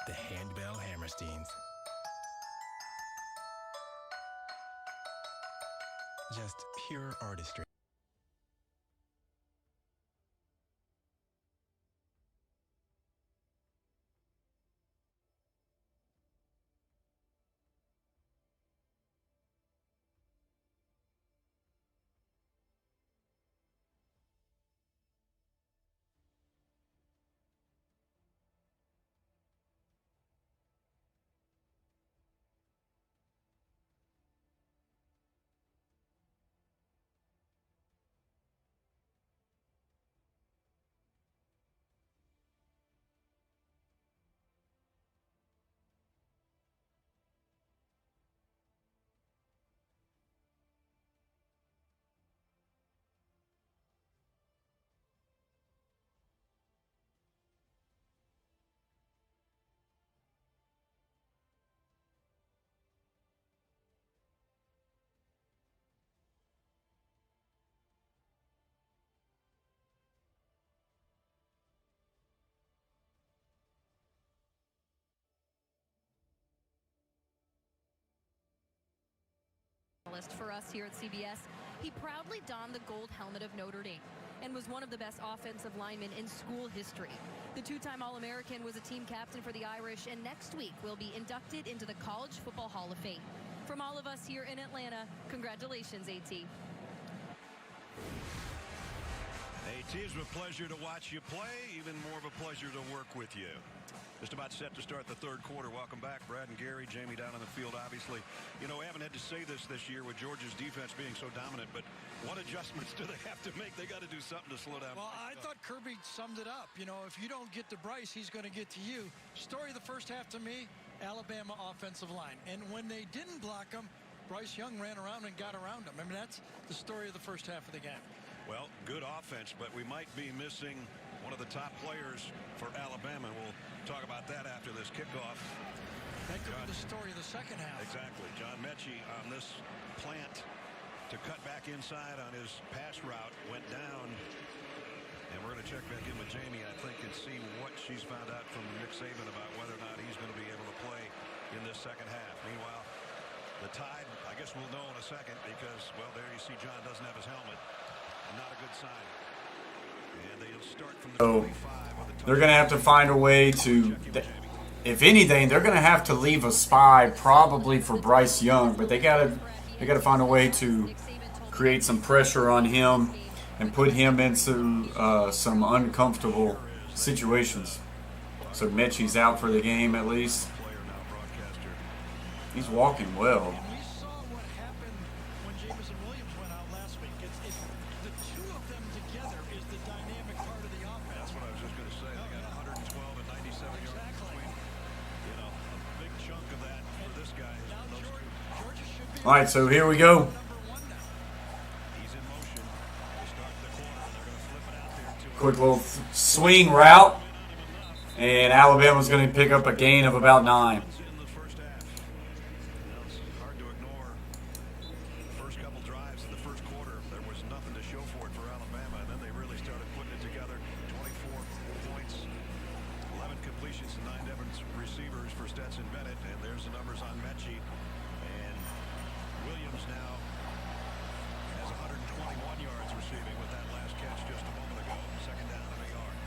[SPEAKER 9] the Handbell Hammersteins. Just pure artistry.
[SPEAKER 5] For us here at CBS, he proudly donned the gold helmet of Notre Dame and was one of the best offensive linemen in school history. The two-time All-American was a team captain for the Irish, and next week will be inducted into the College Football Hall of Fame. From all of us here in Atlanta, congratulations, AT.
[SPEAKER 4] AT, it's a pleasure to watch you play, even more of a pleasure to work with you. Just about set to start the third quarter. Welcome back, Brad and Gary. Jamie down on the field, obviously. You know, we haven't had to say this year with Georgia's defense being so dominant, but what adjustments do they have to make? They got to do something to slow down.
[SPEAKER 3] Well, I thought Kirby summed it up. You know, if you don't get to Bryce, he's going to get to you. Story of the first half to me, Alabama offensive line. And when they didn't block him, Bryce Young ran around and got around him. I mean, that's the story of the first half of the game.
[SPEAKER 4] Well, good offense, but we might be missing one of the top players for Alabama. We'll talk about that after this kickoff.
[SPEAKER 3] That could be the story of the second half.
[SPEAKER 4] Exactly. John Mechie on this plant to cut back inside on his pass route went down. And we're going to check back in with Jamie, I think, and see what she's found out from Nick Saban about whether or not he's going to be able to play in this second half. Meanwhile, the Tide, I guess we'll know in a second because, well, there you see John doesn't have his helmet. Not a good sign. And they'll start from the 25.
[SPEAKER 2] They're going to have to find a way to, if anything, they're going to have to leave a spy probably for Bryce Young, but they got to find a way to create some pressure on him and put him into some uncomfortable situations. So Mechie's out for the game at least. He's walking well.
[SPEAKER 3] We saw what happened when Jameson Williams went out last week. The two of them together is the dynamic part of the offense.
[SPEAKER 4] That's what I was just going to say. They got 112 and 97 yards between. You know, a big chunk of that for this guy.
[SPEAKER 3] Now Georgia should be.
[SPEAKER 2] All right, so here we go.
[SPEAKER 4] He's in motion to start the corner. They're going to flip it out there to
[SPEAKER 2] Quick little swing route, and Alabama's going to pick up a gain of about 9.
[SPEAKER 4] in the first half. Now it's hard to ignore. The first couple drives in the first quarter, there was nothing to show for it for Alabama, and then they really started putting it together. 24 points, 11 completions, and 9 different receivers for Stetson Bennett, and there's the numbers on Mechie. And Williams now has 121 yards receiving with that last catch just a moment ago. Second down and a yard.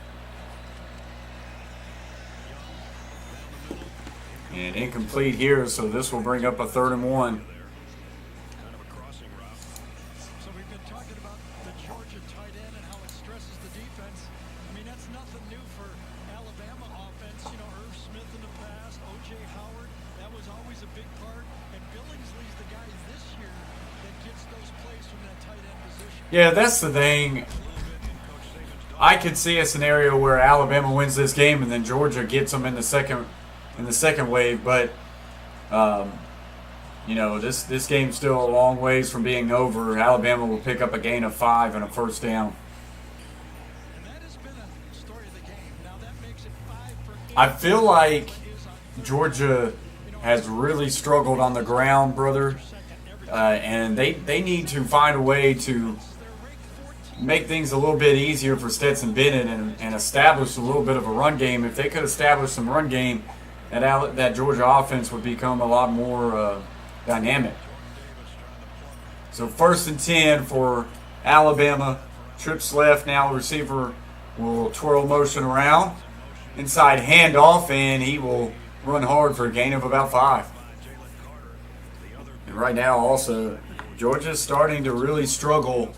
[SPEAKER 2] And incomplete here, so this will bring up a 3rd and 1.
[SPEAKER 4] Kind of a crossing route.
[SPEAKER 3] So we've been talking about the Georgia tight end and how it stresses the defense. I mean, that's nothing new for Alabama offense. You know, Irv Smith in the past, O.J. Howard, that was always a big part. And Billingsley's the guy this year that gets those plays from that tight end position.
[SPEAKER 2] Yeah, that's the thing. I could see a scenario where Alabama wins this game and then Georgia gets them in the second wave, but you know, this game's still a long ways from being over. Alabama will pick up a gain of 5 and a first down.
[SPEAKER 3] And that has been a story of the game. Now that makes it 5 for 8.
[SPEAKER 2] I feel like Georgia has really struggled on the ground, brother, and they need to find a way to make things a little bit easier for Stetson Bennett and establish a little bit of a run game. If they could establish some run game, that Georgia offense would become a lot more dynamic. So 1st and 10 for Alabama. Trips left. Now the receiver will twirl motion around. Inside handoff, and he will run hard for a gain of about 5. And right now also, Georgia's starting to really struggle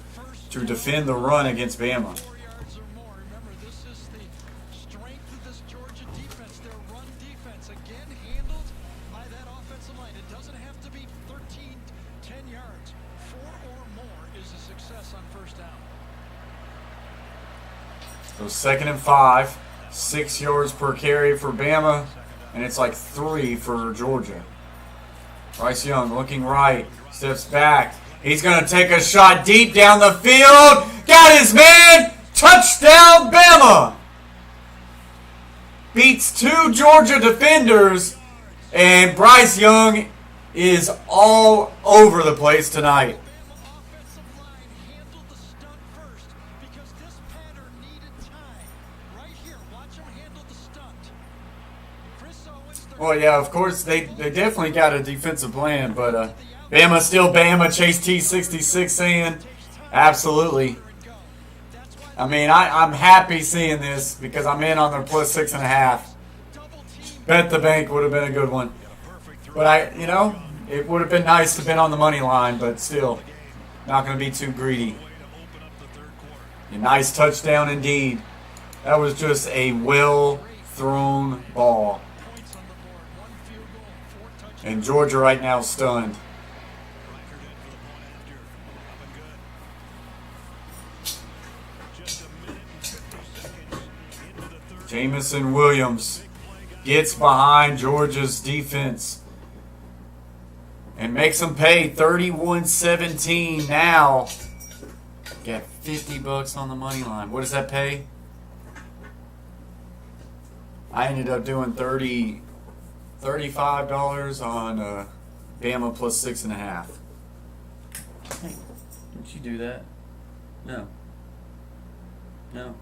[SPEAKER 2] to defend the run against Bama.
[SPEAKER 3] 4 yards or more. Remember, this is the strength of this Georgia defense. Their run defense, again, handled by that offensive line. It doesn't have to be 13, 10 yards. 4 or more is a success on first down.
[SPEAKER 2] So 2nd and 5, 6 yards per carry for Bama, and it's like 3 for Georgia. Bryce Young looking right, steps back. He's going to take a shot deep down the field. Got his man. Touchdown, Bama. Beats 2 Georgia defenders, and Bryce Young is all over the place tonight.
[SPEAKER 3] Offensive line handled the stunt first because this pattern needed time. Right here, watch him handle the stunt. Chris Owens,
[SPEAKER 2] Well, yeah, of course, they definitely got a defensive plan, but Bama still Bama. Chase T66 saying, absolutely. I mean, I'm happy seeing this because I'm in on their plus 6.5. Bet the bank would have been a good one. But it would have been nice to have been on the money line, but still, not going to be too greedy. A nice touchdown indeed. That was just a well-thrown ball. And Georgia right now stunned. Jamison Williams gets behind Georgia's defense and makes them pay 31-17 now. Got $50 on the money line. What does that pay? I ended up doing $35 on Bama plus 6.5. Hey, didn't you do that? No. No.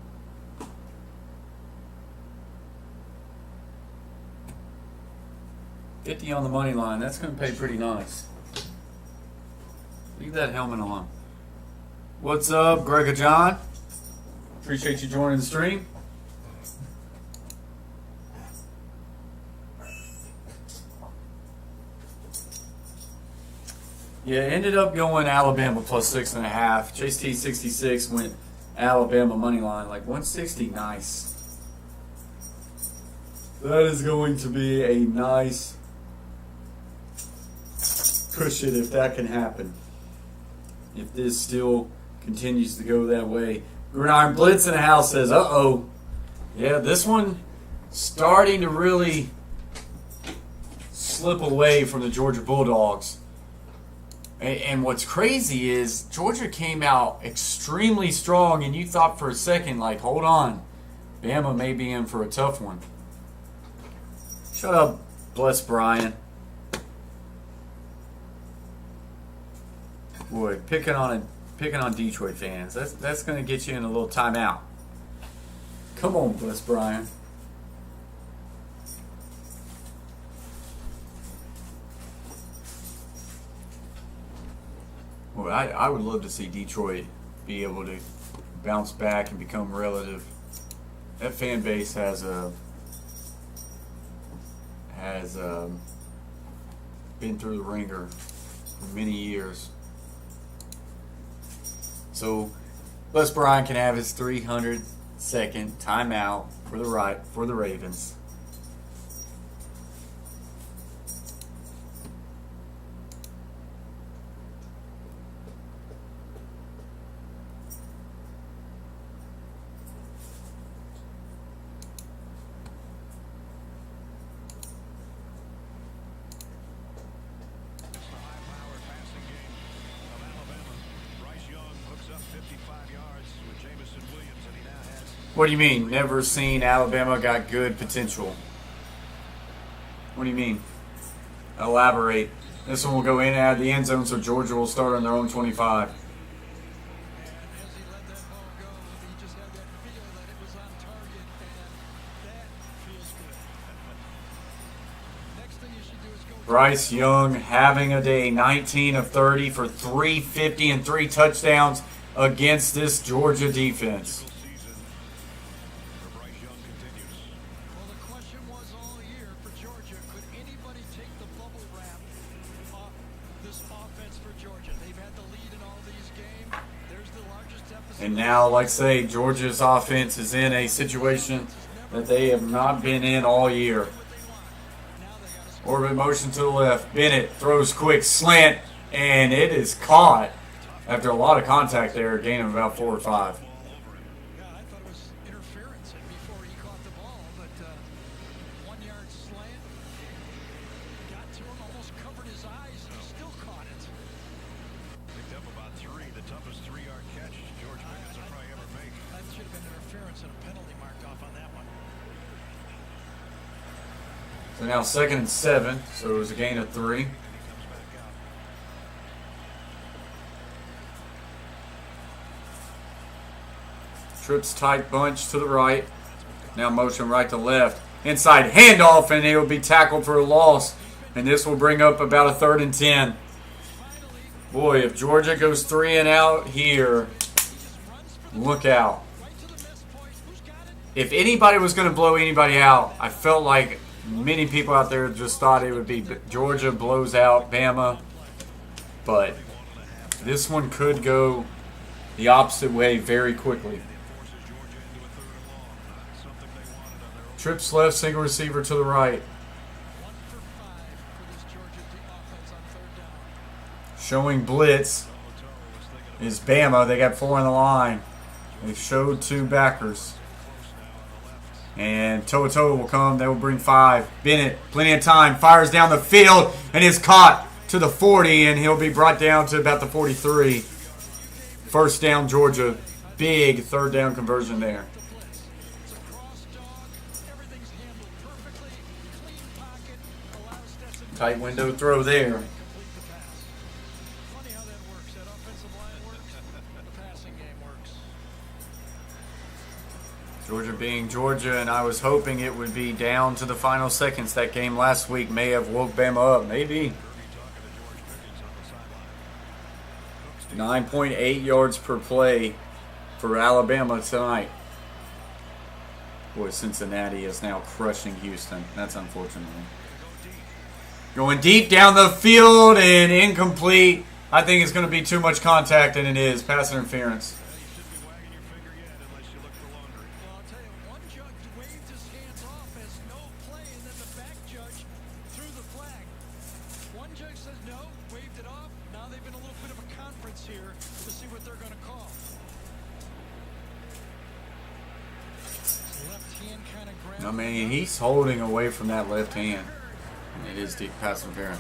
[SPEAKER 2] $50 on the money line. That's going to pay pretty nice. Leave that helmet on. What's up, Greg John? Appreciate you joining the stream. Yeah, ended up going Alabama plus 6.5. Chase T66 went Alabama money line, like 160. Nice. That is going to be a nice cushion if that can happen. If this still continues to go that way. Gridiron Blitz in the house says, uh-oh. Yeah, this one starting to really slip away from the Georgia Bulldogs. And what's crazy is Georgia came out extremely strong, and you thought for a second, like, hold on, Bama may be in for a tough one. Shut up, bless Brian. Boy, picking on Detroit fans. That's going to get you in a little timeout. Come on, bless Brian. Well, I would love to see Detroit be able to bounce back and become relative. That fan base has been through the ringer for many years. So, Les Brian can have his 300-second timeout for the Ravens. What do you mean? Never seen Alabama got good potential. What do you mean? Elaborate. This one will go in and out of the end zone, so Georgia will start on their own 25. Bryce Young having a day, 19 of 30 for 350 and 3 touchdowns against this Georgia defense.
[SPEAKER 3] Well, the question was all year for Georgia, could anybody take the bubble wrap off this offense for Georgia? They've had the lead in all these games. There's the largest deficit.
[SPEAKER 2] And now, like I say, Georgia's offense is in a situation that they have not been in all year. Orbit motion to the left. Bennett throws quick slant, and it is caught after a lot of contact there, a gain of about 4 or 5.
[SPEAKER 3] Yeah, I thought it was interference before he caught the ball, but 1 yard slant got to him, almost covered his eyes, and he still caught it.
[SPEAKER 4] Picked up about 3, the toughest 3-yard catch George Pickens will probably ever make.
[SPEAKER 3] That should have been interference and a penalty marked off on that one.
[SPEAKER 2] So now 2nd and 7, so it was a gain of 3. Trips tight bunch to the right. Now motion right to left. Inside handoff, and he'll be tackled for a loss. And this will bring up about a 3rd and 10. Boy, if Georgia goes 3 and out here, look out. If anybody was going to blow anybody out, I felt like many people out there just thought it would be Georgia blows out Bama. But this one could go the opposite way very quickly. Trips left, single receiver to the right. Showing blitz is Bama. They got 4 on the line. They showed 2 backers. And toe-to-toe will come. They will bring 5. Bennett, plenty of time. Fires down the field and is caught to the 40, and he'll be brought down to about the 43. First down, Georgia. Big 3rd down conversion there. Tight window throw there.
[SPEAKER 3] Funny how that works. That offensive line works, the passing game works.
[SPEAKER 2] Georgia being Georgia, and I was hoping it would be down to the final seconds. That game last week may have woke Bama up. Maybe. 9.8 yards per play for Alabama tonight. Boy, Cincinnati is now crushing Houston. That's unfortunate. Going deep down the field and incomplete. I think it's going to be too much contact, and it is. Pass interference.
[SPEAKER 3] Well, I'll tell you, one judge waved his hands off as no play, and then the back judge threw the flag. One judge says no, waved it off. Now they've been a little bit of a conference here to see what they're going to call. Left hand kind of grabbed.
[SPEAKER 2] I mean, he's holding away from that left hand. It is deep pass interference.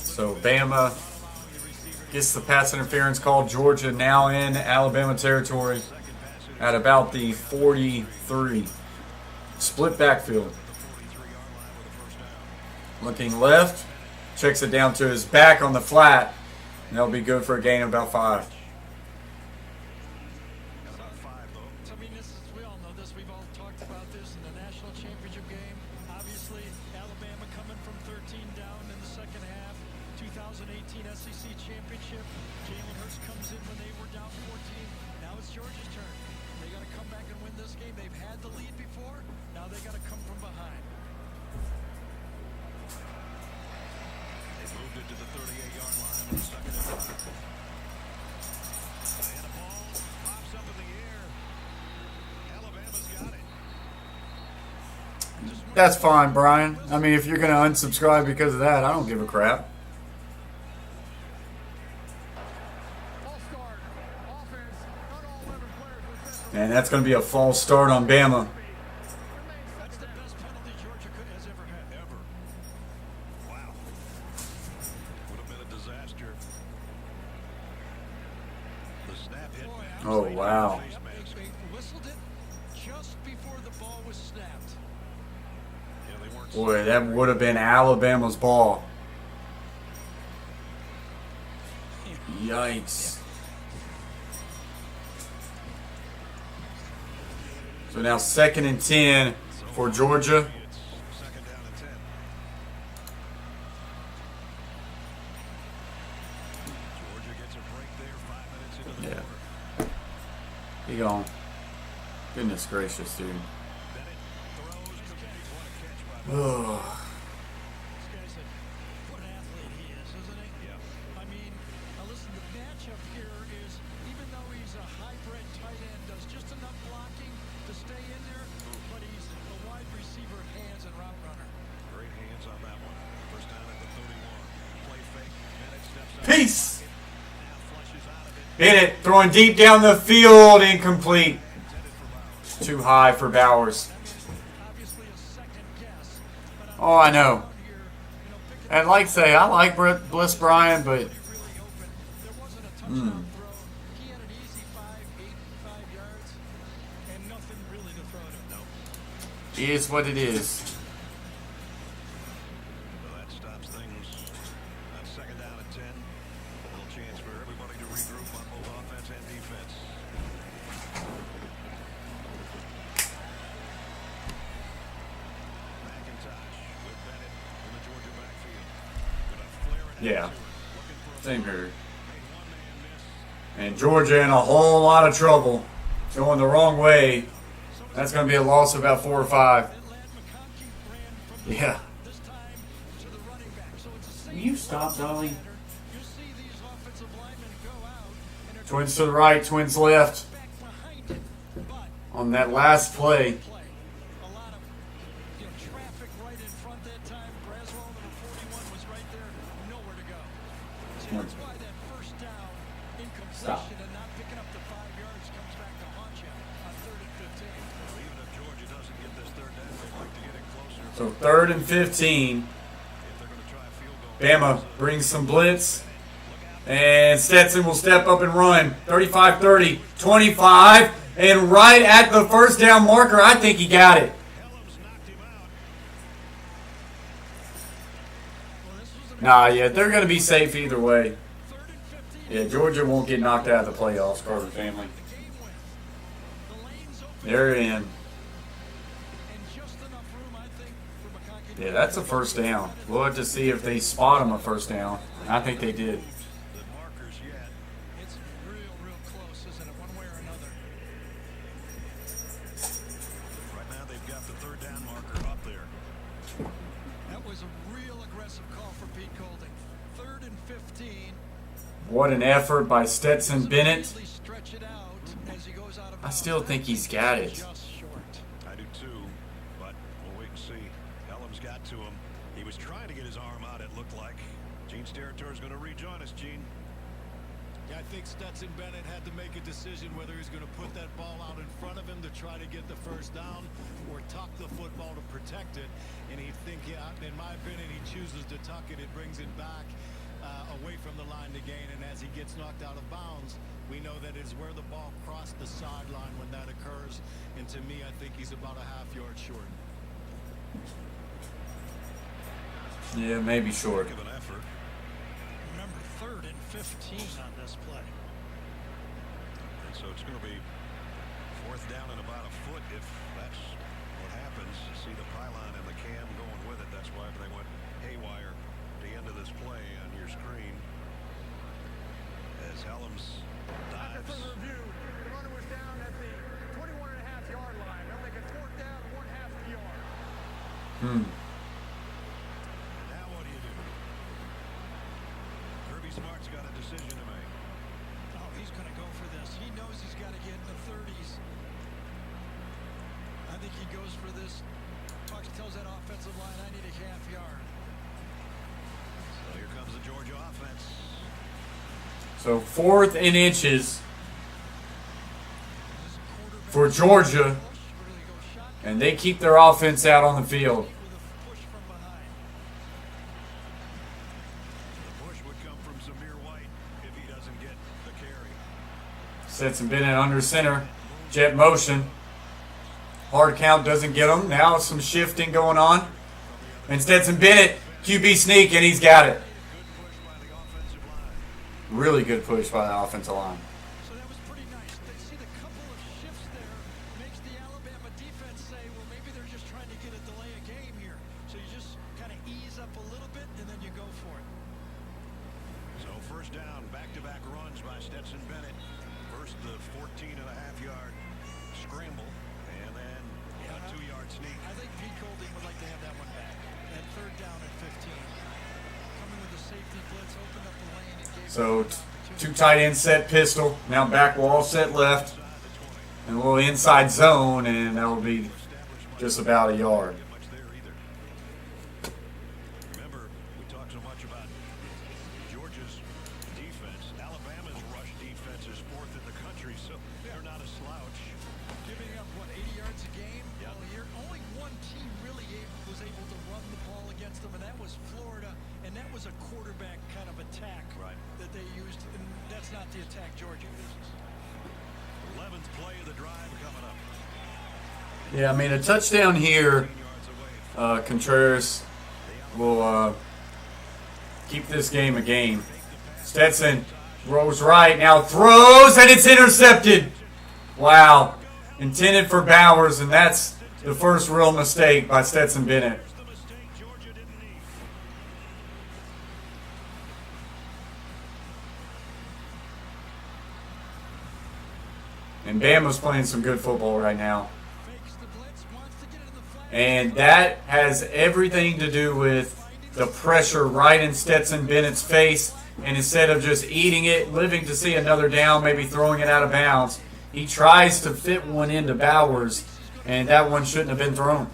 [SPEAKER 2] So Bama gets the pass interference call. Georgia now in Alabama territory at about the 43. Split backfield. Looking left. Checks it down to his back on the flat. And that'll be good for a gain of about 5.
[SPEAKER 3] I mean, this is, we all know this. We've all talked about this in the national championship game. Obviously, Alabama coming from 13 down in the second half. 2018 SEC championship. Jalen Hurts comes in when they were down 14. Now it's Georgia's turn. They got to come back and win this game. They've had the lead before. Now they got to come from behind.
[SPEAKER 4] They moved it to the 38-yard line with a 2nd and 5. And the ball pops up in the air. Alabama's got it.
[SPEAKER 2] That's fine, Brian. I mean, if you're going to unsubscribe because of that, I don't give a crap. And that's going to be a false start on Bama.
[SPEAKER 3] That's the best penalty Georgia has ever had.
[SPEAKER 4] Ever. Wow.
[SPEAKER 2] Oh, wow.
[SPEAKER 3] They whistled it just before the ball was snapped.
[SPEAKER 2] Boy, that would have been Alabama's ball. Yikes. So now 2nd and 10 for Georgia.
[SPEAKER 4] Second down and 10. Georgia gets a break there 5 minutes into the
[SPEAKER 2] Yeah.
[SPEAKER 4] quarter.
[SPEAKER 2] He gone. Goodness gracious, dude.
[SPEAKER 4] Bennett throws, completes. What a catch by
[SPEAKER 2] Ugh.
[SPEAKER 3] This guy's what an athlete he is, isn't he?
[SPEAKER 4] Yeah.
[SPEAKER 3] I mean, now listen, the matchup here is, even though he's a hybrid tight end, does just enough blocking to stay in there, but he's a wide receiver, hands, and route runner.
[SPEAKER 4] Great hands on that one. First down at the 31. Play fake. Bennett steps up.
[SPEAKER 2] Peace.
[SPEAKER 4] Now flushes out of it.
[SPEAKER 2] Bennett throwing deep down the field, incomplete. Too high for Bowers.
[SPEAKER 3] Obviously a second guess. But
[SPEAKER 2] Oh, I know.
[SPEAKER 3] out here, picking
[SPEAKER 2] I'd like to say I like Bliss Bryan, but
[SPEAKER 3] really open. There wasn't a touchdown throw. He had an easy 5 yards, and nothing really to throw to.
[SPEAKER 2] it is what it is.
[SPEAKER 4] So that stops things. That's second down at 10. A little chance for everybody to regroup on both offense and defense. McIntosh with Bennett in the Georgia backfield. With a flare and
[SPEAKER 2] Yeah.
[SPEAKER 4] looking for a
[SPEAKER 2] Same here.
[SPEAKER 4] made one-man miss.
[SPEAKER 2] And Georgia in a whole lot of trouble. Going the wrong way. That's going to be a loss of about 4 or 5.
[SPEAKER 3] That lad McConkey ran from
[SPEAKER 2] Yeah.
[SPEAKER 3] this time to the running back. So it's a
[SPEAKER 2] Will you stop, Dolly?
[SPEAKER 3] you see these offensive linemen go out and they're
[SPEAKER 2] Twins to the right, twins left
[SPEAKER 3] back behind it. But
[SPEAKER 2] on that last play.
[SPEAKER 3] play. A lot of traffic right in front that time. Braswell, number 41, was right there. Nowhere to go. See, that's why that first down incompletion and not picking up the 5 yards comes back to haunt you on 3rd and 15.
[SPEAKER 4] Even if Georgia doesn't get this third down, they'd like to get it closer.
[SPEAKER 2] So 3rd and 15.
[SPEAKER 4] If they're going to try a field goal.
[SPEAKER 2] Bama brings some blitz. And Stetson will step up and run. 35-30, 25. And right at the first down marker, I think he got it.
[SPEAKER 4] Helms knocked him out.
[SPEAKER 3] Well, this was an
[SPEAKER 2] Nah, yeah, they're going to be safe either way.
[SPEAKER 3] 3rd and 15.
[SPEAKER 2] Yeah, Georgia won't get knocked out of the playoffs, Carter family.
[SPEAKER 3] The game win. The lane's open.
[SPEAKER 2] They're in.
[SPEAKER 3] And just enough room, I think, for McConkey to
[SPEAKER 2] Yeah, that's a first down. We'll have to see if they spot him a first down. I think they did.
[SPEAKER 4] The markers yet.
[SPEAKER 3] It's real close, isn't it? One way or another.
[SPEAKER 4] Right now they've got the third down marker up there.
[SPEAKER 3] That was a real aggressive call for Pete Golding. 3rd and 15.
[SPEAKER 2] What an effort by Stetson Bennett.
[SPEAKER 3] Immediately stretch it out as he goes out of
[SPEAKER 2] I
[SPEAKER 3] bounds.
[SPEAKER 2] still think he's got it.
[SPEAKER 3] Just short.
[SPEAKER 4] I do too, but we'll wait and see. Helms got to him. He was trying to get his arm out, it looked like. Gene Steratore is going to rejoin us, Gene.
[SPEAKER 10] Yeah, I think Stetson Bennett had to make a decision whether he's going to put that ball out in front of him to try to get the first down or tuck the football to protect it. And he think, yeah, in my opinion, he chooses to tuck it. It brings it back away from the line to gain. And as he gets knocked out of bounds, we know that it's where the ball crossed the sideline when that occurs. And to me, I think he's about a half yard short.
[SPEAKER 2] Yeah, maybe short.
[SPEAKER 4] Give an effort.
[SPEAKER 3] Remember, 3rd and 15 on this play.
[SPEAKER 4] And so it's going to be fourth down and about a foot if that's what happens. You see the pylon and the cam going with it. That's why they went haywire at the end of this play on your screen. As Helms
[SPEAKER 7] After
[SPEAKER 4] dives.
[SPEAKER 7] further review, the runner was down at the 21.5-yard line. They'll make a 4th down, 1/2 the yard.
[SPEAKER 4] And now what do you do? Kirby Smart's got a decision to make.
[SPEAKER 3] Oh, he's going to go for this. He knows he's got to get in the 30s. I think he goes for this. Bucks tells that offensive line, I need a half yard.
[SPEAKER 4] So here comes the Georgia offense.
[SPEAKER 2] So 4th and inches for Georgia. And they keep their offense out on the field.
[SPEAKER 3] With a push from behind.
[SPEAKER 4] The push would come from Zamir White if he doesn't get the carry.
[SPEAKER 2] Stetson Bennett under center. Jet motion. Hard count doesn't get him. Now some shifting going on. And Stetson Bennett, QB sneak, and he's got it. Really good push by the offensive line.
[SPEAKER 3] So that was pretty nice. They see the couple of shifts there makes the Alabama defense say, well, maybe they're just trying to get a delay of game here. So you just kind of ease up a little bit, and then you go for it.
[SPEAKER 4] So first down, back-to-back runs by Stetson Bennett. First, the 14.5-yard scramble, and then a 2-yard sneak.
[SPEAKER 3] I think Pete Golding would like to have that one back. That third down at 15. Coming with a safety blitz, opened up the lane and gave
[SPEAKER 2] So 2 tight end set pistol. Now back wall set left. And a little inside zone, and that will be just about a yard.
[SPEAKER 4] Remember, we talked so much about Georgia's defense. Alabama's rush defense is 4th in the country, so they're not a slouch.
[SPEAKER 3] giving up, 80 yards a game all year. Only one team really was able to run the ball against them, and that was Florida, and that was a quarterback kind of attack that they used, and that's not the attack Georgia uses.
[SPEAKER 4] 11th play of the drive coming up.
[SPEAKER 2] Yeah, I mean, a touchdown here, Contreras will keep this game a game. Stetson throws right, now throws, and it's intercepted. Wow. Intended for Bowers, and that's the first real mistake by Stetson Bennett. And Bama's playing some good football right now. And that has everything to do with the pressure right in Stetson Bennett's face. And instead of just eating it, living to see another down, maybe throwing it out of bounds, he tries to fit one into Bowers, and that one shouldn't have been thrown.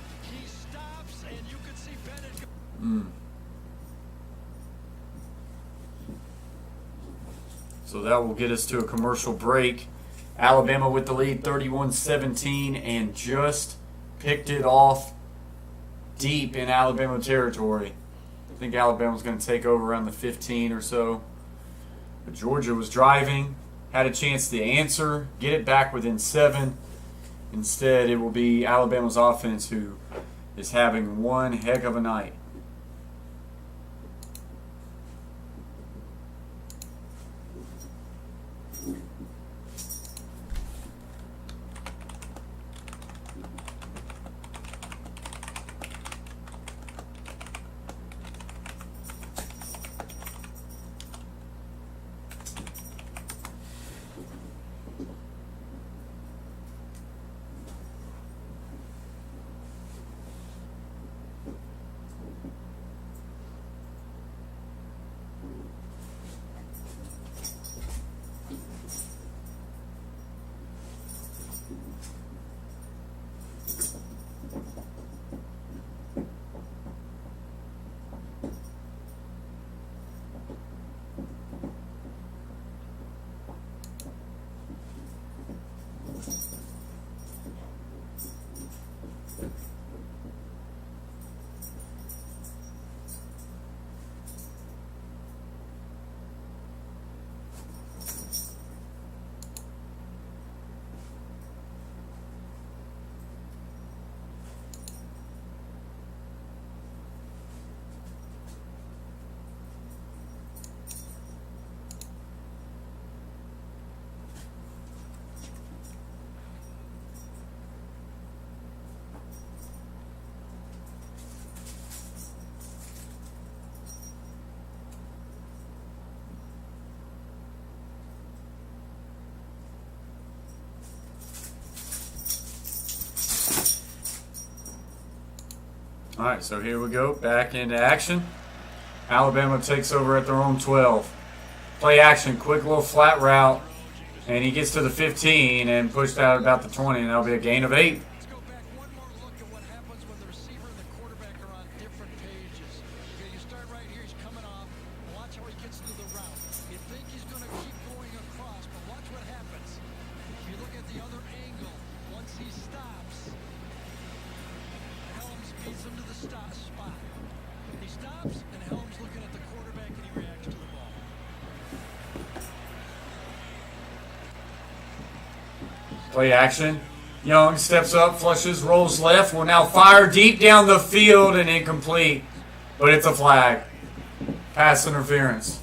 [SPEAKER 2] So that will get us to a commercial break. Alabama with the lead 31-17 and just picked it off deep in Alabama territory. I think Alabama's going to take over around the 15 or so. But Georgia was driving, had a chance to answer, get it back within 7. Instead, it will be Alabama's offense who is having one heck of a night. All right, so here we go, back into action. Alabama takes over at their own 12. Play action, quick little flat route, and he gets to the 15 and pushed out about the 20, and that'll be a gain of 8.
[SPEAKER 3] Let's go back one more look at what happens when the receiver and the quarterback are on different pages. Okay, you start right here, he's coming off. Watch how he gets through the route. You think he's going to keep going across, but watch what happens. If you look at the other angle, once he stops, Helms beats him to the spot. He stops, and Helms looking at the quarterback, and he reacts to the ball.
[SPEAKER 2] Play action. Young steps up, flushes, rolls left. Will now fire deep down the field and incomplete. But it's a flag. Pass interference.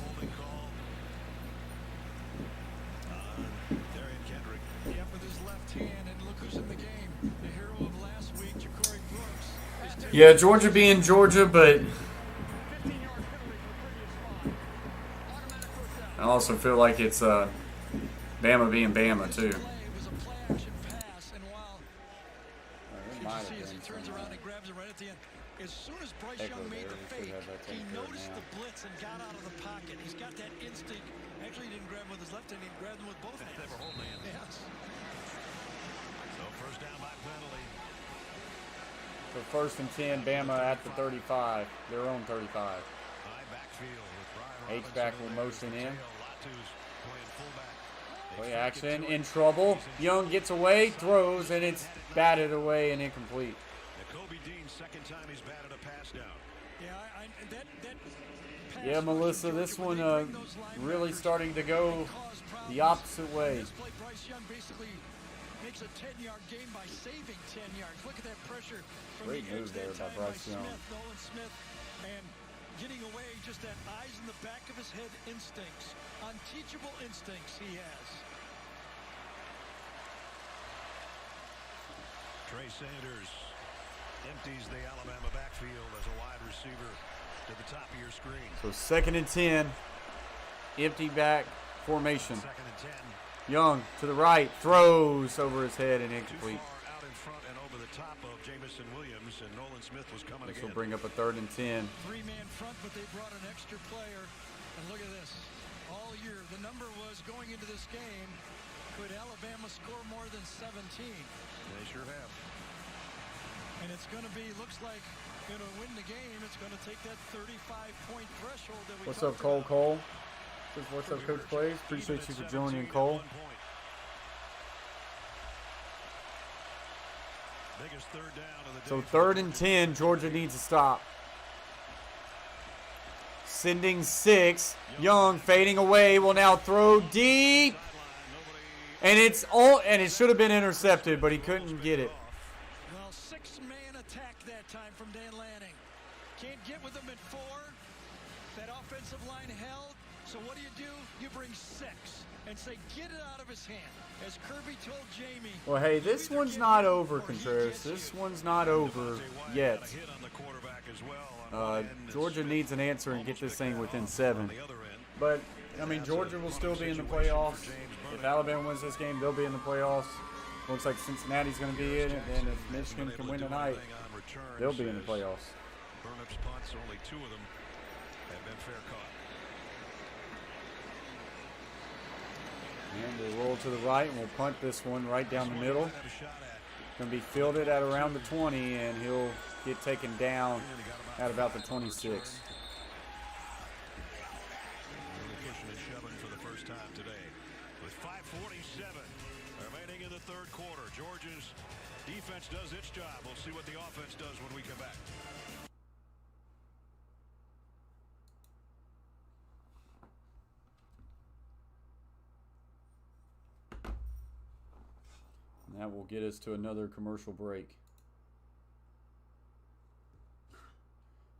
[SPEAKER 2] Yeah, Georgia being Georgia, but I also feel like it's Bama being Bama too.
[SPEAKER 3] As soon as Bryce Young made the fake, he noticed the blitz and got out of the pocket. He's got that instinct. Actually, he didn't grab him with his left hand. He grabbed him with both hands. They were holding hands. Yes.
[SPEAKER 4] So first down by penalty.
[SPEAKER 2] So 1st and 10, Bama at the 35, their own 35. H-back will motion in. Play action, in trouble. Young gets away, throws, and it's batted away and incomplete.
[SPEAKER 4] Kobe Dean's second time he's batted a pass down.
[SPEAKER 2] Yeah, Melissa, this one really starting to go the opposite way.
[SPEAKER 3] Bryce Young basically makes a 10-yard gain by saving 10 yards. Look at that pressure from
[SPEAKER 2] Great
[SPEAKER 3] the
[SPEAKER 2] move there by Bryce Young.
[SPEAKER 3] Nolan Smith, and getting away, just that eyes in the back of his head instincts, unteachable instincts he has.
[SPEAKER 4] Trey Sanders empties the Alabama backfield as a wide receiver to the top of your screen.
[SPEAKER 2] So 2nd and 10, empty back formation.
[SPEAKER 4] 2nd and 10.
[SPEAKER 2] Young to the right, throws over his head and incomplete.
[SPEAKER 4] Too far out in front and over the top of Jamison Williams, and Nolan Smith was coming
[SPEAKER 2] This
[SPEAKER 4] again.
[SPEAKER 2] will bring up a 3rd and 10.
[SPEAKER 3] Three-man front, but they brought an extra player. And look at this. All year, the number was going into this game, could Alabama score more than 17?
[SPEAKER 4] They sure have.
[SPEAKER 3] And it's going to be, looks like, going to win the game. It's going to take that 35-point threshold that we
[SPEAKER 2] What's up, Cole?
[SPEAKER 3] about.
[SPEAKER 2] Cole? What's up, Coach Plays? Appreciate you for joining, Cole.
[SPEAKER 4] Biggest third down of the
[SPEAKER 2] So
[SPEAKER 4] day.
[SPEAKER 2] 3rd and 10, Georgia needs to stop. Sending 6. Young fading away, will now throw deep. And it's all, and it should have been intercepted, but he couldn't get it.
[SPEAKER 3] Well, 6-man attack that time from Dan Lanning. Can't get with them at 4. That offensive line held. So what do? You bring 6 and say, get it out of his hand. As Kirby told Jamie.
[SPEAKER 2] Well, hey, this one's not over, Contreras. This one's not over yet. Georgia needs an answer and get this thing within 7. But, I mean, Georgia will still be in the playoffs. If Alabama wins this game, they'll be in the playoffs. Looks like Cincinnati's going to be in it. And if Michigan can win tonight, they'll be in the playoffs.
[SPEAKER 4] Burnup's punts, only 2 of them have been fair caught.
[SPEAKER 2] And we'll roll to the right, and we'll punt this one right down the middle. Going to be fielded at around the 20, and he'll get taken down at about the 26.
[SPEAKER 4] Really pushing and shoving for the first time today. With 5:47 remaining in the third quarter, Georgia's defense does its job. We'll see what the offense does when we come back.
[SPEAKER 2] And that will get us to another commercial break.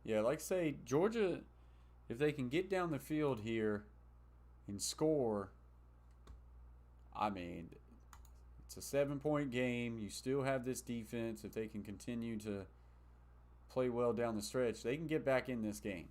[SPEAKER 2] Yeah, like I say, Georgia, if they can get down the field here and score, I mean, it's a 7-point game. You still have this defense. If they can continue to play well down the stretch, they can get back in this game.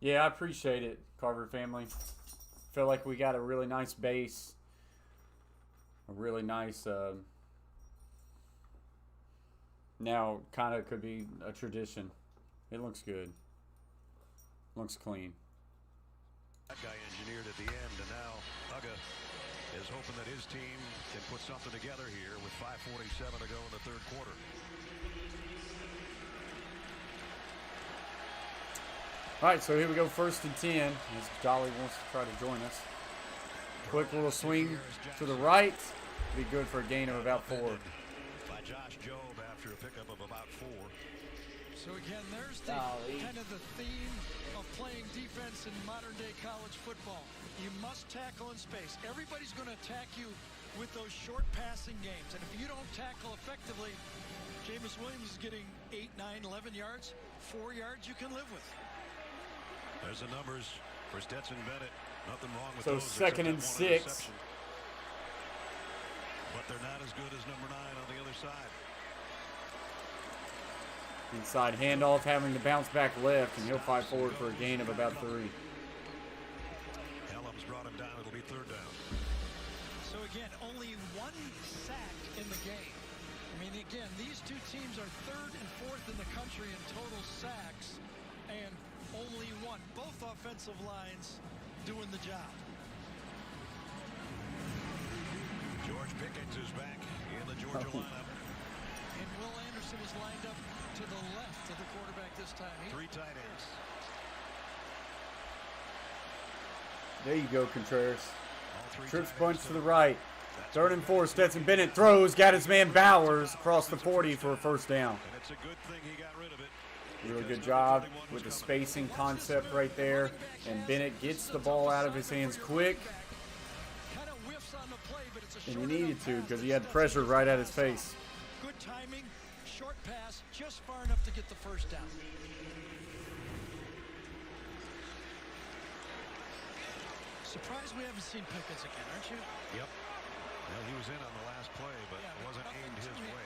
[SPEAKER 2] Yeah, I appreciate it, Carver family. Feel like we got a really nice base. A really nice, now kind of could be a tradition. It looks good. Looks clean.
[SPEAKER 4] That guy engineered at the end, and now Uga is hoping that his team can put something together here with 5:47 to go in the third quarter.
[SPEAKER 2] All right, so here we go, 1st and 10. As Dolly wants to try to join us. Quick little swing to the right. Be good for a gain of about 4.
[SPEAKER 4] By Josh Jobe after a pickup of about 4.
[SPEAKER 3] So again, there's the kind of the theme of playing defense in modern day college football. You must tackle in space. Everybody's going to attack you with those short passing games. And if you don't tackle effectively, Jameis Williams is getting 8, 9, 11 yards. 4 yards you can live with.
[SPEAKER 4] There's the numbers for Stetson Bennett. Nothing wrong with
[SPEAKER 2] so
[SPEAKER 4] those.
[SPEAKER 2] 2nd and 6.
[SPEAKER 4] But they're not as good as number 9 on the other side.
[SPEAKER 2] Inside handoff, having to bounce back left, and he'll fight forward for a gain of about 3.
[SPEAKER 4] Helms brought him down. It'll be 3rd down.
[SPEAKER 3] So again, only 1 sack in the game. I mean, again, these two teams are 3rd and 4th in the country in total sacks, and only 1. Both offensive lines doing the job.
[SPEAKER 4] George Pickens is back in the Georgia lineup.
[SPEAKER 3] And Will Anderson is lined up to the left of the quarterback this time.
[SPEAKER 4] 3 tight ends.
[SPEAKER 2] There you go, Contreras. Trips bunch to the right. 3rd and 4. Stetson Bennett throws. Got his man Bowers across the 40 for a 1st down.
[SPEAKER 4] And it's a good thing he got rid of it.
[SPEAKER 2] Really good job with the spacing concept right there. And Bennett gets the ball out of his hands quick. And he needed to because he had pressure right at his face.
[SPEAKER 3] Good timing, short pass, just far enough to get the 1st down. Surprised we haven't seen Pickens again, aren't you?
[SPEAKER 4] Yep. Well, he was in on the last play, but it wasn't aimed his way.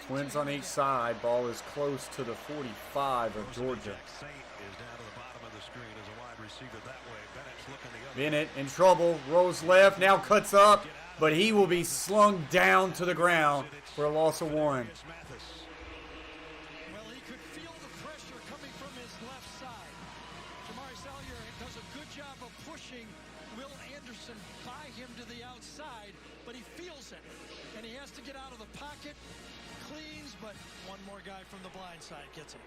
[SPEAKER 2] Twins on each side. Ball is close to the 45 of Georgia.
[SPEAKER 4] Saint is down to the bottom of the screen as a wide receiver that way. Bennett's looking the other
[SPEAKER 2] Bennett in trouble. Rolls left. Now cuts up. But he will be slung down to the ground for a loss of 1.
[SPEAKER 3] Well, he could feel the pressure coming from his left side. Jamari Salyer does a good job of pushing Will Anderson by him to the outside, but he feels it. And he has to get out of the pocket, cleans, but one more guy from the blind side gets him.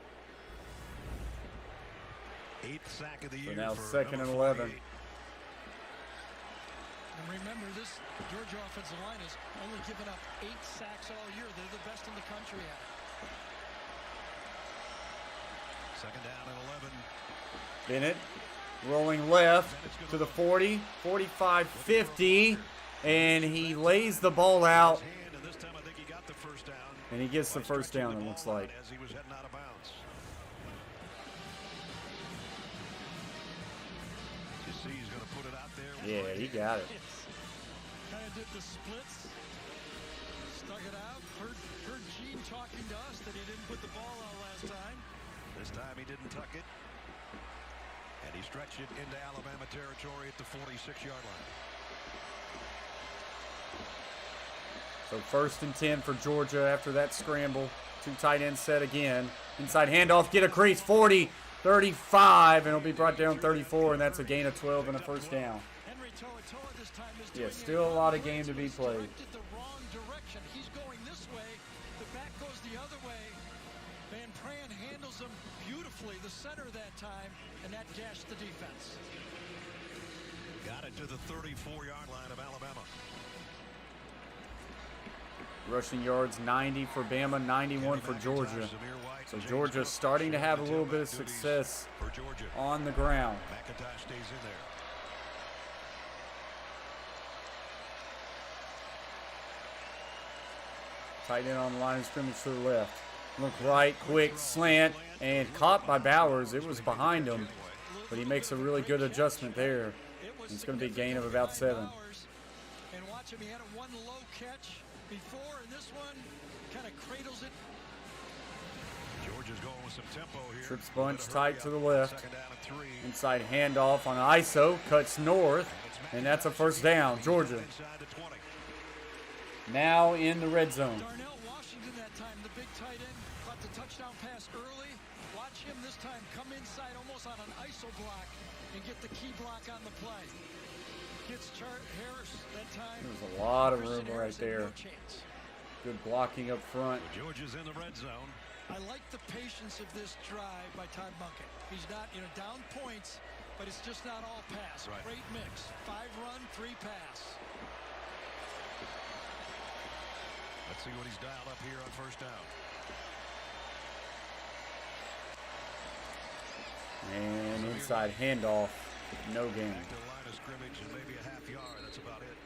[SPEAKER 4] 8th sack of the year.
[SPEAKER 2] So now
[SPEAKER 4] for
[SPEAKER 2] 2nd and 11.
[SPEAKER 3] And remember, this Georgia offensive line has only given up 8 sacks all year. They're the best in the country at it.
[SPEAKER 4] 2nd down and 11.
[SPEAKER 2] Bennett rolling left to the 40, 45, 50. And he lays the ball out.
[SPEAKER 4] And this time I think he got the 1st down.
[SPEAKER 2] And he gets the 1st down, it looks like.
[SPEAKER 4] As he was heading out of bounds. You see he's going to put it out there.
[SPEAKER 2] Yeah, he got it.
[SPEAKER 3] Kind of did the splits. Stuck it out. Heard Gene talking to us that he didn't put the ball out last time.
[SPEAKER 4] This time he didn't tuck it. And he stretched it into Alabama territory at the 46-yard line.
[SPEAKER 2] So 1st and 10 for Georgia after that scramble. 2 tight ends set again. Inside handoff, get a crease, 40, 35, and it'll be brought down 34, and that's a gain of 12 and a 1st down. Yeah, still a lot of game to be played.
[SPEAKER 3] The wrong direction. He's going this way. The back goes the other way. Van Pran handles him beautifully, the center that time, and that gashed the defense.
[SPEAKER 4] Got it to the 34-yard line of Alabama.
[SPEAKER 2] Rushing yards 90 for Bama, 91 for Georgia. So Georgia starting to have a little bit of success on the ground.
[SPEAKER 4] McIntosh stays in there.
[SPEAKER 2] Tight end on the line of scrimmage to the left. Look right, quick, slant, and caught by Bowers. It was behind him, but he makes a really good adjustment there. It's going to be a gain of about 7.
[SPEAKER 3] And watch him, he had a 1 low catch before, and this one kind of cradles it.
[SPEAKER 4] Georgia's going with some tempo here.
[SPEAKER 2] Trips bunch tight to the
[SPEAKER 4] Second
[SPEAKER 2] left.
[SPEAKER 4] down and 3.
[SPEAKER 2] Inside handoff on ISO. Cuts north. And that's a first down. Georgia.
[SPEAKER 4] Inside the 20.
[SPEAKER 2] Now in the red zone.
[SPEAKER 3] Darnell Washington that time, the big tight end, caught the touchdown pass early. Watch him this time come inside almost on an ISO block and get the key block on the play. Gets Harris that time.
[SPEAKER 2] There's a lot of
[SPEAKER 3] Christian
[SPEAKER 2] room right
[SPEAKER 3] Harris had
[SPEAKER 2] there.
[SPEAKER 3] no chance.
[SPEAKER 2] Good blocking up front.
[SPEAKER 4] Georgia's in the red zone.
[SPEAKER 3] I like the patience of this drive by Todd Munkett. He's not, down points, but it's just not all pass.
[SPEAKER 4] Right.
[SPEAKER 3] Great mix. 5 run, 3 pass.
[SPEAKER 4] Let's see what he's dialed up here on first down.
[SPEAKER 2] And inside handoff. No gain.
[SPEAKER 4] Back to the line of scrimmage and maybe a half yard. That's about it.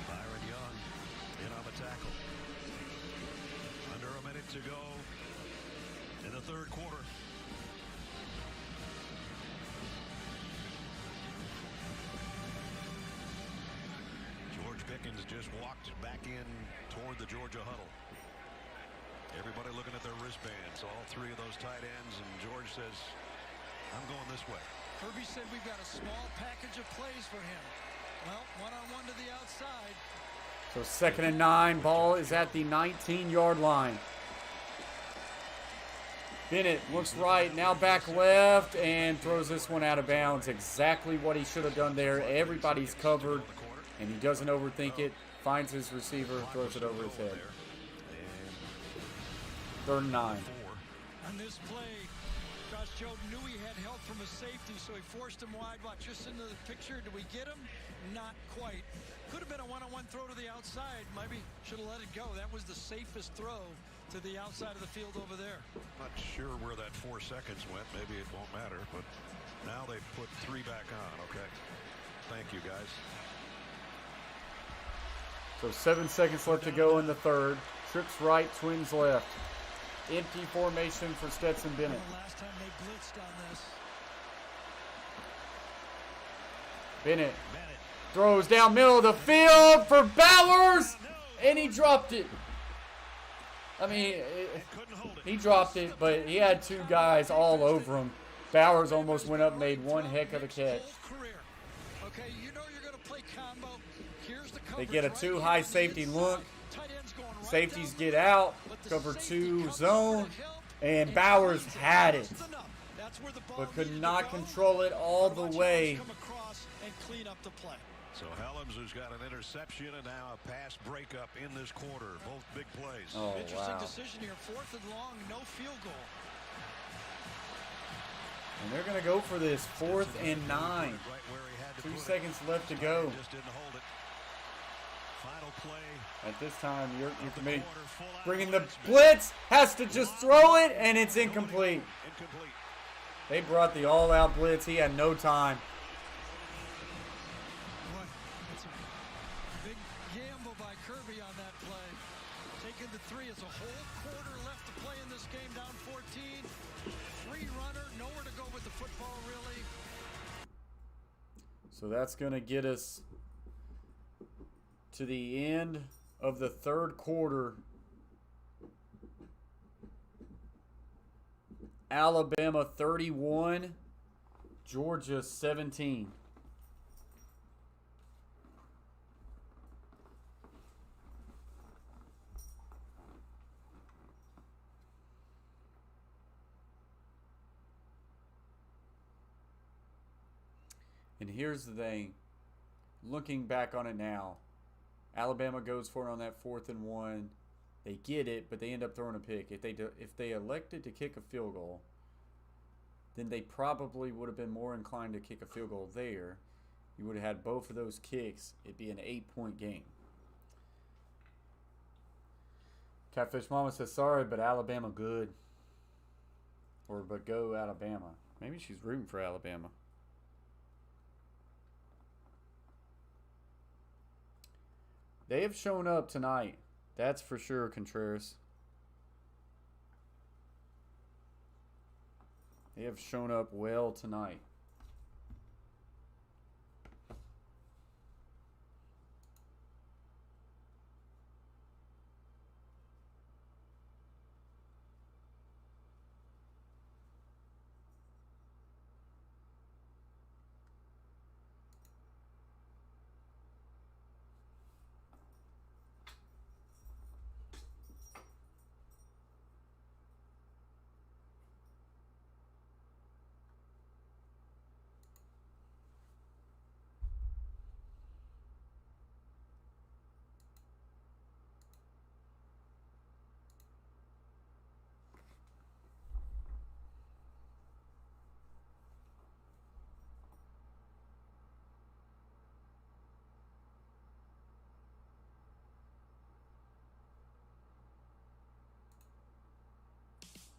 [SPEAKER 4] Byron Young in on the tackle. Under a minute to go in the third quarter. George Pickens just walked back in toward the Georgia huddle. Everybody looking at their wristbands. All 3 of those tight ends, and George says, I'm going this way.
[SPEAKER 3] Kirby said we've got a small package of plays for him. Well, one-on-one to the outside.
[SPEAKER 2] So 2nd and 9. Ball is at the 19-yard line. Bennett looks right, now back left, and throws this one out of bounds. Exactly what he should have done there. Everybody's covered, and he doesn't overthink it. Finds his receiver, throws it over his head. 3rd and 9.
[SPEAKER 3] On this play, Josh Jobe knew he had help from a safety, so he forced him wide. Watch just into the picture. Did we get him? Not quite. Could have been a one-on-one throw to the outside. Maybe should have let it go. That was the safest throw to the outside of the field over there.
[SPEAKER 4] Not sure where that 4 seconds went. Maybe it won't matter, but now they put 3 back on. Okay. Thank you, guys.
[SPEAKER 2] So 7 seconds left to go in the third. Trips right, twins left. Empty formation for Stetson Bennett.
[SPEAKER 3] Last time they blitzed on this.
[SPEAKER 2] Bennett throws down middle of the field for Bowers, and he dropped it. I mean, he dropped it, but he had 2 guys all over him. Bowers almost went up and made one heck of a catch.
[SPEAKER 3] Okay, you know you're going to play combo. Here's the
[SPEAKER 2] They get a 2 high safety look. Safeties get out, cover 2 zone, and Bowers had it, but could not control it all the way.
[SPEAKER 4] So Helms, who's got an interception and now a pass breakup in this quarter. Both big plays.
[SPEAKER 2] Oh,
[SPEAKER 3] interesting decision here. 4th and long, no field goal.
[SPEAKER 2] And they're going to go for this 4th and 9. 2 seconds left to go.
[SPEAKER 4] Just didn't hold it. Final play.
[SPEAKER 2] At this time, you're committing. Bringing the blitz, has to just throw it, and it's incomplete. They brought the all-out blitz. He had no time.
[SPEAKER 3] Boy, that's a big gamble by Kirby on that play. Taking the 3 as a whole quarter left to play in this game, down 14. Free runner, nowhere to go with the football, really.
[SPEAKER 2] So that's going to get us to the end of the third quarter. Alabama 31, Georgia 17. And here's the thing, looking back on it now, Alabama goes for it on that 4th and 1. They get it, but they end up throwing a pick. If they elected to kick a field goal, then they probably would have been more inclined to kick a field goal there. You would have had both of those kicks. It'd be an 8-point game. Catfish Mama says, sorry, but Alabama good. Or, but go Alabama. Maybe she's rooting for Alabama. They have shown up tonight. That's for sure, Contreras. They have shown up well tonight.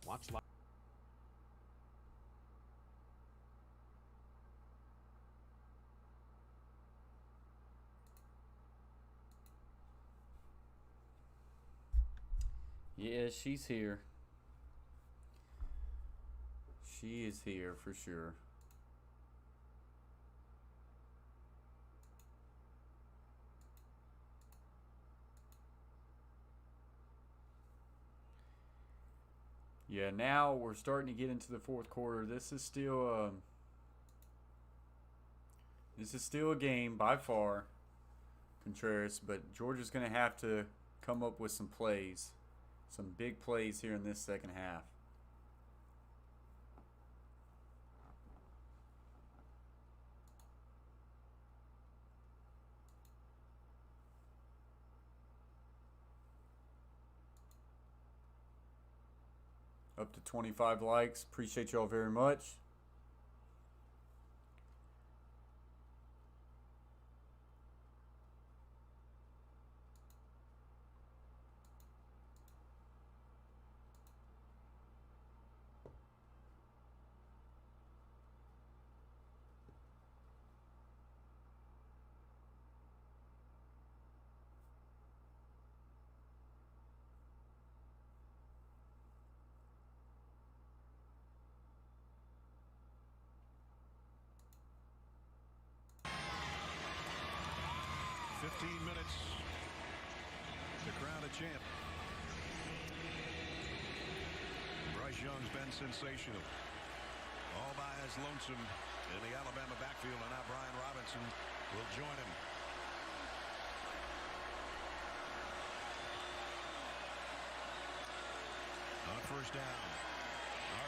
[SPEAKER 11] Watch live.
[SPEAKER 2] Yeah, she's here. She is here for sure. Yeah, now we're starting to get into the fourth quarter. This is still a game by far, Contreras, but Georgia's going to have to come up with some plays. Some big plays here in this second half. Up to 25 likes. Appreciate y'all very much.
[SPEAKER 4] Minutes to crown a champ. Bryce Young's been sensational. All by his lonesome in the Alabama backfield, and now Brian Robinson will join him. On first down,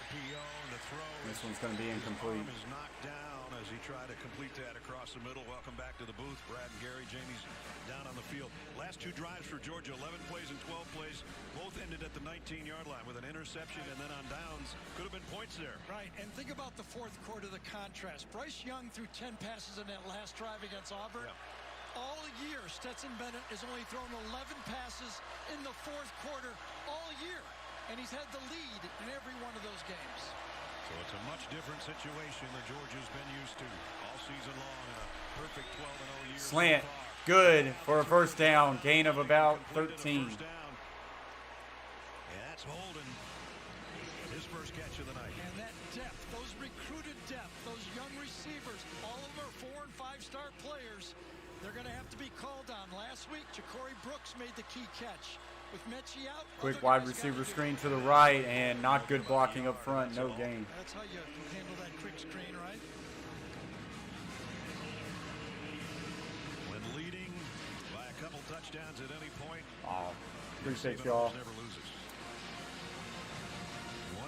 [SPEAKER 4] RPO and the throw.
[SPEAKER 2] This one's going to be incomplete.
[SPEAKER 4] His arm is knocked down as he tried to complete that across the middle. Welcome back to the booth, Brad and Gary. Jamie's down on the field. Last two drives for Georgia, 11 plays and 12 plays, both ended at the 19-yard line with an interception, and then on downs could have been points there.
[SPEAKER 3] Right, and think about the fourth quarter, the contrast. Bryce Young threw 10 passes in that last drive against Auburn. Yeah. All year, Stetson Bennett has only thrown 11 passes in the fourth quarter all year, and he's had the lead in every one of those games.
[SPEAKER 4] So it's a much different situation than Georgia's been used to all season long in a perfect 12-0 year.
[SPEAKER 2] Slant. Good for a first down. Gain of about 13.
[SPEAKER 4] And that's Holden. His first catch of the night.
[SPEAKER 3] And that depth, those recruited depth, those young receivers, all of them are 4- and 5-star players. They're going to have to be called on. Last week, Ja'Cory Brooks made the key catch. With Mechie out,
[SPEAKER 2] quick wide receiver screen to the right, and not good blocking up front. No gain.
[SPEAKER 3] That's how you handle that quick screen, right?
[SPEAKER 4] When leading by a couple touchdowns at any point.
[SPEAKER 2] Oh, appreciate y'all.
[SPEAKER 4] Never loses.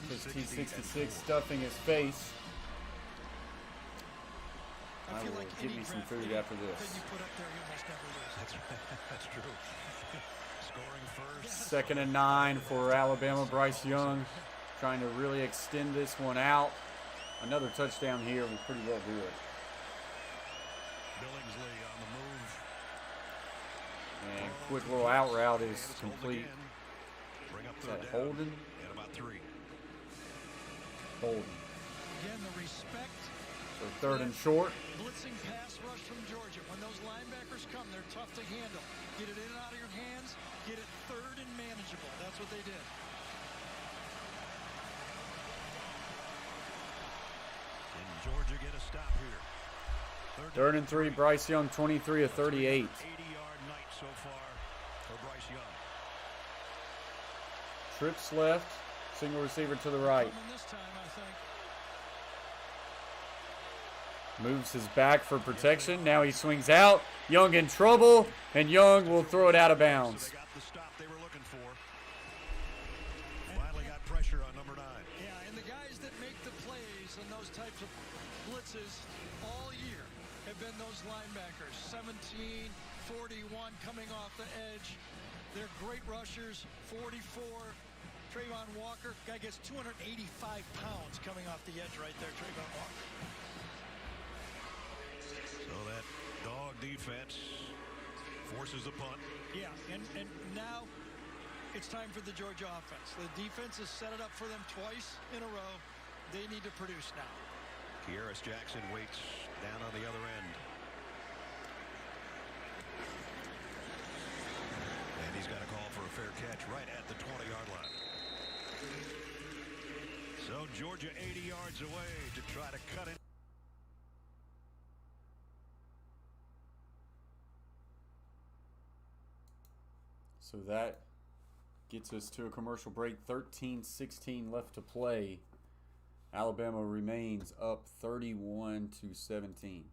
[SPEAKER 2] This T66 stuffing his face. I will give me some food after this.
[SPEAKER 3] You put up there, you almost never lose.
[SPEAKER 4] That's true. Scoring first.
[SPEAKER 2] 2nd and 9 for Alabama. Bryce Young trying to really extend this one out. Another touchdown here would pretty well do it.
[SPEAKER 4] Billingsley on the move.
[SPEAKER 2] And quick little out route is complete. Is that Holden?
[SPEAKER 4] And about 3.
[SPEAKER 2] Holden.
[SPEAKER 3] Again, the respect.
[SPEAKER 2] So 3rd and short.
[SPEAKER 3] Blitzing pass rush from Georgia. When those linebackers come, they're tough to handle. Get it in and out of your hands. Get it 3rd and manageable. That's what they did.
[SPEAKER 4] Can Georgia get a stop here?
[SPEAKER 2] 3rd and 3. Bryce Young, 23 of 38.
[SPEAKER 4] 80-yard night so far for Bryce Young.
[SPEAKER 2] Trips left. Single receiver to the right.
[SPEAKER 3] This time, I think.
[SPEAKER 2] Moves his back for protection. Now he swings out. Young in trouble, and Young will throw it out of bounds.
[SPEAKER 4] So they got the stop they were looking for. Finally got pressure on number 9.
[SPEAKER 3] Yeah, and the guys that make the plays and those types of blitzes all year have been those linebackers. 17, 41 coming off the edge. They're great rushers. 44. Trayvon Walker, guy gets 285 pounds coming off the edge right there, Trayvon Walker.
[SPEAKER 4] So that dog defense forces a punt.
[SPEAKER 3] Yeah, and now it's time for the Georgia offense. The defense has set it up for them twice in a row. They need to produce now.
[SPEAKER 10] Kearis Jackson waits down on the other end. And he's got a call for a fair catch right at the 20-yard line. So Georgia 80 yards away to try to cut it.
[SPEAKER 2] So that gets us to a commercial break. 13-16 left to play. Alabama remains up 31-17.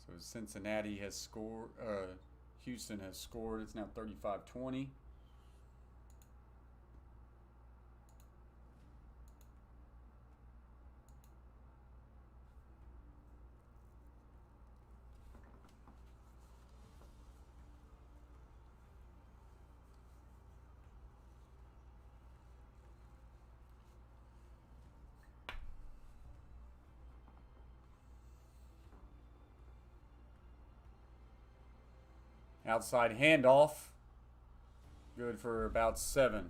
[SPEAKER 2] So Cincinnati has scored, Houston has scored. It's now 35-20. Outside handoff. Good for about 7.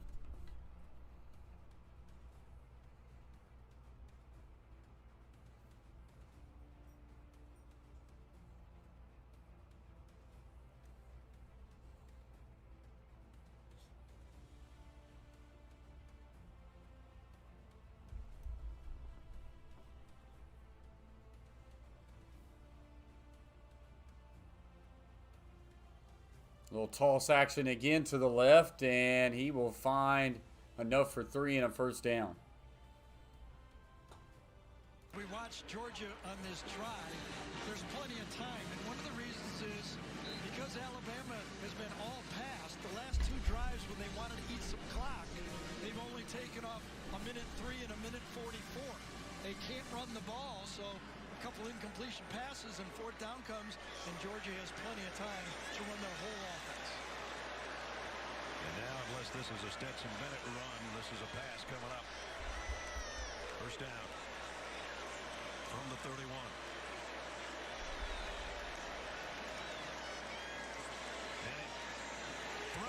[SPEAKER 2] Little toss action again to the left, and he will find enough for 3 and a first down.
[SPEAKER 3] We watched Georgia on this drive. There's plenty of time, and one of the reasons is because Alabama has been all passed. The last 2 drives when they wanted to eat some clock, they've only taken off 1:03 and 1:44. They can't run the ball, so a couple incomplete passes and 4th down comes, and Georgia has plenty of time to run their whole offense.
[SPEAKER 10] And now, unless this is a Stetson Bennett run, this is a pass coming up. First down from the 31.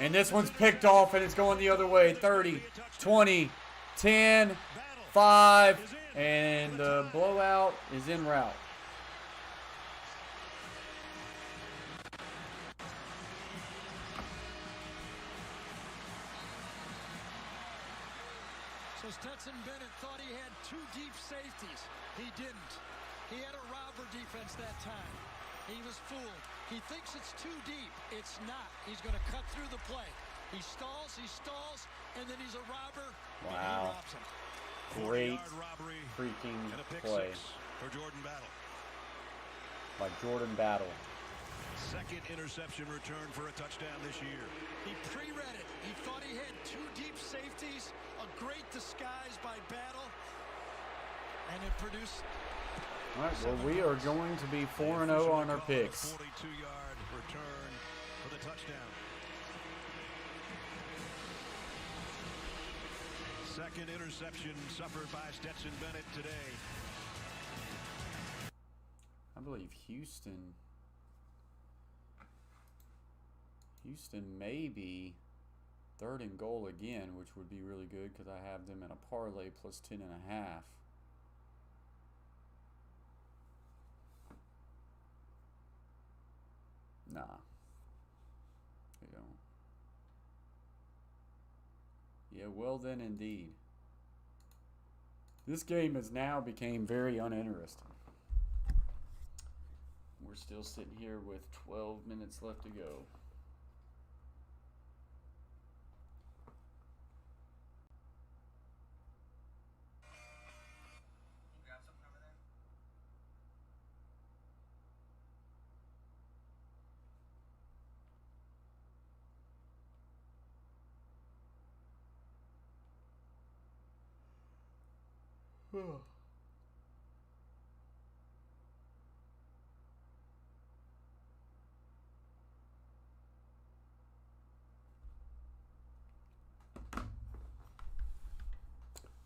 [SPEAKER 2] And this one's picked off, and it's going the other way. 30, 20, 10, 5, and the blowout is en route.
[SPEAKER 3] So Stetson Bennett thought he had 2 deep safeties. He didn't. He had a robber defense that time. He was fooled. He thinks it's too deep. It's not. He's going to cut through the play. He stalls, and then he's a robber.
[SPEAKER 2] Wow.
[SPEAKER 3] And he robs him.
[SPEAKER 2] Great
[SPEAKER 4] 40-yard robbery
[SPEAKER 2] freaking
[SPEAKER 4] and a pick
[SPEAKER 2] play
[SPEAKER 4] six for Jordan Battle.
[SPEAKER 2] by Jordan Battle.
[SPEAKER 4] Second interception return for a touchdown this year.
[SPEAKER 3] He pre-read it. He thought he had two deep safeties. A great disguise by Battle. And it produced...
[SPEAKER 2] All right, well, we are going to be 4-0 on our picks.
[SPEAKER 4] 42-yard return for the touchdown. Second interception suffered by Stetson Bennett today.
[SPEAKER 2] I believe Houston may be 3rd and goal again, which would be really good because I have them in a parlay plus 10.5. Nah, they don't. Yeah, well then indeed. This game has now became very uninteresting. We're still sitting here with 12 minutes left to go.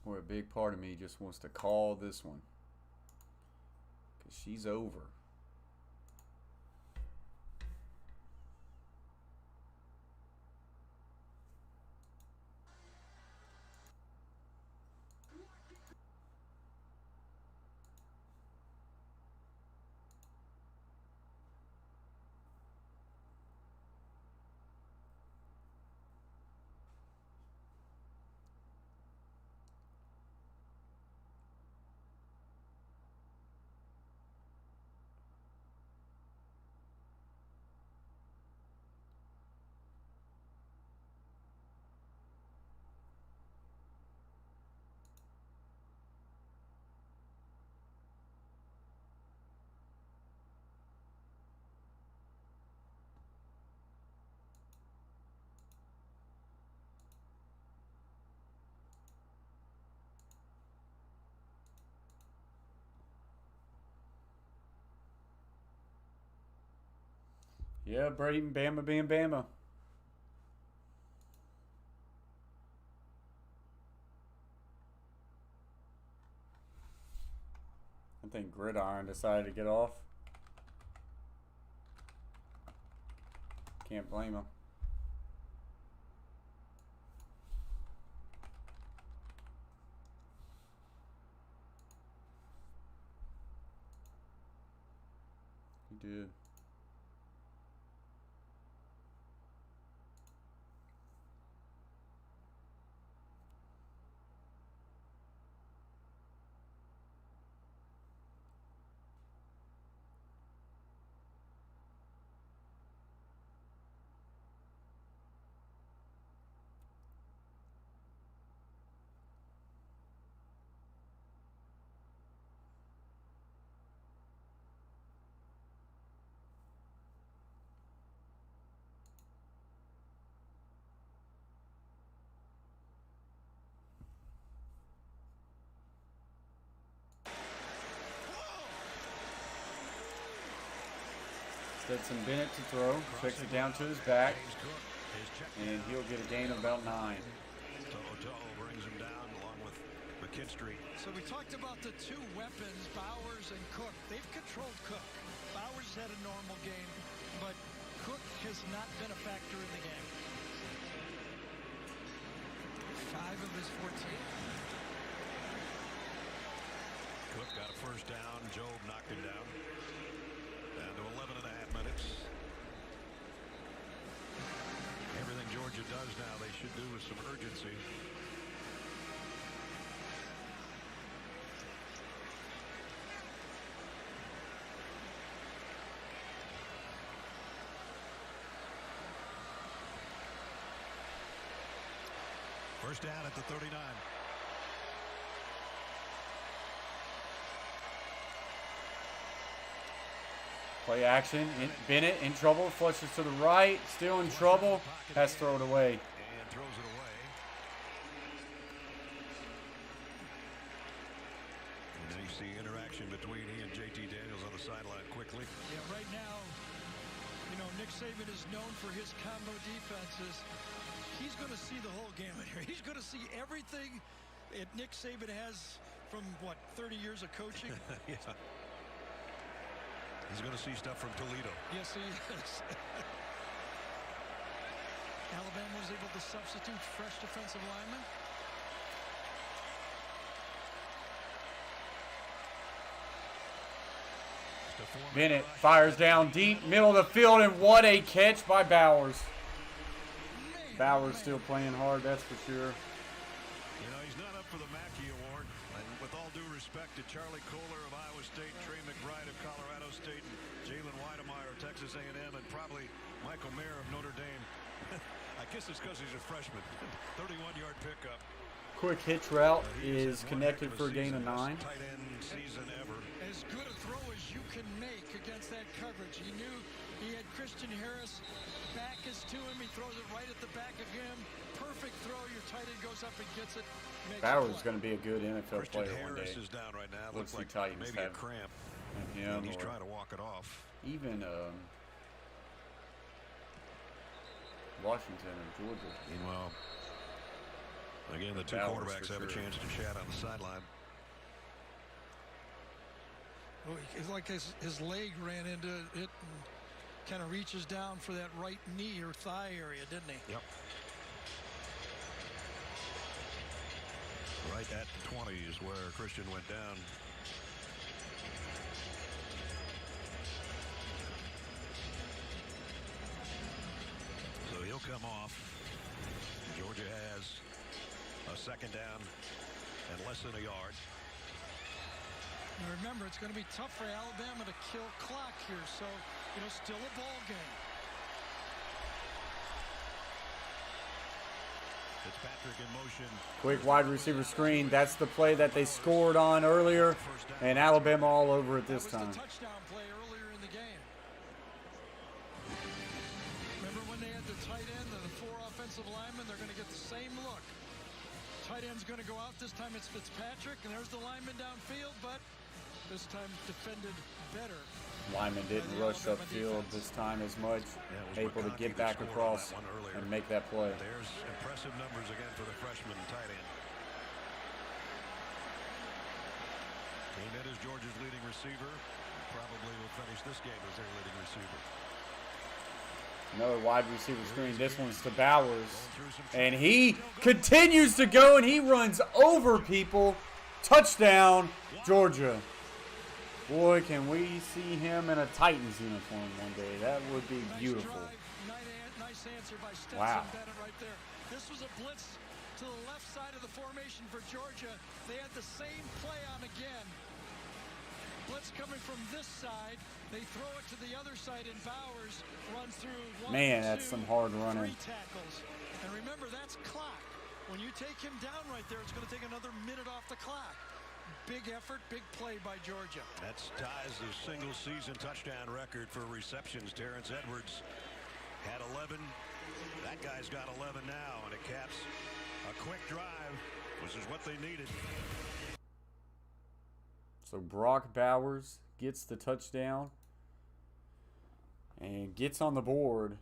[SPEAKER 2] Or a big part of me just wants to call this one because she's over. Yeah, Brayden, Bama being Bama. I think Gridiron decided to get off. Can't blame him. He did. Stetson Bennett to throw. Kicks it down to his back. And he'll get a gain of about 9.
[SPEAKER 4] Toto brings him down along with McKinstry.
[SPEAKER 3] So we talked about the two weapons, Bowers and Cook. They've controlled Cook. Bowers had a normal game, but Cook has not been a factor in the game. 5 of his 14.
[SPEAKER 4] Cook got a first down. Job knocked him down. Down to 11.5 minutes. Everything Georgia does now, they should do with some urgency. First down at the 39.
[SPEAKER 2] Play action. Bennett in trouble. Flushes to the right. Still in trouble. Has to throw it away.
[SPEAKER 10] And throws it away. And then you see interaction between he and JT Daniels on the sideline quickly.
[SPEAKER 3] Yeah, right now, you know, Nick Saban is known for his combo defenses. He's going to see the whole gamut here. He's going to see everything that Nick Saban has from, what, 30 years of coaching?
[SPEAKER 10] Yeah. He's going to see stuff from Toledo.
[SPEAKER 3] Yes, he is. Alabama was able to substitute fresh defensive linemen.
[SPEAKER 2] Bennett fires down deep, middle of the field, and what a catch by Bowers. Bowers still playing hard, that's for sure.
[SPEAKER 10] You know, he's not up for the Mackey Award. And with all due respect to Charlie Kohler of Iowa State, Trey McBride of Colorado State, and Jalen Weidemeyer of Texas A&M, and probably Michael Mayer of Notre Dame. I guess it's because he's a freshman. 31-yard pickup.
[SPEAKER 2] Quick hitch route is connected for a gain of 9.
[SPEAKER 10] Tight end season ever.
[SPEAKER 3] As good a throw as you can make against that coverage. He knew he had Christian Harris. Back is to him. He throws it right at the back of him. Perfect throw. Your tight end goes up and gets it.
[SPEAKER 2] Bowers is going to be a good NFL
[SPEAKER 10] Christian
[SPEAKER 2] player one
[SPEAKER 10] Harris
[SPEAKER 2] day.
[SPEAKER 10] is down right now.
[SPEAKER 2] Looks
[SPEAKER 10] Looks
[SPEAKER 2] like
[SPEAKER 10] like
[SPEAKER 2] Titans
[SPEAKER 10] maybe a
[SPEAKER 2] have
[SPEAKER 10] cramp.
[SPEAKER 2] him,
[SPEAKER 10] And he's
[SPEAKER 2] or
[SPEAKER 10] trying to walk it off.
[SPEAKER 2] even Washington and Georgia.
[SPEAKER 10] Well, again, the two
[SPEAKER 2] Bowers
[SPEAKER 10] quarterbacks
[SPEAKER 2] for
[SPEAKER 10] have a
[SPEAKER 2] sure.
[SPEAKER 10] chance to chat on the sideline.
[SPEAKER 3] Well, it's like his leg ran into it and kind of reaches down for that right knee or thigh area, didn't he?
[SPEAKER 10] Yep. Right at the 20 is where Christian went down. So he'll come off. Georgia has a second down and less than a yard.
[SPEAKER 3] Now remember, it's going to be tough for Alabama to kill clock here, so, you know, still a ball game.
[SPEAKER 10] Fitzpatrick in motion.
[SPEAKER 2] Quick wide receiver screen. That's the play that they scored on earlier, and Alabama all over it this time.
[SPEAKER 3] That was the touchdown play earlier in the game. Remember when they had the tight end and the 4 offensive linemen? They're going to get the same look. Tight end's going to go out. This time it's Fitzpatrick, and there's the lineman downfield, but this time defended better.
[SPEAKER 2] Lyman didn't rush upfield this time as much, able to get back across and make that play.
[SPEAKER 10] There's impressive numbers again for the freshman tight end. Came in as Georgia's leading receiver. Probably will finish this game as their leading receiver.
[SPEAKER 2] Another wide receiver screen. This one's to Bowers. And he continues to go, and he runs over people. Touchdown, Georgia. Boy, can we see him in a Titans uniform one day. That would be beautiful.
[SPEAKER 3] Nice answer by Stetson
[SPEAKER 2] Wow.
[SPEAKER 3] Bennett right there. This was a blitz to the left side of the formation for Georgia. They had the same play on again. Blitz coming from this side. They throw it to the other side, and Bowers runs through 1,
[SPEAKER 2] Man, that's
[SPEAKER 3] 2,
[SPEAKER 2] some hard running.
[SPEAKER 3] 3 tackles. And remember, that's clock. When you take him down right there, it's going to take another minute off the clock. Big effort, big play by Georgia.
[SPEAKER 10] That's ties the single season touchdown record for receptions. Terrence Edwards had 11. That guy's got 11 now, and it caps a quick drive, which is what they needed.
[SPEAKER 2] So Brock Bowers gets the touchdown and gets on the board,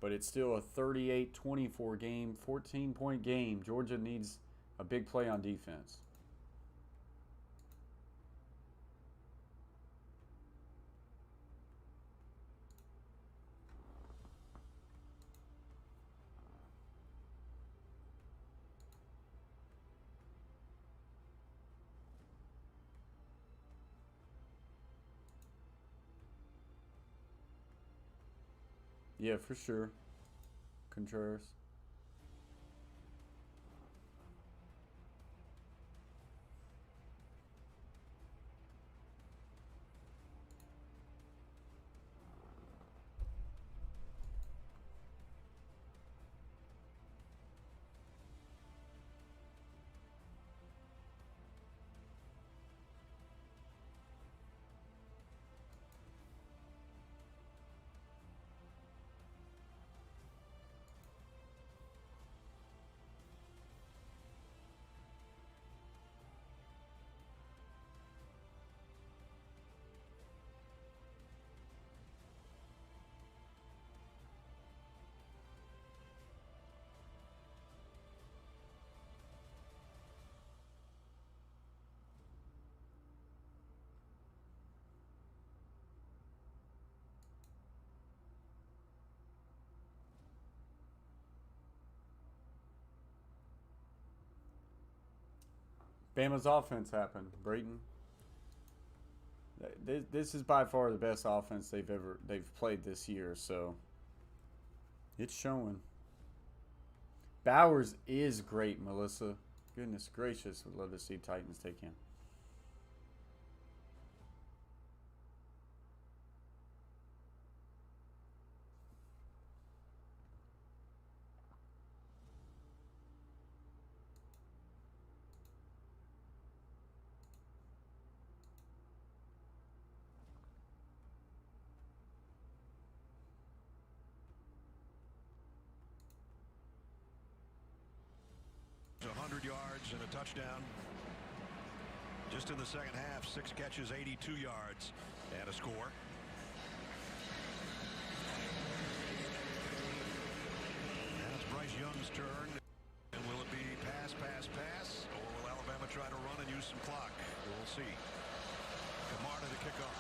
[SPEAKER 2] but it's still a 38-24 game, 14-point game. Georgia needs a big play on defense. Yeah, for sure. Contreras. Bama's offense happened, Brayton. This is by far the best offense they've played this year, so it's showing. Bowers is great, Melissa. Goodness gracious, would love to see Titans take him.
[SPEAKER 4] It's 100 yards and a touchdown. Just in the second half, 6 catches, 82 yards, and a score. And it's Bryce Young's turn. And will it be pass, pass, pass? Or will Alabama try to run and use some clock? We'll see. Kamar to the kickoff.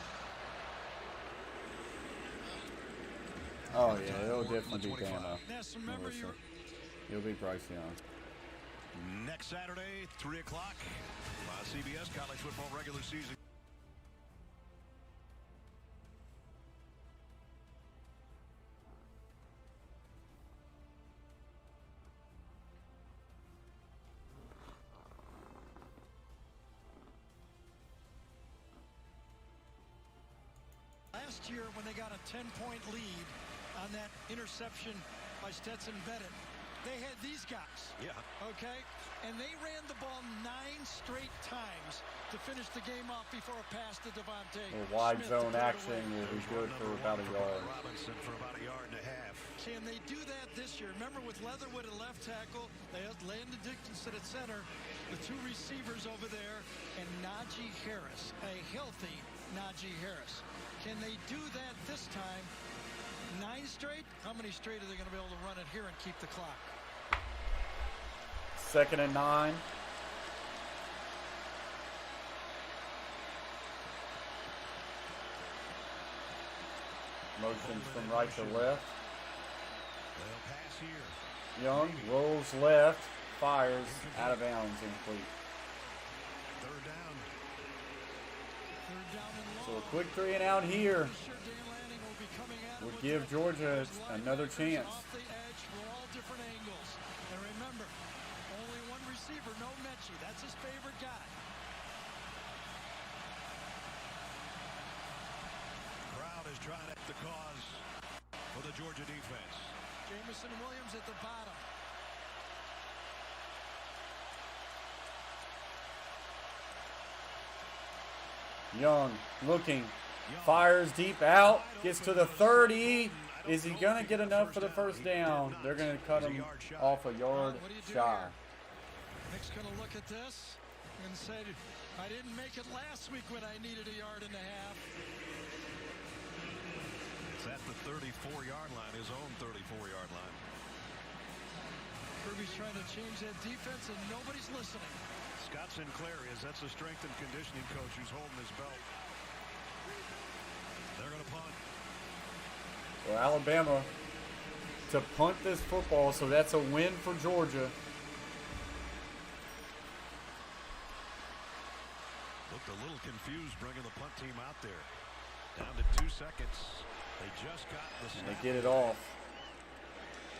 [SPEAKER 2] Oh, yeah, it'll definitely be Bama.
[SPEAKER 10] Yes, remember
[SPEAKER 2] It'll be Bryce Young.
[SPEAKER 4] Next Saturday, 3 o'clock, CBS College Football Regular Season.
[SPEAKER 3] Last year, when they got a 10-point lead on that interception by Stetson Bennett, they had these guys.
[SPEAKER 4] Yeah.
[SPEAKER 3] Okay? And they ran the ball 9 straight times to finish the game off before a pass to Devontae.
[SPEAKER 2] A wide
[SPEAKER 3] Smith
[SPEAKER 2] zone action will be good for about a yard.
[SPEAKER 4] Robinson for about a yard and a half.
[SPEAKER 3] Can they do that this year? Remember with Leatherwood at left tackle, they had Landon Dickinson at center, the 2 receivers over there, and Najee Harris, a healthy Najee Harris. Can they do that this time? 9 straight? How many straight are they going to be able to run it here and keep the clock?
[SPEAKER 2] 2nd and 9. Motions from right to left.
[SPEAKER 4] They'll pass here.
[SPEAKER 2] Young rolls left, fires out of bounds, incomplete.
[SPEAKER 4] 3rd down.
[SPEAKER 3] 3rd down and long.
[SPEAKER 2] So a quick 3 and out here
[SPEAKER 3] Sure, Dan Lanning will be coming at it
[SPEAKER 2] would
[SPEAKER 3] with
[SPEAKER 2] give
[SPEAKER 3] the
[SPEAKER 2] Georgia
[SPEAKER 3] linebackers
[SPEAKER 2] another chance.
[SPEAKER 3] off the edge for all different angles. And remember, only one receiver, no Mechie. That's his favorite guy.
[SPEAKER 4] Crowd is trying at the cause for the Georgia defense.
[SPEAKER 3] Jamison Williams at the bottom.
[SPEAKER 2] Young looking, fires deep out, gets to the 30. Is he going to get enough for the first down? They're going to cut him off a yard shy.
[SPEAKER 3] Nick's going to look at this and say, I didn't make it last week when I needed a yard and a half.
[SPEAKER 4] It's at the 34-yard line, his own 34-yard line.
[SPEAKER 3] Kirby's trying to change that defense, and nobody's listening.
[SPEAKER 4] Scott Sinclair is. That's the strength and conditioning coach who's holding his belt. They're going to punt.
[SPEAKER 2] So Alabama to punt this football, so that's a win for Georgia.
[SPEAKER 4] Looked a little confused bringing the punt team out there. Down to 2 seconds. They just got the snap.
[SPEAKER 2] And they get it off.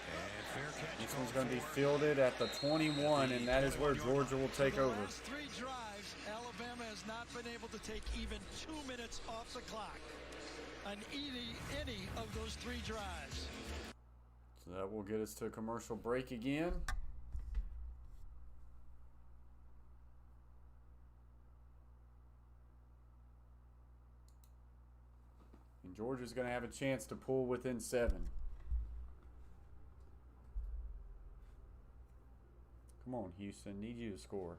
[SPEAKER 4] And fair catch.
[SPEAKER 2] This one's going to be fielded at the 21, and that is where Georgia will take over.
[SPEAKER 3] The last 3 drives, Alabama has not been able to take even 2 minutes off the clock on any of those 3 drives.
[SPEAKER 2] So that will get us to a commercial break again. And Georgia's going to have a chance to pull within 7. Come on, Houston. Need you to score.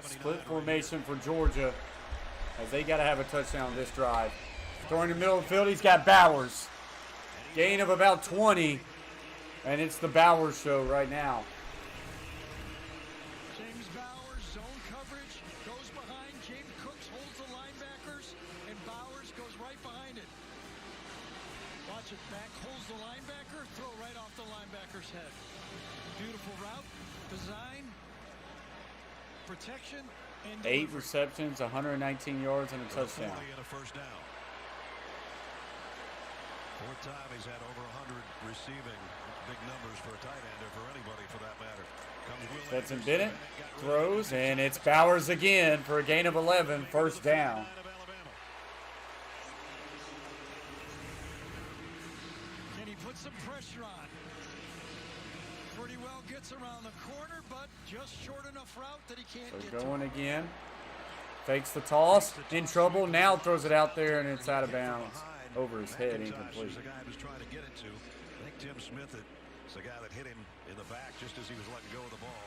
[SPEAKER 2] Split formation for Georgia as they got to have a touchdown this drive. Throwing in the middle of the field, he's got Bowers. Gain of about 20, and it's the Bowers show right now.
[SPEAKER 3] James Bowers, zone coverage, goes behind. James Cooks holds the linebackers, and Bowers goes right behind it. Watch it, back holds the linebacker, throw right off the linebacker's head. Beautiful route, design, protection, and
[SPEAKER 2] 8 receptions, 119 yards, and a touchdown.
[SPEAKER 10] And a first down. Fourth time he's had over 100 receiving. Big numbers for a tight end or for anybody for that matter.
[SPEAKER 2] Stetson Bennett throws, and it's Bowers again for a gain of 11, first down.
[SPEAKER 3] Can he put some pressure on? Pretty well gets around the corner, but just short enough route that he can't get
[SPEAKER 2] So going
[SPEAKER 3] to.
[SPEAKER 2] again. Fakes the toss. In trouble. Now throws it out there, and it's out of bounds. Over his head, incomplete.
[SPEAKER 10] The guy was trying to get it to. I think Tim Smith is the guy that hit him in the back just as he was letting go of the ball.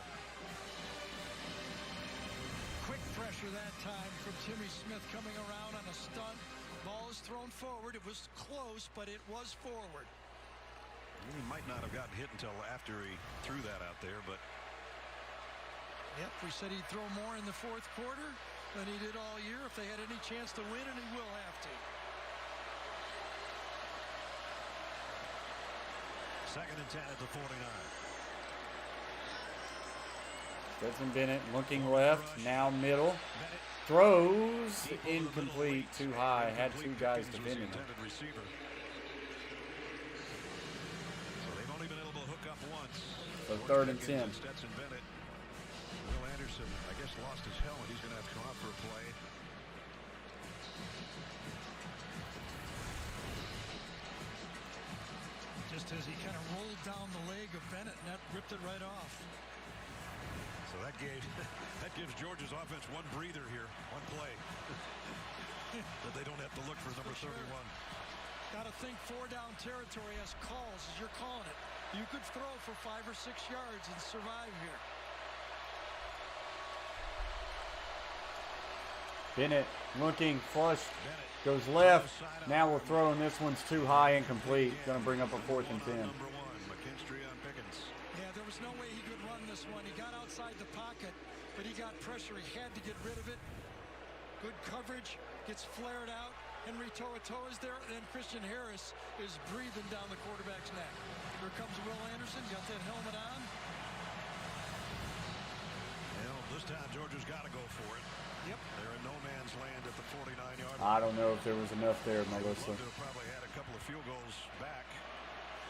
[SPEAKER 3] Quick pressure that time from Timmy Smith coming around on a stunt. Ball is thrown forward. It was close, but it was forward.
[SPEAKER 10] He might not have gotten hit until after he threw that out there, but
[SPEAKER 3] Yep, we said he'd throw more in the fourth quarter than he did all year if they had any chance to win, and he will have to.
[SPEAKER 10] second and 10 at the 49.
[SPEAKER 2] Stetson Bennett looking left, now middle. Throws incomplete, too high. Had two guys defending him.
[SPEAKER 10] Receiver. So they've only been able to hook up once.
[SPEAKER 2] So third and 10.
[SPEAKER 10] Stetson Bennett. Will Anderson, I guess, lost his helmet. He's going to have to come out for a play.
[SPEAKER 3] Just as he kind of rolled down the leg of Bennett, and that ripped it right off.
[SPEAKER 10] So that gives Georgia's offense one breather here, one play. That they don't have to look for number 31.
[SPEAKER 3] Got to think 4-down territory as calls, as you're calling it. You could throw for 5 or 6 yards and survive here.
[SPEAKER 2] Bennett looking flushed. Goes left. Now we'll throw, and this one's too high, incomplete. Going to bring up a 4th and 10.
[SPEAKER 10] Number 1, McKinstry on Pickens.
[SPEAKER 3] Yeah, there was no way he could run this one. He got outside the pocket, but he got pressure. He had to get rid of it. Good coverage. Gets flared out. Henry To'o is there. And then Christian Harris is breathing down the quarterback's neck. Here comes Will Anderson. Got that helmet on.
[SPEAKER 10] Well, this time Georgia's got to go for it.
[SPEAKER 3] Yep.
[SPEAKER 10] They're in no man's land at the 49-yard line.
[SPEAKER 2] I don't know if there was enough there, Melissa.
[SPEAKER 10] They would have probably had a couple of field goals back.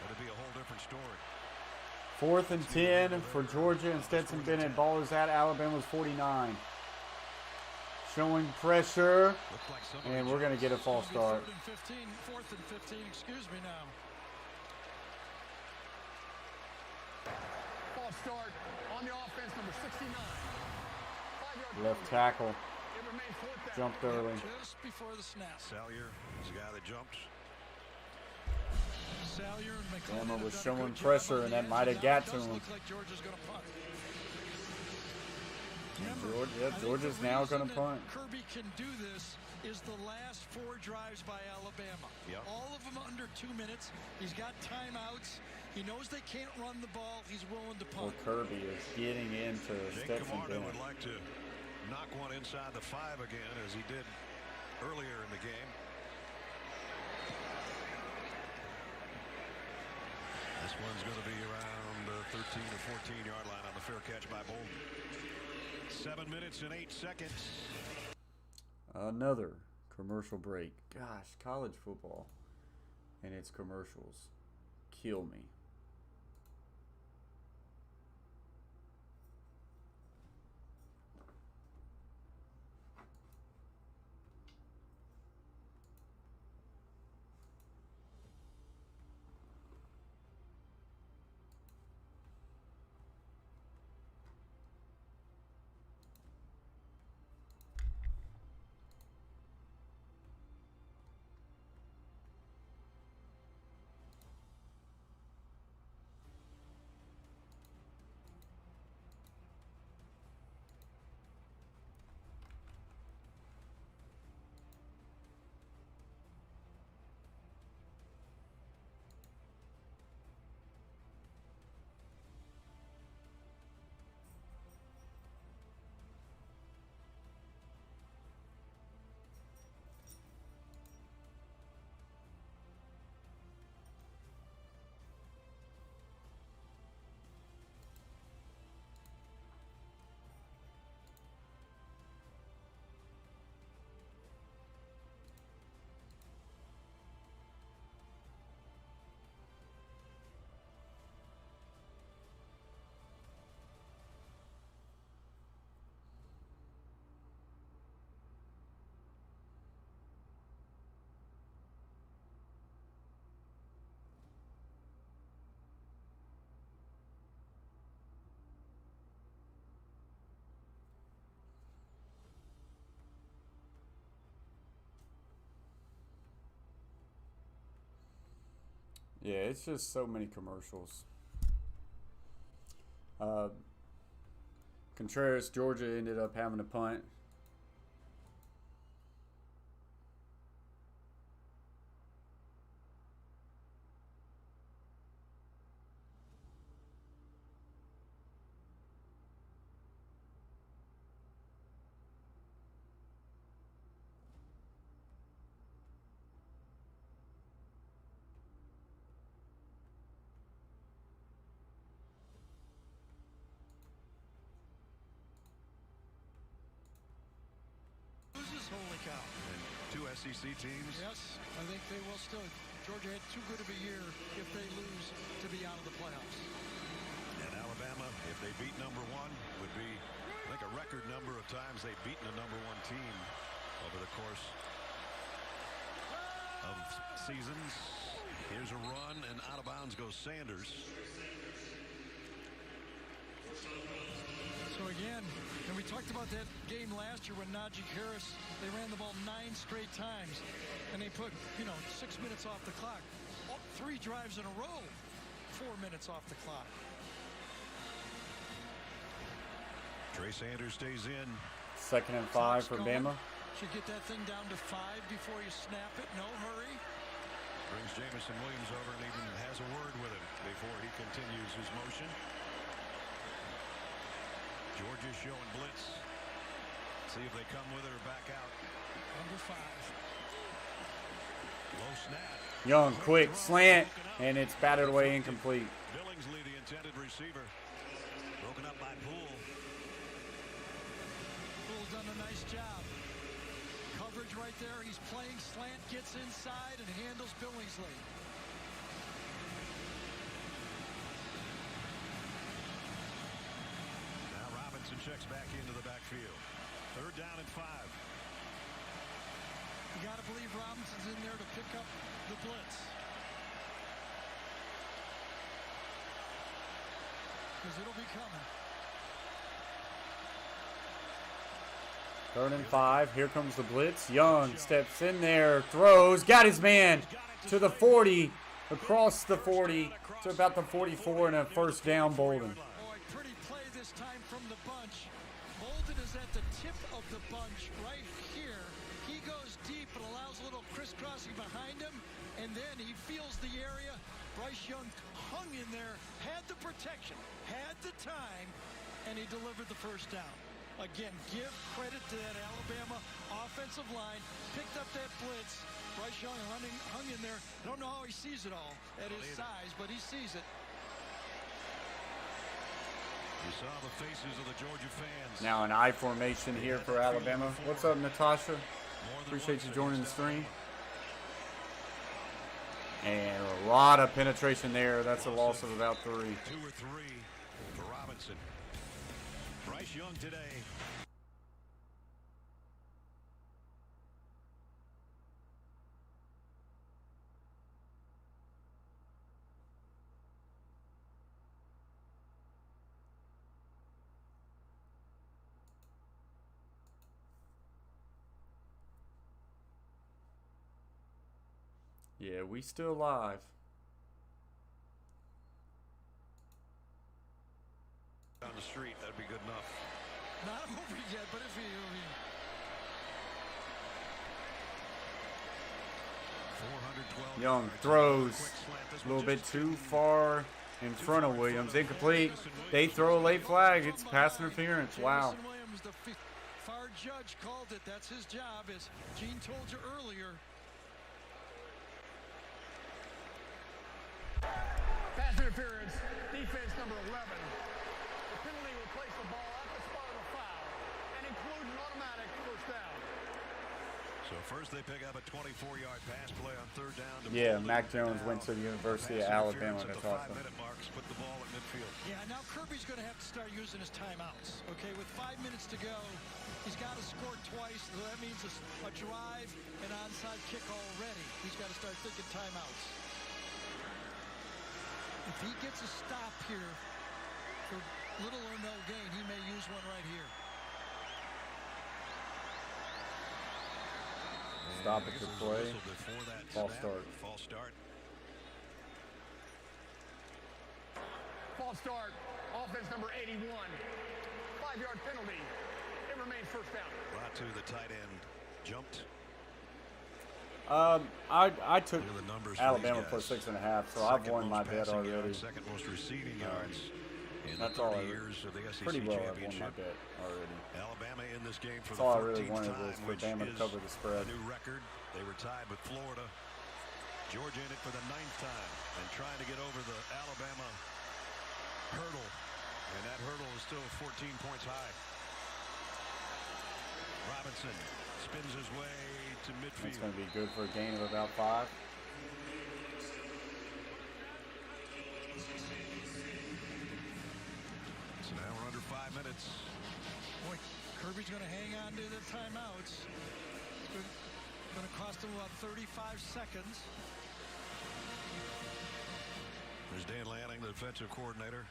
[SPEAKER 10] That'd be a whole different story.
[SPEAKER 2] 4th and 10 for Georgia, and Stetson Bennett. Ball is at Alabama's 49. Showing pressure, and we're going to get a false start.
[SPEAKER 3] 4th and 15, excuse me now.
[SPEAKER 7] False start on the offense, number 69. 5-yard
[SPEAKER 2] Left tackle
[SPEAKER 7] It remains 4th down.
[SPEAKER 2] jumped early.
[SPEAKER 3] Just before the snap.
[SPEAKER 10] Salyer is the guy that jumps.
[SPEAKER 3] Salyer and McClellan
[SPEAKER 2] Bama
[SPEAKER 3] have
[SPEAKER 2] was
[SPEAKER 3] done a
[SPEAKER 2] showing
[SPEAKER 3] good job
[SPEAKER 2] pressure,
[SPEAKER 3] on
[SPEAKER 2] and
[SPEAKER 3] the
[SPEAKER 2] that
[SPEAKER 3] edge.
[SPEAKER 2] might have
[SPEAKER 3] Now
[SPEAKER 2] got
[SPEAKER 3] it
[SPEAKER 2] to
[SPEAKER 3] does
[SPEAKER 2] him.
[SPEAKER 3] look like Georgia's going to punt.
[SPEAKER 2] Georgia's now going to punt.
[SPEAKER 3] Kirby can do this is the last 4 drives by Alabama.
[SPEAKER 10] Yep.
[SPEAKER 3] All of them under 2 minutes. He's got timeouts. He knows they can't run the ball. He's willing to
[SPEAKER 2] Well,
[SPEAKER 3] punt.
[SPEAKER 2] Kirby is getting into
[SPEAKER 10] Jake
[SPEAKER 2] Stetson
[SPEAKER 10] Camarda
[SPEAKER 2] Bennett.
[SPEAKER 10] would like to knock one inside the 5 again, as he did earlier in the game. This one's going to be around the 13 or 14-yard line on the fair catch by Bolden. 7 minutes and 8 seconds.
[SPEAKER 2] Another commercial break. Gosh, college football and its commercials kill me. Yeah, it's just so many commercials. Contreras, Georgia ended up having a punt.
[SPEAKER 3] Holy cow.
[SPEAKER 4] And 2 SEC teams.
[SPEAKER 3] Yes, I think they will still. Georgia had too good of a year if they lose to be out of the playoffs.
[SPEAKER 4] And Alabama, if they beat number 1, would be, I think, a record number of times they've beaten a number 1 team over the course of seasons. Here's a run, and out of bounds goes Sanders.
[SPEAKER 3] So again, and we talked about that game last year when Najee Harris, they ran the ball 9 straight times, and they put, 6 minutes off the clock. 3 drives in a row, 4 minutes off the clock.
[SPEAKER 4] Trey Sanders stays in.
[SPEAKER 2] 2nd and 5 for Bama.
[SPEAKER 3] Should get that thing down to 5 before you snap it. No hurry.
[SPEAKER 4] Brings Jamison Williams over and even has a word with him before he continues his motion. Georgia's showing blitz. See if they come with it or back out.
[SPEAKER 3] Number 5.
[SPEAKER 4] Low snap.
[SPEAKER 2] Young, quick slant, and it's batted away incomplete.
[SPEAKER 4] Billingsley, the intended receiver. Broken up by Poole.
[SPEAKER 3] Poole's done a nice job. Coverage right there. He's playing slant, gets inside, and handles Billingsley.
[SPEAKER 4] Checks back into the backfield. 3rd down and 5.
[SPEAKER 3] You got to believe Robinson's in there to pick up the blitz. Because it'll be coming.
[SPEAKER 2] 3rd and 5. Here comes the blitz. Young steps in there, throws, got his man to the 40, across the 40 to about the 44, and a 1st down, Bolden.
[SPEAKER 3] Time from the bunch. Bolden is at the tip of the bunch right here. He goes deep and allows a little crisscrossing behind him, and then he feels the area. Bryce Young hung in there, had the protection, had the time, and he delivered the 1st down. Again, give credit to that Alabama offensive line. Picked up that blitz. Bryce Young hung in there. I don't know how he sees it all at his size, but he sees it.
[SPEAKER 4] You saw the faces of the Georgia fans.
[SPEAKER 2] Now an I formation here for Alabama. What's up, Natasha? Appreciate you joining the stream. And a lot of penetration there. That's a loss of about 3.
[SPEAKER 4] 2 or 3 for Robinson. Bryce Young today.
[SPEAKER 2] Yeah, we still live.
[SPEAKER 4] On the street, that'd be good enough.
[SPEAKER 3] Not over yet, but if he...
[SPEAKER 4] 412.
[SPEAKER 2] Young throws a little bit too far in front of Williams. Incomplete. They throw a late flag. It's pass interference. Wow.
[SPEAKER 3] Williams, the far judge called it. That's his job, as Gene told you earlier.
[SPEAKER 7] Pass interference, defense number 11. The penalty will place the ball at the spot of the foul and include an automatic 1st down.
[SPEAKER 4] So first they pick up a 24-yard pass play on 3rd down.
[SPEAKER 2] Yeah, Mac Jones went to the University of Alabama. That's awesome.
[SPEAKER 4] 5-minute marks, put the ball at midfield.
[SPEAKER 3] Yeah, now Kirby's going to have to start using his timeouts. Okay, with 5 minutes to go, he's got to score twice. So that means a drive and onside kick already. He's got to start thinking timeouts. If he gets a stop here for little or no gain, he may use one right here.
[SPEAKER 2] Stop at the play.
[SPEAKER 4] False
[SPEAKER 2] False start.
[SPEAKER 4] False start.
[SPEAKER 7] False start. Offense number 81. 5-yard penalty. It remains first down.
[SPEAKER 10] Latu, the tight end, jumped.
[SPEAKER 2] I took
[SPEAKER 10] Here are the numbers for
[SPEAKER 2] Alabama
[SPEAKER 10] these
[SPEAKER 2] plus
[SPEAKER 10] guys.
[SPEAKER 2] 6.5, so
[SPEAKER 10] Second
[SPEAKER 2] I've won my
[SPEAKER 10] most
[SPEAKER 2] bet
[SPEAKER 10] passing
[SPEAKER 2] already.
[SPEAKER 10] yards, second most receiving yards in
[SPEAKER 2] That's
[SPEAKER 10] the
[SPEAKER 2] all
[SPEAKER 10] 30
[SPEAKER 2] I
[SPEAKER 10] years of the SEC
[SPEAKER 2] pretty well I've won my
[SPEAKER 10] championship.
[SPEAKER 2] bet already.
[SPEAKER 10] Alabama in this game for
[SPEAKER 2] That's
[SPEAKER 10] the
[SPEAKER 2] all I
[SPEAKER 10] 14th
[SPEAKER 2] really wanted
[SPEAKER 10] time,
[SPEAKER 2] was for
[SPEAKER 10] which
[SPEAKER 2] Bama to
[SPEAKER 10] is
[SPEAKER 2] cover the spread.
[SPEAKER 10] a new record. They were tied with Florida. Georgia in it for the 9th time and trying to get over the Alabama hurdle. And that hurdle is still 14 points high. Robinson spins his way to midfield.
[SPEAKER 2] It's going to be good for a gain of about 5.
[SPEAKER 10] So now we're under 5 minutes.
[SPEAKER 3] Boy, Kirby's going to hang on to the timeouts. It's going to cost him about 35 seconds.
[SPEAKER 10] There's Dan Lanning, the defensive coordinator.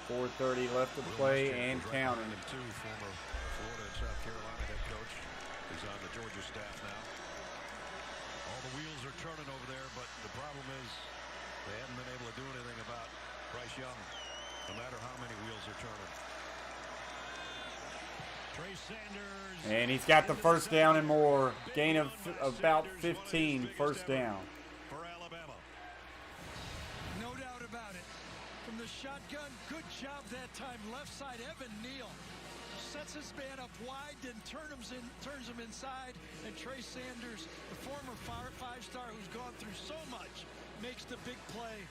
[SPEAKER 2] 4:30 left to play and counting.
[SPEAKER 10] Former Florida and South Carolina head coach. He's on the Georgia staff now. All the wheels are turning over there, but the problem is they haven't been able to do anything about Bryce Young, no matter how many wheels are turning.
[SPEAKER 3] Trey Sanders.
[SPEAKER 2] And he's got the first down and more. Gain of about 15, first down.
[SPEAKER 10] For Alabama.
[SPEAKER 3] No doubt about it. From the shotgun, good job that time. Left side, Evan Neal sets his man up wide, then turns him inside. And Trey Sanders, the former five-star who's gone through so much, makes the big play.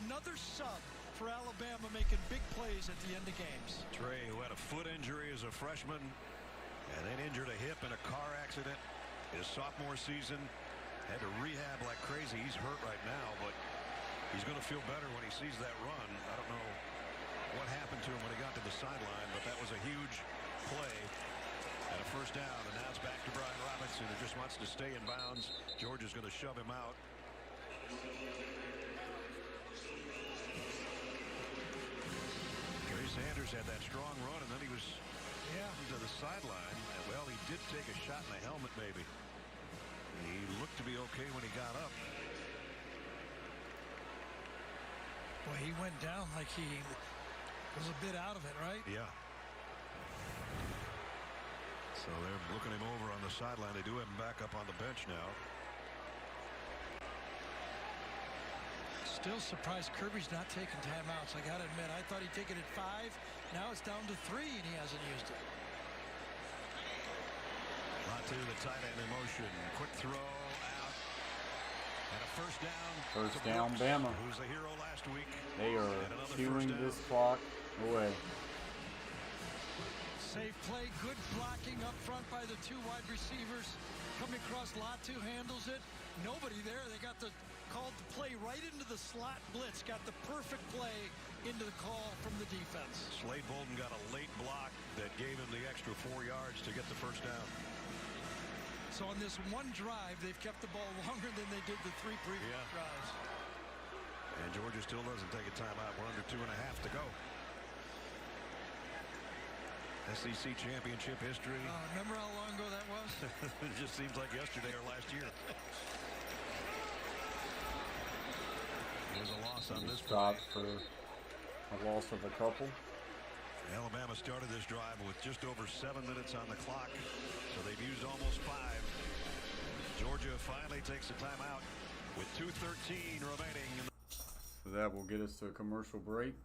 [SPEAKER 3] Another sub for Alabama, making big plays at the end of games.
[SPEAKER 10] Trey, who had a foot injury as a freshman and then injured a hip in a car accident his sophomore season, had to rehab like crazy. He's hurt right now, but he's going to feel better when he sees that run. I don't know what happened to him when he got to the sideline, but that was a huge play and a first down. And now it's back to Brian Robinson, who just wants to stay in bounds. Georgia's going to shove him out. Trey Sanders had that strong run, and then he was to the sideline. Well, he did take a shot in the helmet, maybe. He looked to be okay when he got up.
[SPEAKER 3] Boy, he went down like he was a bit out of it, right?
[SPEAKER 10] Yeah. So they're looking him over on the sideline. They do have him back up on the bench now.
[SPEAKER 3] Still surprised Kirby's not taking timeouts. I got to admit, I thought he'd take it at 5. Now it's down to 3, and he hasn't used it.
[SPEAKER 10] Latu, the tight end in motion. Quick throw out. And a first down.
[SPEAKER 2] First down, Bama.
[SPEAKER 10] Who's the hero last week.
[SPEAKER 2] They are chewing this clock away.
[SPEAKER 3] Safe play, good blocking up front by the 2 wide receivers. Coming across, Latu handles it. Nobody there. They got the called the play right into the slot blitz. Got the perfect play into the call from the defense.
[SPEAKER 10] Slade Bolden got a late block that gave him the extra 4 yards to get the first down.
[SPEAKER 3] So on this one drive, they've kept the ball longer than they did the 3 previous drives.
[SPEAKER 10] And Georgia still doesn't take a timeout. We're under 2.5 to go. SEC championship history.
[SPEAKER 3] Remember how long ago that was?
[SPEAKER 10] It just seems like yesterday or last year. There's a loss on this
[SPEAKER 2] Stop
[SPEAKER 10] play.
[SPEAKER 2] for a loss of a couple.
[SPEAKER 10] Alabama started this drive with just over 7 minutes on the clock, so they've used almost 5. Georgia finally takes a timeout with 2:13 remaining.
[SPEAKER 2] So that will get us to a commercial break.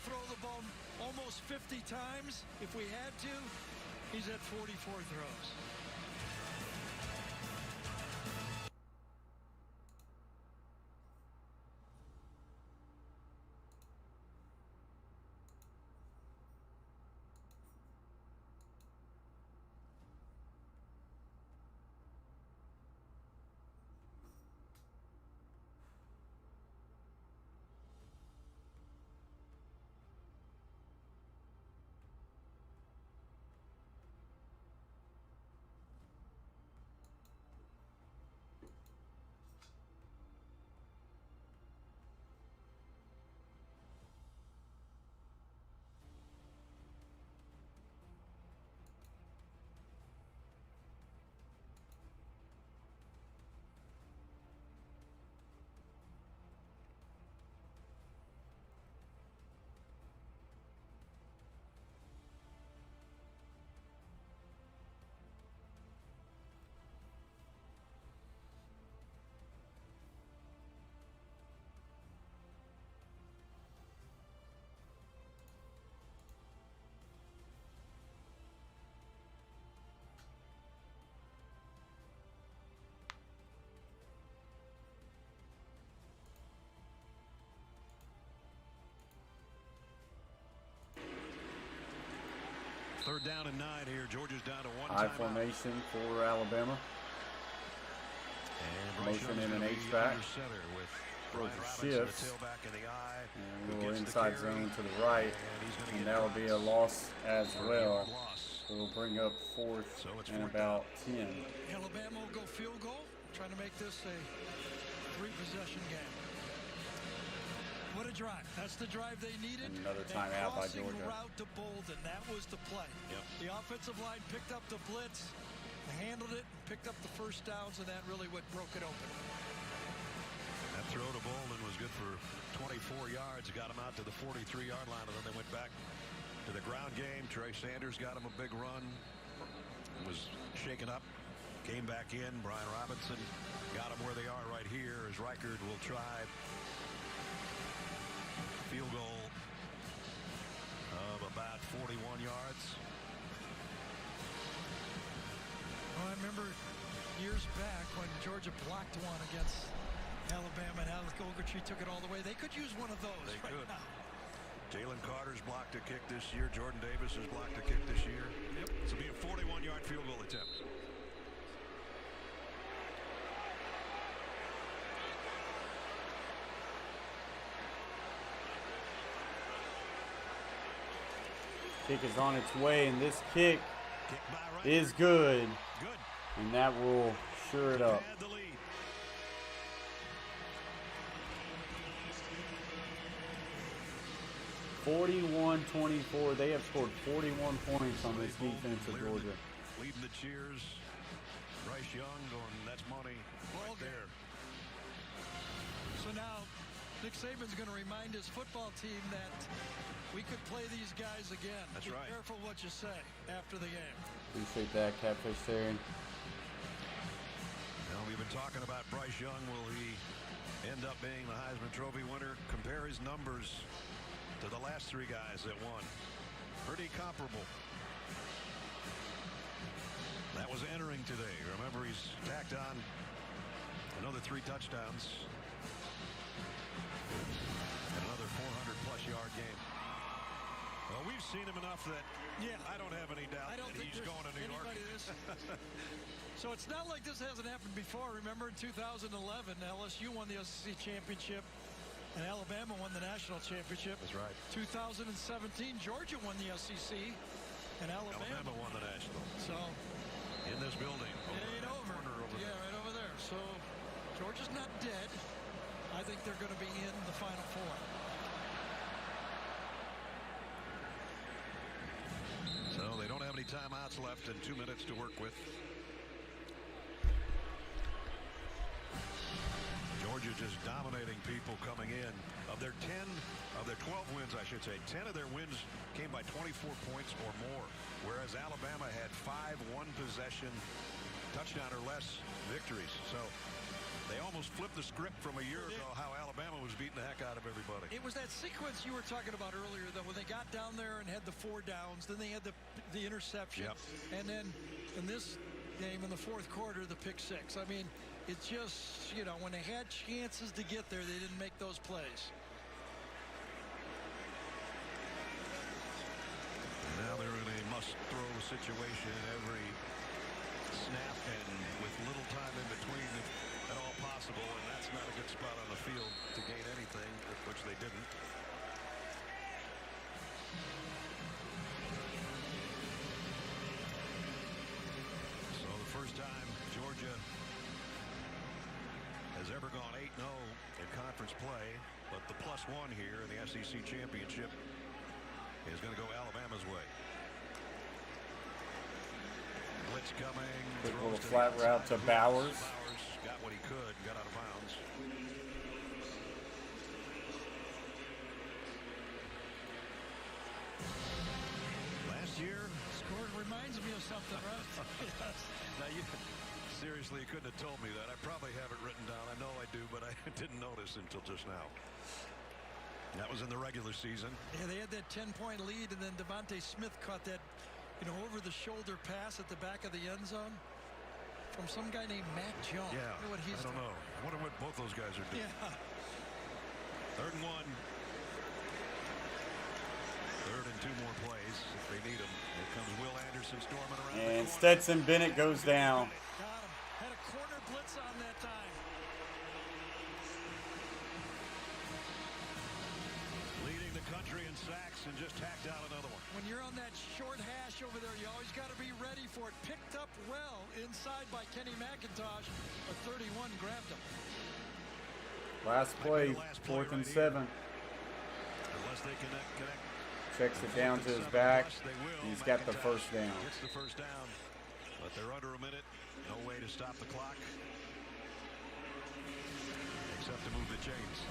[SPEAKER 3] throw the ball almost 50 times. If we had to, he's at 44 throws.
[SPEAKER 10] Third down and 9 here. Georgia's down to one
[SPEAKER 2] High
[SPEAKER 10] timeout.
[SPEAKER 2] formation for Alabama.
[SPEAKER 10] And
[SPEAKER 2] Motion in an H-back. Georgia shifts. And a little inside zone to the right. And that will be a loss as well. So we'll bring up fourth and about 10.
[SPEAKER 3] Alabama will go field goal, trying to make this a 3-possession game. What a drive. That's the drive they needed.
[SPEAKER 2] And another timeout by Georgia.
[SPEAKER 3] Route to Bolden. That was the play.
[SPEAKER 10] Yep.
[SPEAKER 3] The offensive line picked up the blitz, handled it, picked up the first downs, and that really what broke it open.
[SPEAKER 10] That throw to Bolden was good for 24 yards. Got him out to the 43-yard line, and then they went back to the ground game. Trey Sanders got him a big run. Was shaken up. Came back in. Brian Robinson got him where they are right here as Reichard will try field goal of about 41 yards.
[SPEAKER 3] Well, I remember years back when Georgia blocked one against Alabama and Alex Ogletree took it all the way. They could use one of those now.
[SPEAKER 10] Jalen Carter's blocked a kick this year. Jordan Davis has blocked a kick this year. Yep. This will be a 41-yard field goal attempt.
[SPEAKER 2] Kick is on its way, and this kick is good. And that will sure it up. 41-24. They have scored 41 points on this defense of Georgia.
[SPEAKER 10] Leading the cheers. Bryce Young going, that's money right there.
[SPEAKER 3] So now Nick Saban's going to remind his football team that we could play these guys again.
[SPEAKER 10] That's
[SPEAKER 3] Be
[SPEAKER 10] right.
[SPEAKER 3] careful what you say after the game.
[SPEAKER 2] Appreciate that, Catfish Terry.
[SPEAKER 10] Now, we've been talking about Bryce Young. Will he end up being the Heisman Trophy winner? Compare his numbers to the last 3 guys that won. Pretty comparable. That was entering today. Remember, he's tacked on another 3 touchdowns and another 400-plus yard game. Well, we've seen him enough that I don't have any doubt that he's going to New York.
[SPEAKER 3] So it's not like this hasn't happened before. Remember in 2011, LSU won the SEC championship and Alabama won the national championship.
[SPEAKER 10] That's right.
[SPEAKER 3] 2017, Georgia won the SEC and Alabama
[SPEAKER 10] won the national.
[SPEAKER 3] So
[SPEAKER 10] in this building.
[SPEAKER 3] It ain't over. Right over there. So Georgia's not dead. I think they're going to be in the Final Four.
[SPEAKER 10] So they don't have any timeouts left and 2 minutes to work with. Georgia just dominating people coming in. Of their 12 wins, I should say, 10 of their wins came by 24 points or more, whereas Alabama had 5 one-possession touchdown or less victories. So
[SPEAKER 4] They almost flipped the script from a year ago how Alabama was beating the heck out of everybody.
[SPEAKER 3] It was that sequence you were talking about earlier, though, when they got down there and had the 4 downs, then they had the interception, and then in this game in the fourth quarter, the pick 6. I mean, it's just, you know, when they had chances to get there, they didn't make those plays.
[SPEAKER 4] Now they're in a must-throw situation every snap and with little time in between if at all possible, and that's not a good spot on the field to gain anything, which they didn't. So the first time Georgia has ever gone 8-0 in conference play, but the +1 here in the SEC championship is going to go Alabama's way. Blitz coming.
[SPEAKER 2] Quick little flat route to Bowers.
[SPEAKER 4] Got what he could, got out of bounds. Last year,
[SPEAKER 3] Scored reminds me of something, right?
[SPEAKER 4] Yes. Now seriously, you couldn't have told me that. I probably have it written down. I know I do, but I didn't notice until just now. That was in the regular season.
[SPEAKER 3] Yeah, they had that 10-point lead, and then Devontae Smith caught that, you know, over-the-shoulder pass at the back of the end zone from some guy named Mac Jones.
[SPEAKER 4] Yeah,
[SPEAKER 3] I wonder what he's
[SPEAKER 4] I don't know. I wonder what both those guys are doing.
[SPEAKER 3] Yeah.
[SPEAKER 4] 3rd and 1. 3rd and 2 more plays if they need them. Here comes Will Anderson storming around.
[SPEAKER 2] And Stetson Bennett goes down.
[SPEAKER 3] Got him. Had a corner blitz on that time.
[SPEAKER 4] Leading the country in sacks and just tacked out another one.
[SPEAKER 3] When you're on that short hash over there, you always got to be ready for it. Picked up well inside by Kenny McIntosh. A 31 grabbed him.
[SPEAKER 2] Last play, 4th and 7.
[SPEAKER 4] Unless they connect.
[SPEAKER 2] Checks it down to his back. He's got the first down.
[SPEAKER 4] Gets the first down, but they're under a minute. No way to stop the clock, except to move the chains.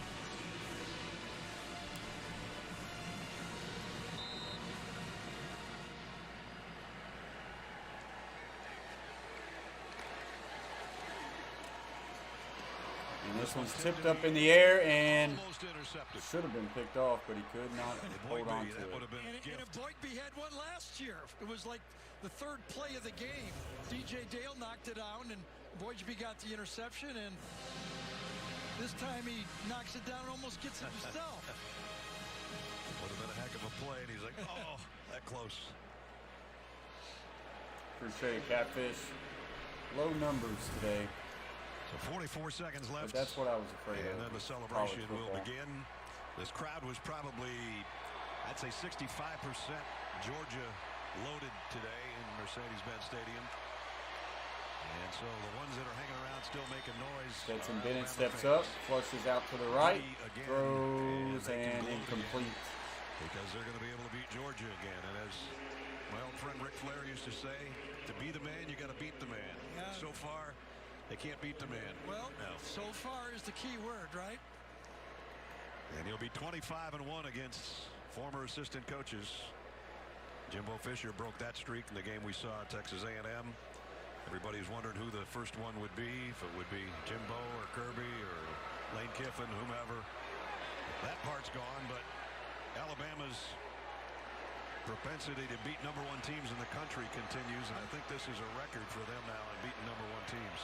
[SPEAKER 2] And this one's tipped up in the air and should have been picked off, but he could not hold on to it.
[SPEAKER 3] And if Boydby had one last year, it was like the 3rd play of the game. DJ Dale knocked it down, and Boydby got the interception, and this time he knocks it down and almost gets it himself.
[SPEAKER 4] Would have been a heck of a play, and he's like, oh, that close.
[SPEAKER 2] Appreciate it, Catfish. Low numbers today.
[SPEAKER 4] So 44 seconds left.
[SPEAKER 2] But that's what I was afraid of.
[SPEAKER 4] And then the celebration will begin. This crowd was probably, I'd say 65% Georgia loaded today in Mercedes-Benz Stadium. And so the ones that are hanging around still making noise.
[SPEAKER 2] Stetson Bennett steps up, flushes out to the right, throws, and incomplete.
[SPEAKER 4] Because they're going to be able to beat Georgia again. And as my old friend Ric Flair used to say, to be the man, you got to beat the man.
[SPEAKER 3] Yeah.
[SPEAKER 4] So far, they can't beat the man.
[SPEAKER 3] Well,
[SPEAKER 4] no.
[SPEAKER 3] So far is the key word, right?
[SPEAKER 4] And he'll be 25-1 against former assistant coaches. Jimbo Fisher broke that streak in the game we saw at Texas A&M. Everybody's wondered who the first one would be, if it would be Jimbo or Kirby or Lane Kiffin, whomever. That part's gone, but Alabama's propensity to beat #1 teams in the country continues, and I think this is a record for them now in beating #1 teams.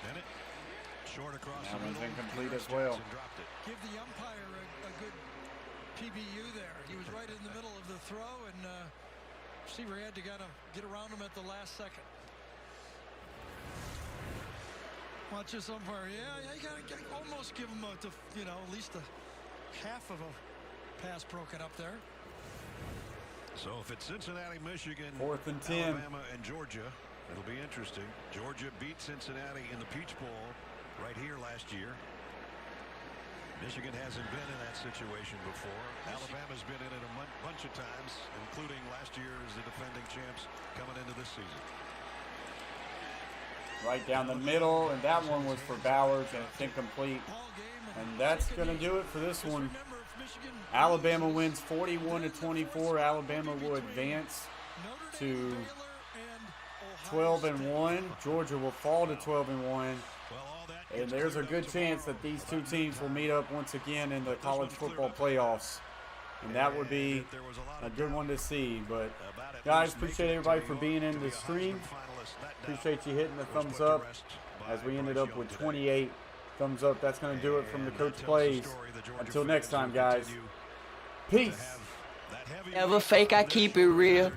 [SPEAKER 4] Bennett, short across the middle.
[SPEAKER 2] Incomplete as well.
[SPEAKER 3] Give the umpire a good PBU there. He was right in the middle of the throw, and receiver had to get around him at the last second. Watch this umpire. Yeah, you gotta almost give him at least a half of a pass broken up there.
[SPEAKER 4] So if it's Cincinnati, Michigan,
[SPEAKER 2] 4th and 10.
[SPEAKER 4] Alabama, and Georgia, it'll be interesting. Georgia beat Cincinnati in the Peach Bowl right here last year. Michigan hasn't been in that situation before. Alabama's been in it a bunch of times, including last year as the defending champs coming into this season.
[SPEAKER 2] Right down the middle, and that one was for Bowers, and it's incomplete. And that's going to do it for this one. Alabama wins 41-24. Alabama will advance to 12-1. Georgia will fall to 12-1. And there's a good chance that these two teams will meet up once again in the college football playoffs. And that would be a good one to see. But, guys, appreciate everybody for being in the stream. Appreciate you hitting the thumbs up as we ended up with 28 thumbs up. That's going to do it from the Coach Plays. Until next time, guys. Peace.
[SPEAKER 1] Never fake, I keep it real.